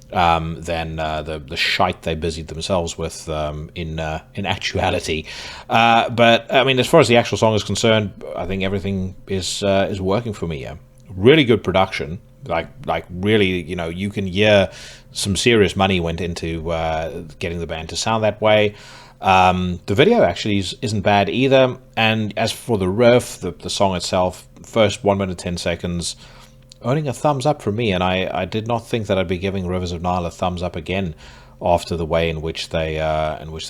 B: than the shite they busied themselves with in actuality. But I mean, as far as the actual song is concerned, I think everything is working for me. Yeah, really good production. Like really, you can hear some serious money went into getting the band to sound that way. The video actually isn't bad either. And as for the riff, the song itself, first 1 minute 10 seconds. Earning a thumbs up from me, and I did not think that I'd be giving Rivers of Nile a thumbs up again after the way in which they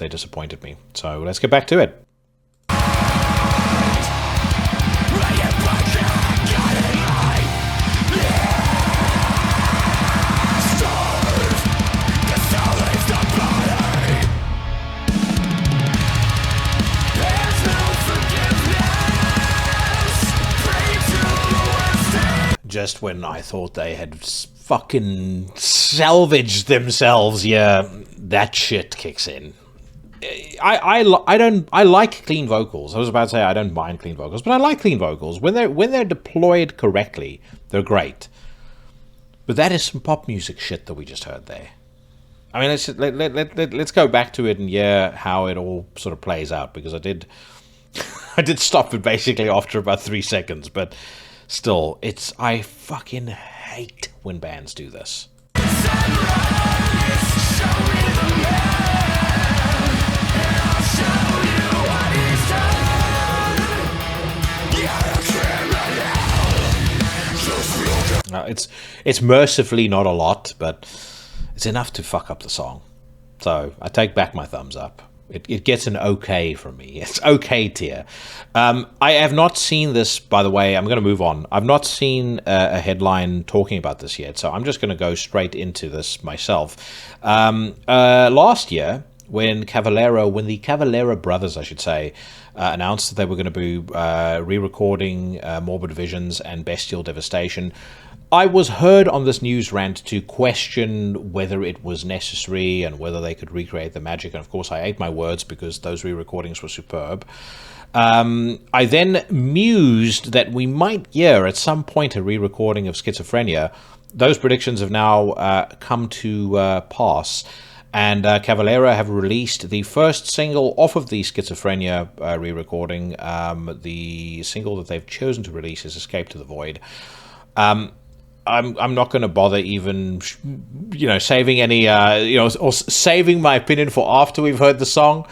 B: disappointed me. So let's get back to it. Just when I thought they had fucking salvaged themselves, yeah, that shit kicks in. I like clean vocals. I was about to say I don't mind clean vocals, but I like clean vocals when they're deployed correctly. They're great. But that is some pop music shit that we just heard there. I mean, let's go back to it and hear how it all sort of plays out, because I did stop it basically after about 3 seconds, but. Still, I fucking hate when bands do this. It's mercifully not a lot, but it's enough to fuck up the song. So I take back my thumbs up. It gets an okay from me. It's okay tier. I have not seen this, by the way. I'm going to move on. I've not seen a headline talking about this yet, so I'm just going to go straight into this myself. Last year, when the Cavalera brothers, I should say, announced that they were going to be re-recording Morbid Visions and Bestial Devastation, I was heard on this news rant to question whether it was necessary and whether they could recreate the magic. And of course, I ate my words because those re-recordings were superb. I then mused that we might hear at some point a re-recording of Schizophrenia. Those predictions have now come to pass. And Cavalera have released the first single off of the Schizophrenia re-recording. The single that they've chosen to release is Escape to the Void. I'm not going to bother even, saving any, or saving my opinion for after we've heard the song.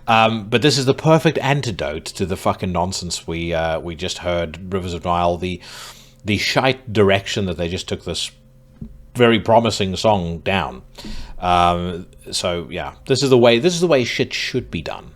B: But this is the perfect antidote to the fucking nonsense we just heard. Rivers of Nile, the shite direction that they just took this very promising song down. So yeah, this is the way shit should be done.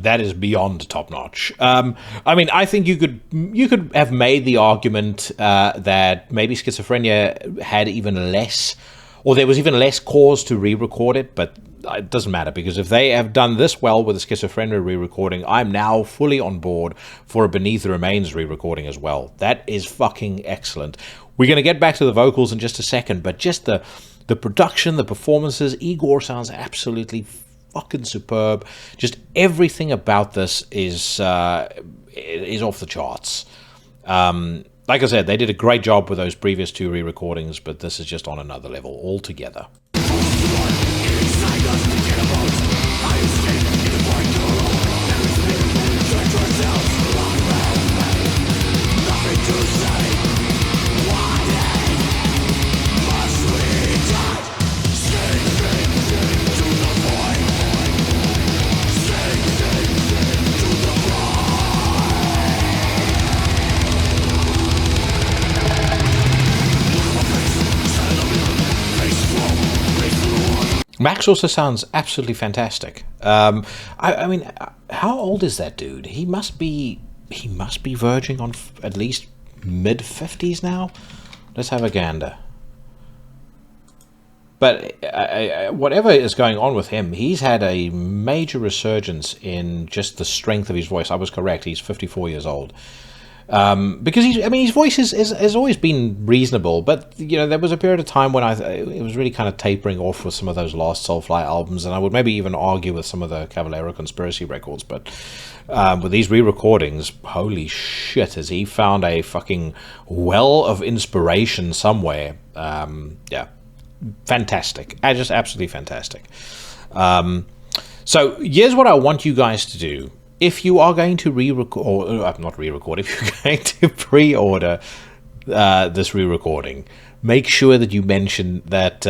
B: That is beyond top notch. I mean, I think you could have made the argument that maybe Schizophrenia had even less, or there was even less cause to re-record it, but it doesn't matter, because if they have done this well with the Schizophrenia re-recording, I'm now fully on board for a Beneath the Remains re-recording as well. That is fucking excellent. We're going to get back to the vocals in just a second, but just the production, the performances, Igor sounds absolutely fucking superb. Just everything about this is off the charts. Like I said, they did a great job with those previous 2 re-recordings, but this is just on another level altogether. Max also sounds absolutely fantastic. I mean, how old is that dude? He must be verging on at least mid-50s now. Let's have a gander. But whatever is going on with him, he's had a major resurgence in just the strength of his voice. I was correct. He's 54 years old. Because his voice has always been reasonable, but there was a period of time when it was really kind of tapering off with some of those last Soulfly albums, and I would maybe even argue with some of the Cavalera Conspiracy records. But with these re-recordings, holy shit, has he found a fucking well of inspiration somewhere? Yeah, fantastic, just absolutely fantastic. So here's what I want you guys to do. If you are going to not re-record, if you're going to pre-order this re-recording, make sure that you mention that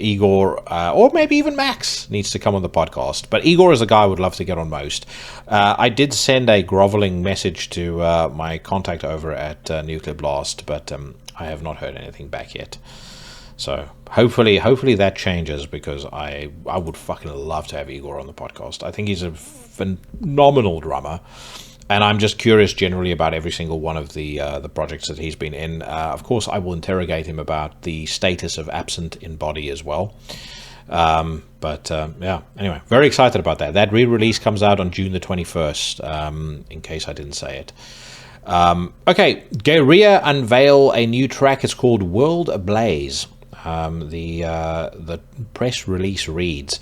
B: Igor, or maybe even Max, needs to come on the podcast. But Igor is a guy I would love to get on most. I did send a groveling message to my contact over at Nuclear Blast, but I have not heard anything back yet. So hopefully that changes, because I would fucking love to have Igor on the podcast. I think he's a phenomenal drummer, and I'm just curious generally about every single one of the projects that he's been in. Of course, I will interrogate him about the status of Absent in Body as well. Yeah, anyway, very excited about that. That re-release comes out on June the 21st, in case I didn't say it. Okay, Gaerea unveil a new track. It's called World Ablaze. The press release reads,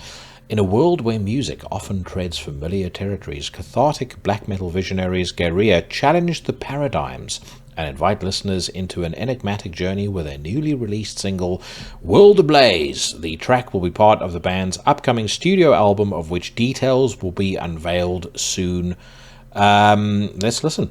B: "In a world where music often treads familiar territories, cathartic black metal visionaries Gaerea challenged the paradigms and invite listeners into an enigmatic journey with a newly released single, World Ablaze. The track will be part of the band's upcoming studio album, of which details will be unveiled soon." Let's listen.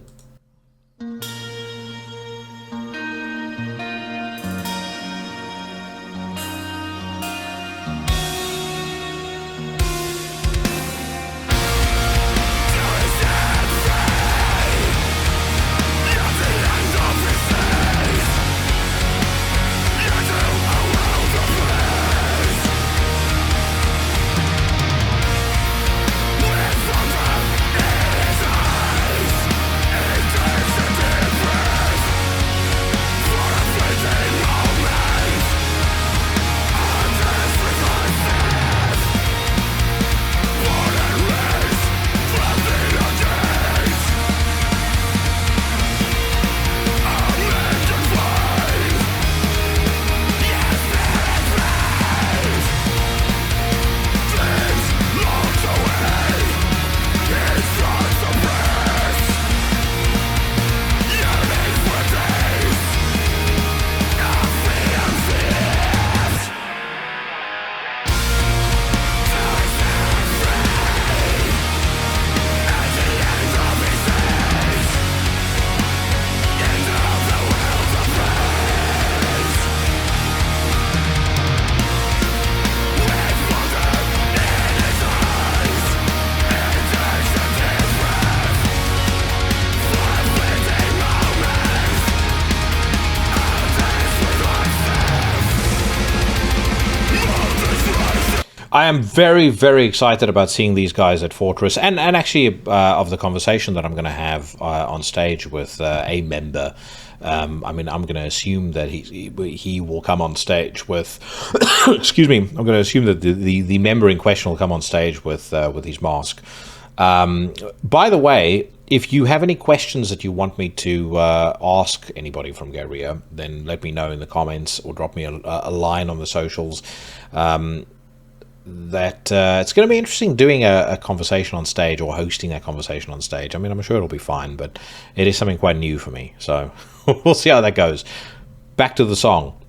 B: I am very, very excited about seeing these guys at Fortress, and actually of the conversation that I'm going to have on stage with a member. I mean, I'm going to assume that he will come on stage with. Excuse me. I'm going to assume that the member in question will come on stage with his mask. By the way, If you have any questions that you want me to ask anybody from Gaerea, then let me know in the comments or drop me a line on the socials. It's going to be interesting doing a conversation on stage or hosting that conversation on stage. I mean, I'm sure it'll be fine, but it is something quite new for me. So we'll see how that goes. Back to the song.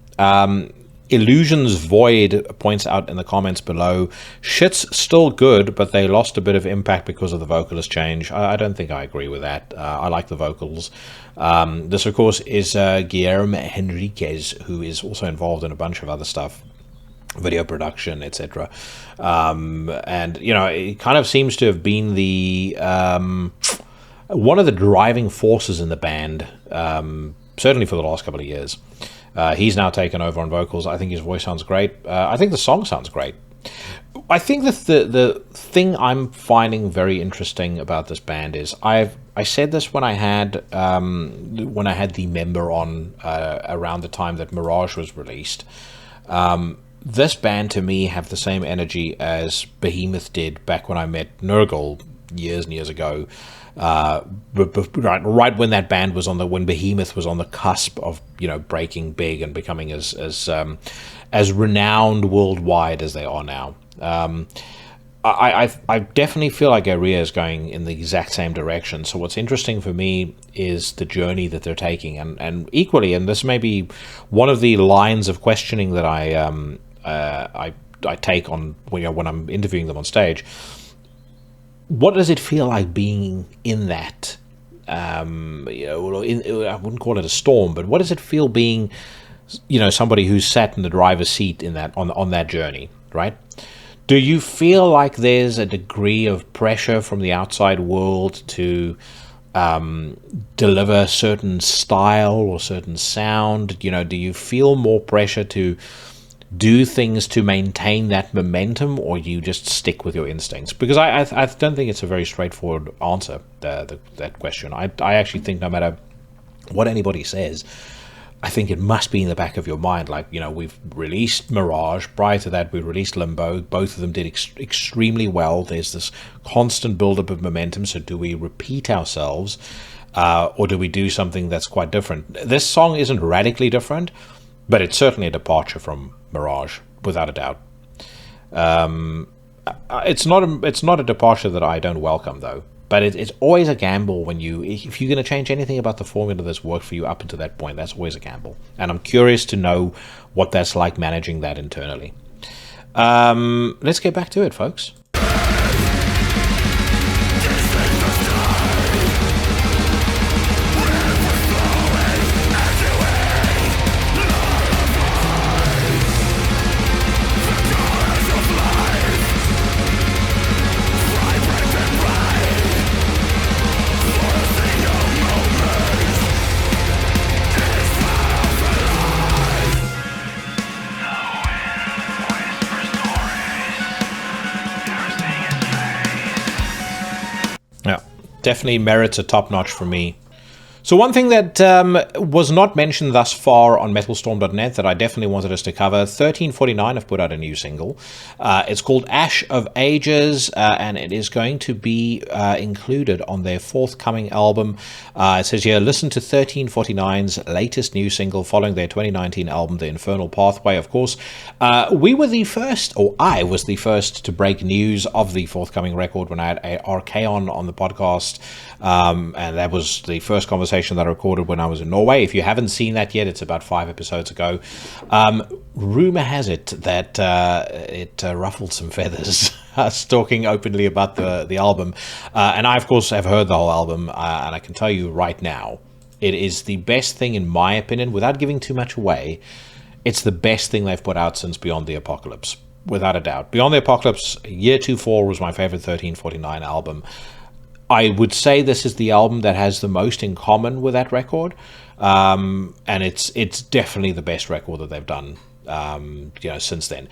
B: Illusions Void points out in the comments below, shit's still good, but they lost a bit of impact because of the vocalist change. I don't think I agree with that. I like the vocals. This, of course, is Guillermo Henriquez, who is also involved in a bunch of other stuff, video production, etc. And, you know, it kind of seems to have been the one of the driving forces in the band, certainly for the last couple of years. He's now taken over on vocals. I think his voice sounds great. I think the song sounds great. I think that the thing I'm finding very interesting about this band is I said this when I had the member on around the time that Mirage was released. This band to me have the same energy as Behemoth did back when I met Nurgle years and years ago. Right when that band was when Behemoth was on the cusp of, you know, breaking big and becoming as renowned worldwide as they are now. I definitely feel like Gaerea is going in the exact same direction. So what's interesting for me is the journey that they're taking, and equally, and this may be one of the lines of questioning that I take on when I'm interviewing them on stage. What does it feel like being in that? I wouldn't call it a storm, but what does it feel being, you know, somebody who's sat in the driver's seat in that on that journey, right? Do you feel like there's a degree of pressure from the outside world to deliver certain style or certain sound? You know, do you feel more pressure to do things to maintain that momentum, or you just stick with your instincts? Because I don't think it's a very straightforward answer, that question. I actually think no matter what anybody says, I think it must be in the back of your mind. Like, you know, we've released Mirage. Prior to that, we released Limbo. Both of them did extremely well. There's this constant buildup of momentum. So do we repeat ourselves, or do we do something that's quite different? This song isn't radically different, but it's certainly a departure from Mirage, without a doubt. It's not a departure that I don't welcome, though. But it's always a gamble if you're going to change anything about the formula that's worked for you up until that point. That's always a gamble, and I'm curious to know what that's like managing that internally. Let's get back to it, folks. Definitely merits a top notch for me. So one thing that was not mentioned thus far on metalstorm.net that I definitely wanted us to cover, 1349 have put out a new single. It's called Ash of Ages, and it is going to be included on their forthcoming album. It says here, listen to 1349's latest new single following their 2019 album, The Infernal Pathway. Of course, we were the first, or I was the first to break news of the forthcoming record when I had Archaon on the podcast, and that was the first conversation that I recorded when I was in Norway. If you haven't seen that yet, it's about 5 episodes ago. Rumor has it that it ruffled some feathers, us talking openly about the album. And I, of course, have heard the whole album, and I can tell you right now, it is the best thing, in my opinion, without giving too much away. It's the best thing they've put out since Beyond the Apocalypse, without a doubt. Beyond the Apocalypse, Year 24 was my favorite 1349 album. I would say this is the album that has the most in common with that record, and it's definitely the best record that they've done, since then.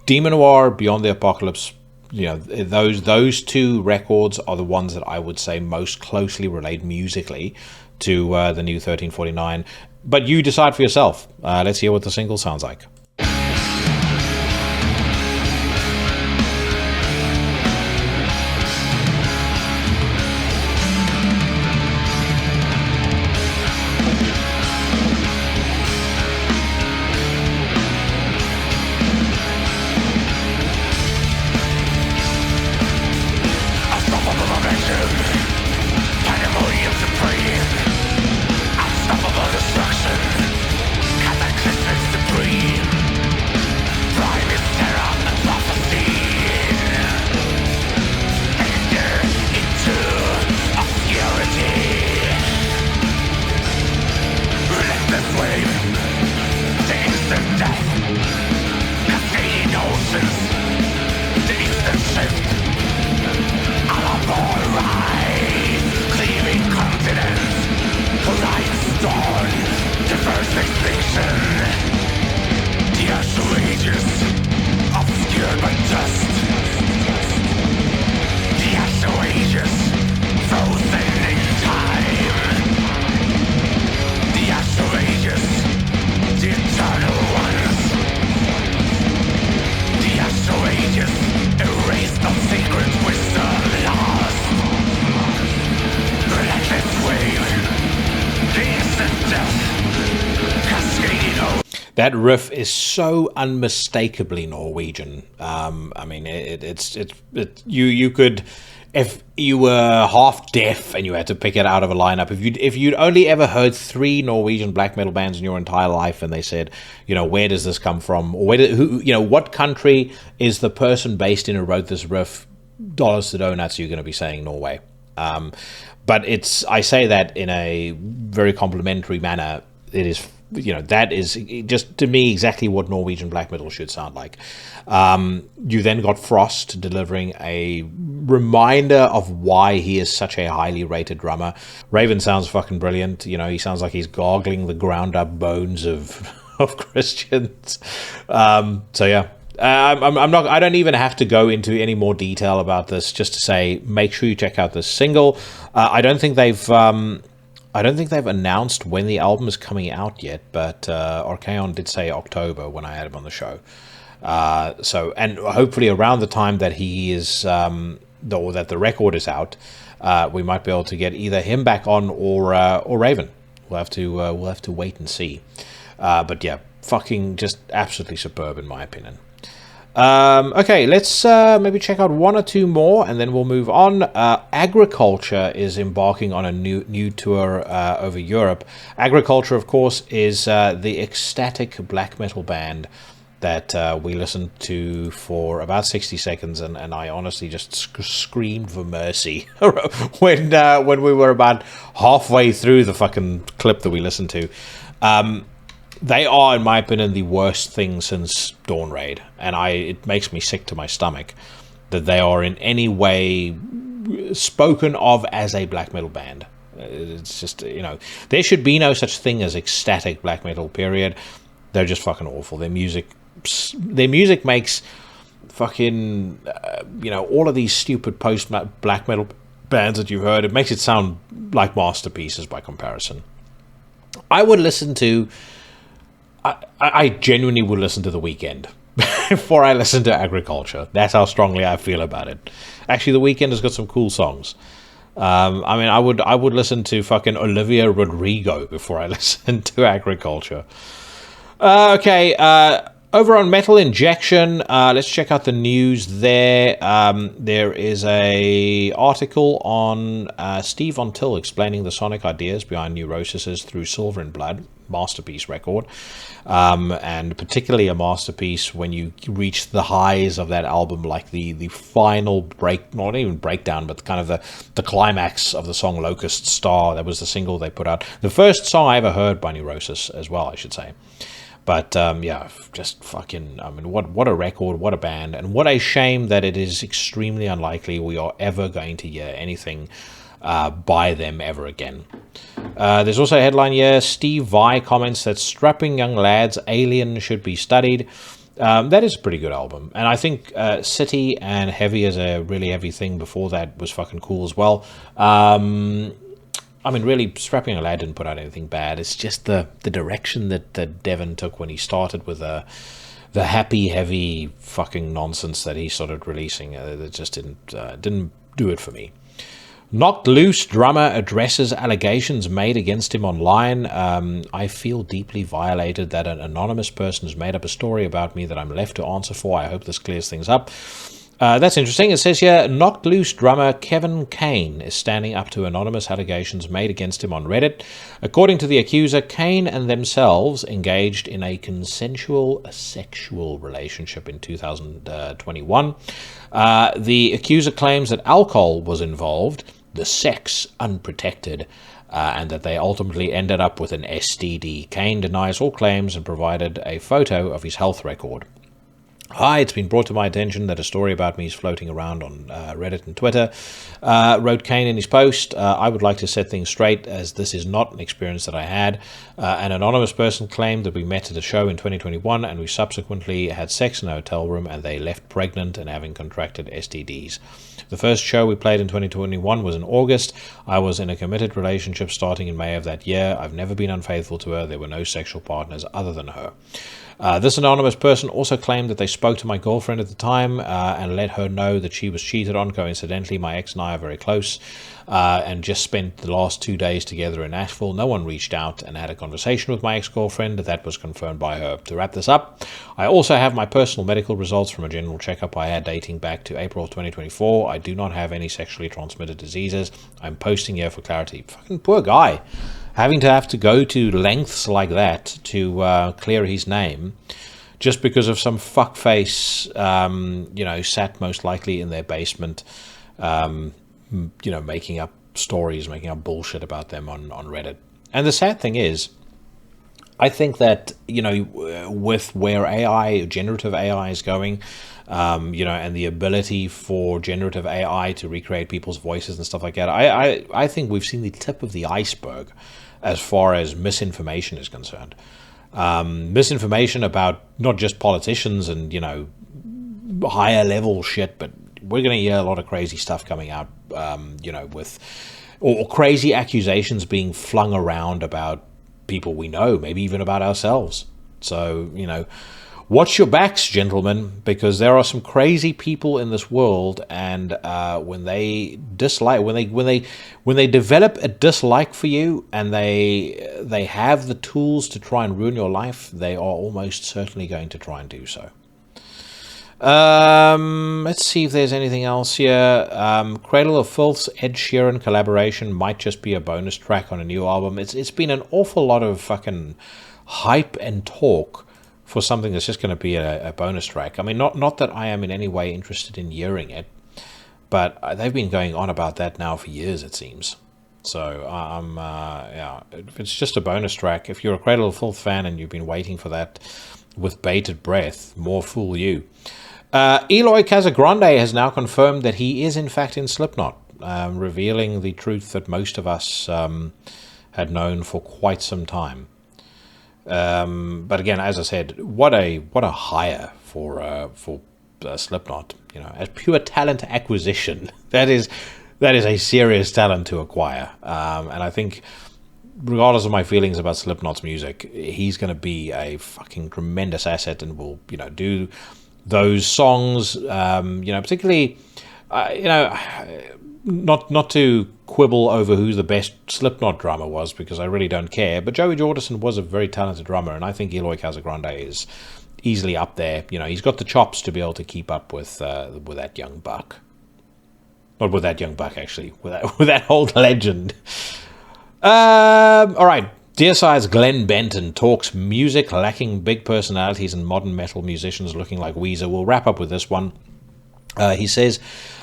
B: Demon Noir, Beyond the Apocalypse, those two records are the ones that I would say most closely relate musically to the new 1349. But you decide for yourself. Let's hear what the single sounds like. That riff is so unmistakably Norwegian. I mean, you could, if you were half deaf and you had to pick it out of a lineup, if you'd only ever heard 3 Norwegian black metal bands in your entire life, and they said, where does this come from, or what country is the person based in who wrote this riff? Dollars to donuts, you're going to be saying Norway. But I say that in a very complimentary manner. It is. That is just, to me, exactly what Norwegian black metal should sound like. You then got Frost delivering a reminder of why he is such a highly rated drummer. Raven sounds fucking brilliant. He sounds like he's gargling the ground up bones of Christians. So yeah. I'm not. I don't even have to go into any more detail about this. Just to say, make sure you check out this single. I don't think they've announced when the album is coming out yet, but Archaon did say October when I had him on the show. And hopefully around the time that he is, or that the record is out, we might be able to get either him back on or Raven. We'll have to wait and see. But yeah, fucking just absolutely superb in my opinion. Okay, let's maybe check out 1 or 2 more, and then we'll move on. Agriculture is embarking on a new tour over Europe. Agriculture, of course, is the ecstatic black metal band that we listened to for about 60 seconds, and I honestly just screamed for mercy when we were about halfway through the fucking clip that we listened to. They are, in my opinion, the worst thing since Dawn Raid, and it makes me sick to my stomach that they are in any way spoken of as a black metal band. It's just, there should be no such thing as ecstatic black metal, period. They're just fucking awful. Their music makes fucking, all of these stupid post-black metal bands that you've heard, it makes it sound like masterpieces by comparison. I would listen to... I genuinely would listen to The Weeknd before I listen to Agriculture. That's how strongly I feel about it. Actually, The Weeknd has got some cool songs. I would listen to fucking Olivia Rodrigo before I listen to Agriculture. Okay, over on Metal Injection, let's check out the news there. There is a article on Steve Von Till explaining the sonic ideas behind Neurosis's Through Silver and Blood masterpiece record, and particularly a masterpiece when you reach the highs of that album, like the final break, not even breakdown, but kind of the climax of the song Locust Star. That was the single they put out, the first song I ever heard by Neurosis as well, I should say. But yeah, just fucking, what a record, what a band, and what a shame that it is extremely unlikely we are ever going to hear anything by them ever again. There's also a headline here. Steve Vai comments that Strapping Young Lads Alien should be studied. That is a pretty good album, and I think City and Heavy as a really heavy thing before that was fucking cool as well. Really, Strapping Young Lad didn't put out anything bad. It's just the direction that Devon took when he started with the happy, heavy fucking nonsense that he started releasing. It just didn't do it for me. Knocked Loose drummer addresses allegations made against him online. I feel deeply violated that an anonymous person has made up a story about me that I'm left to answer for. I hope this clears things up. That's interesting. It says here, Knocked Loose drummer Kevin Kane is standing up to anonymous allegations made against him on Reddit. According to the accuser, Kane and themselves engaged in a consensual sexual relationship in 2021. The accuser claims that alcohol was involved, the sex unprotected, and that they ultimately ended up with an STD. Kane denies all claims and provided a photo of his health record. Hi, it's been brought to my attention that a story about me is floating around on Reddit and Twitter, wrote Kane in his post. I would like to set things straight, as this is not an experience that I had. An anonymous person claimed that we met at a show in 2021 and we subsequently had sex in a hotel room, and they left pregnant and having contracted STDs. The first show we played in 2021 was in August. I was in a committed relationship starting in May of that year. I've never been unfaithful to her. There were no sexual partners other than her. This anonymous person also claimed that they spoke to my girlfriend at the time and let her know that she was cheated on. Coincidentally, my ex and I are very close and just spent the last 2 days together in Nashville. No one reached out and had a conversation with my ex-girlfriend. That was confirmed by her. To wrap this up, I also have my personal medical results from a general checkup I had dating back to April of 2024. I do not have any sexually transmitted diseases. I'm posting here for clarity. Fucking poor guy. Having to go to lengths like that to clear his name just because of some fuckface, sat most likely in their basement, making up stories, making up bullshit about them on Reddit. And the sad thing is, I think that, with where AI, generative AI is going, and the ability for generative AI to recreate people's voices and stuff like that, I think we've seen the tip of the iceberg as far as misinformation is concerned. Misinformation about not just politicians and, higher level shit, but we're going to hear a lot of crazy stuff coming out, or crazy accusations being flung around about people we know, maybe even about ourselves. So, watch your backs, gentlemen, because there are some crazy people in this world, and when they develop a dislike for you, and they have the tools to try and ruin your life, they are almost certainly going to try and do so. Let's see if there's anything else here. Cradle of Filth's Ed Sheeran collaboration might just be a bonus track on a new album. It's been an awful lot of fucking hype and talk for something that's just going to be a bonus track. I mean, not that I am in any way interested in hearing it, but they've been going on about that now for years, it seems. So, if it's just a bonus track, if you're a Cradle of Filth fan and you've been waiting for that with bated breath, more fool you. Eloy Casagrande has now confirmed that he is in fact in Slipknot, revealing the truth that most of us had known for quite some time. But again, as I said, what a hire for Slipknot. As pure talent acquisition, that is a serious talent to acquire. And I think, regardless of my feelings about Slipknot's music, he's going to be a fucking tremendous asset and will, do those songs, particularly, not to quibble over who the best Slipknot drummer was, because I really don't care, but Joey Jordison was a very talented drummer, and I think Eloy Casagrande is easily up there. He's got the chops to be able to keep up with that young buck. Not with that young buck, actually, with that old legend. All right. Deerside's Glenn Benton talks music lacking big personalities and modern metal musicians looking like Weezer. We'll wrap up with this one. He says,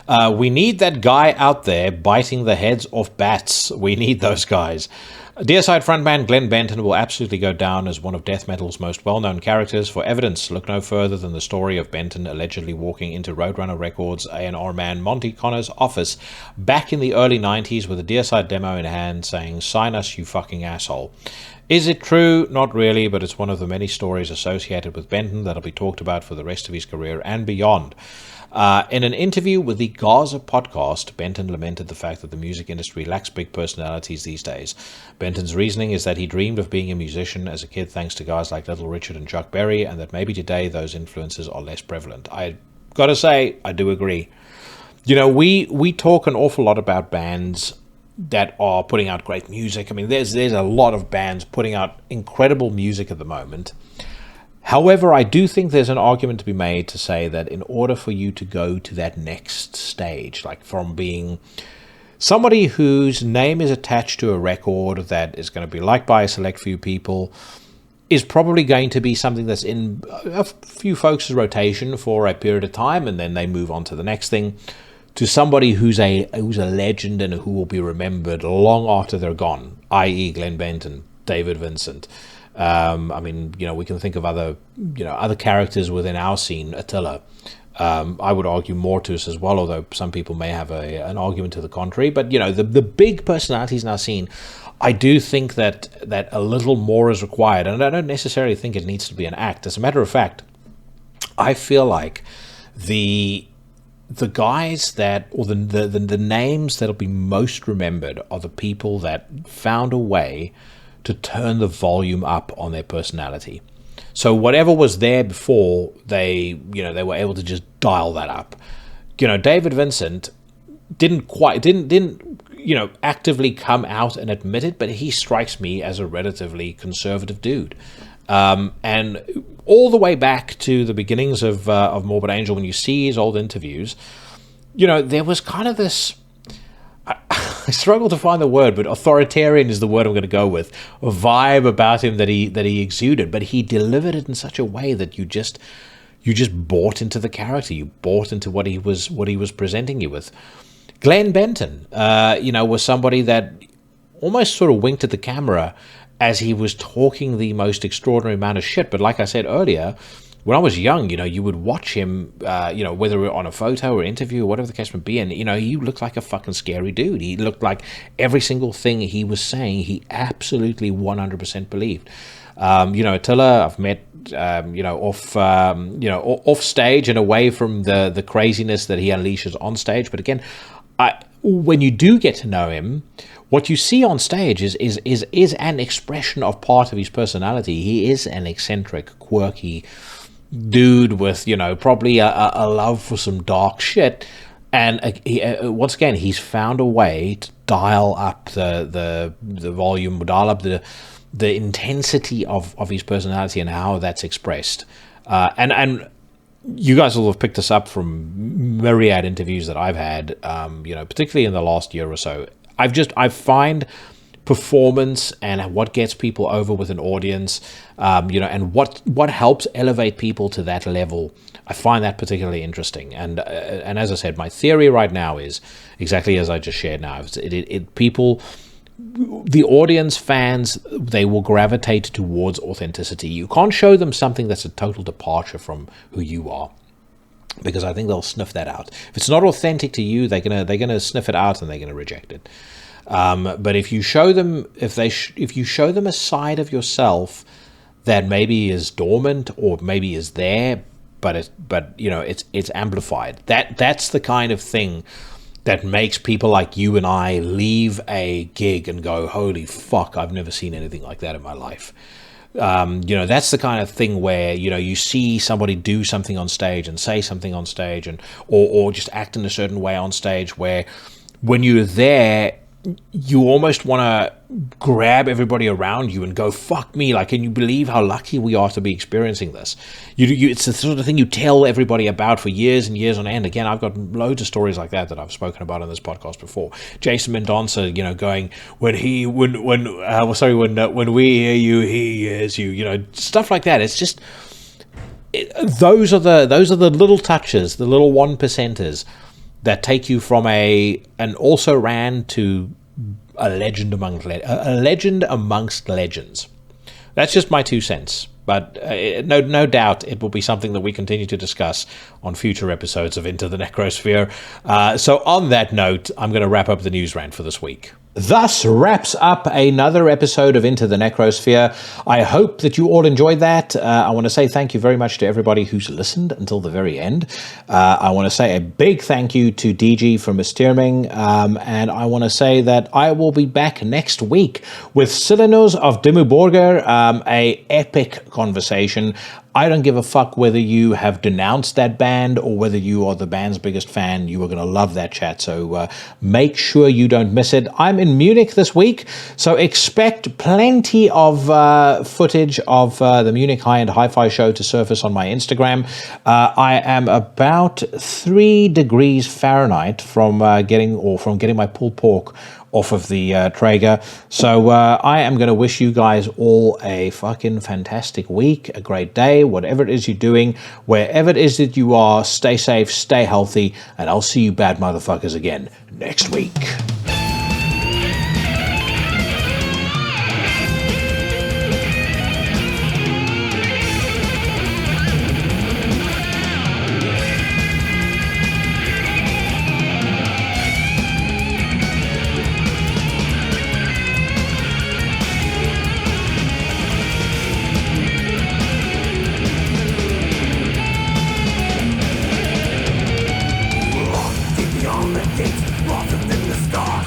B: we need that guy out there biting the heads off bats. We need those guys. Deerside frontman Glenn Benton will absolutely go down as one of death metal's most well-known characters. For evidence, look no further than the story of Benton allegedly walking into Roadrunner Records' A&R man Monty Connor's office back in the early 90s with a Deerside demo in hand saying, "Sign us, you fucking asshole." Is it true? Not really, but it's one of the many stories associated with Benton that'll be talked about for the rest of his career and beyond. In an interview with the Gaza podcast, Benton lamented the fact that the music industry lacks big personalities these days. Benton's reasoning is that he dreamed of being a musician as a kid thanks to guys like Little Richard and Chuck Berry, and that maybe today those influences are less prevalent. I gotta say, I do agree. We talk an awful lot about bands that are putting out great music. I mean, there's a lot of bands putting out incredible music at the moment. However, I do think there's an argument to be made to say that in order for you to go to that next stage, like from being somebody whose name is attached to a record that is going to be liked by a select few people, is probably going to be something that's in a few folks' rotation for a period of time, and then they move on to the next thing, to somebody who's a legend and who will be remembered long after they're gone, i.e. Glenn Benton, David Vincent. We can think of other characters within our scene. Attila, I would argue Mortus as well, although some people may have an argument to the contrary. But the big personalities in our scene, I do think that a little more is required, and I don't necessarily think it needs to be an act. As a matter of fact, I feel like the guys that, or the names that'll be most remembered are the people that found a way to turn the volume up on their personality. So whatever was there before, they were able to just dial that up. David Vincent didn't actively come out and admit it, but he strikes me as a relatively conservative dude. And all the way back to the beginnings of Morbid Angel, when you see his old interviews, there was kind of this, I struggle to find the word, but authoritarian is the word I'm going to go with, a vibe about him that he exuded, but he delivered it in such a way that you just bought into the character, you bought into what he was presenting you with. Glenn Benton, was somebody that almost sort of winked at the camera as he was talking the most extraordinary amount of shit. But like I said earlier, when I was young, you would watch him, whether on a photo or interview or whatever the case may be, and, he looked like a fucking scary dude. He looked like every single thing he was saying, he absolutely 100% believed. Attila, I've met, off stage and away from the craziness that he unleashes on stage. But again, when you do get to know him, what you see on stage is an expression of part of his personality. He is an eccentric, quirky dude with, probably a love for some dark shit. And once again, he's found a way to dial up the volume, dial up the intensity of his personality and how that's expressed. And you guys will have picked this up from myriad interviews that I've had, particularly in the last year or so. I find performance and what gets people over with an audience, and what helps elevate people to that level. I find that particularly interesting. And as I said, my theory right now is exactly as I just shared now. People, the audience, fans, they will gravitate towards authenticity. You can't show them something that's a total departure from who you are, because I think they'll sniff that out. If it's not authentic to you, they're gonna sniff it out and they're gonna reject it. But if you show them, if you show them a side of yourself that maybe is dormant or maybe is there, but it's amplified. That's the kind of thing that makes people like you and I leave a gig and go, holy fuck, I've never seen anything like that in my life. That's the kind of thing where, you see somebody do something on stage and say something on stage or just act in a certain way on stage where when you're there, you almost want to grab everybody around you and go, fuck me, like, can you believe how lucky we are to be experiencing this? It's the sort of thing you tell everybody about for years and years on end. Again, I've got loads of stories like that I've spoken about on this podcast before. Jason Mendonça, going, when we hear you, he hears you, stuff like that. It's just, those are the little touches, the little 1%ers that take you from an also ran to a legend amongst legends. That's just my 2 cents. But no doubt it will be something that we continue to discuss on future episodes of Into the Necrosphere. So on that note, I'm going to wrap up the news rant for this week. Thus wraps up another episode of Into the Necrosphere. I hope that you all enjoyed that. I want to say thank you very much to everybody who's listened until the very end. I want to say a big thank you to DG for Misthyrming, and I want to say that I will be back next week with Cylinders of Dimmuborger, a epic conversation. I don't give a fuck whether you have denounced that band or whether you are the band's biggest fan. You are going to love that chat, so make sure you don't miss it. I'm in Munich this week, so expect plenty of footage of the Munich High-End Hi-Fi show to surface on my Instagram. I am about 3 degrees Fahrenheit from getting my pulled pork off of the Traeger. So I am going to wish you guys all a fucking fantastic week, a great day, whatever it is you're doing, wherever it is that you are, stay safe, stay healthy, and I'll see you bad motherfuckers again next week.
E: Beyond the gates, larger than the stars.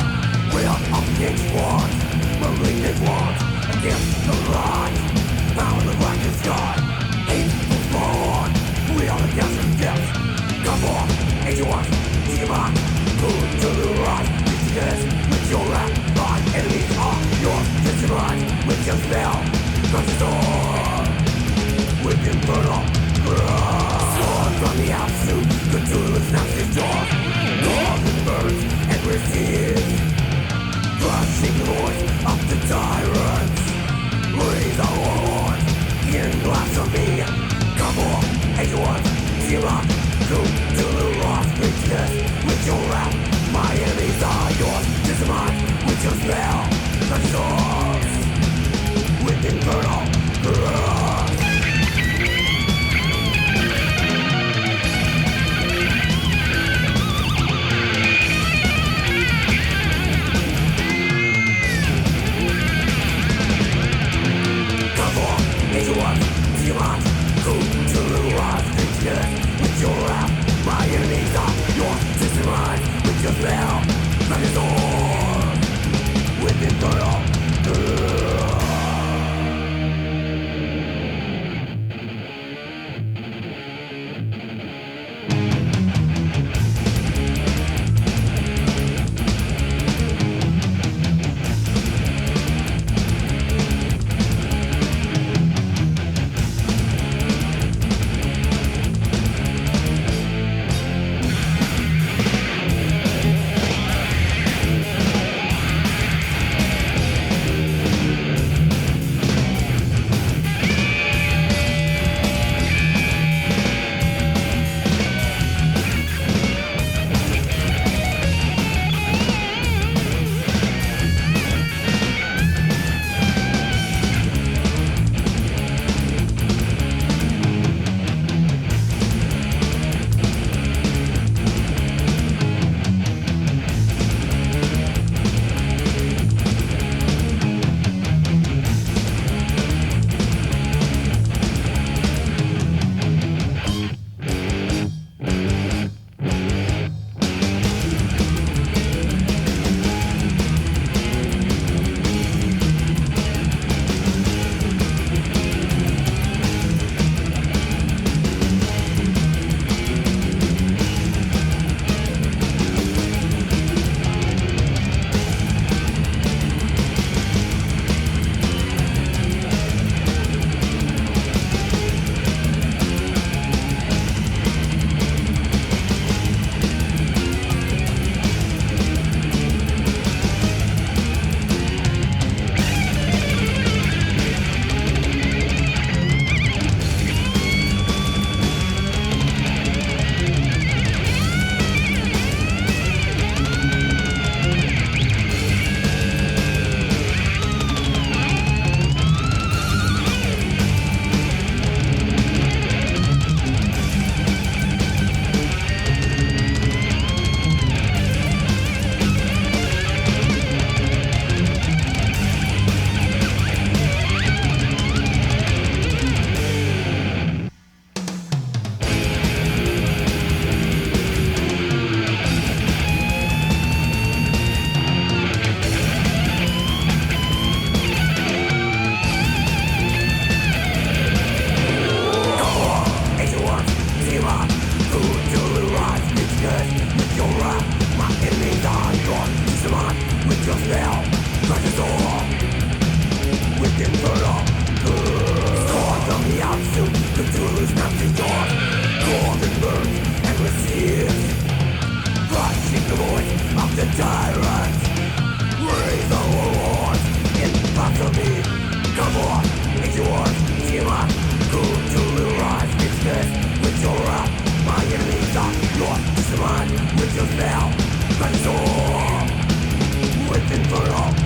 E: With Inferno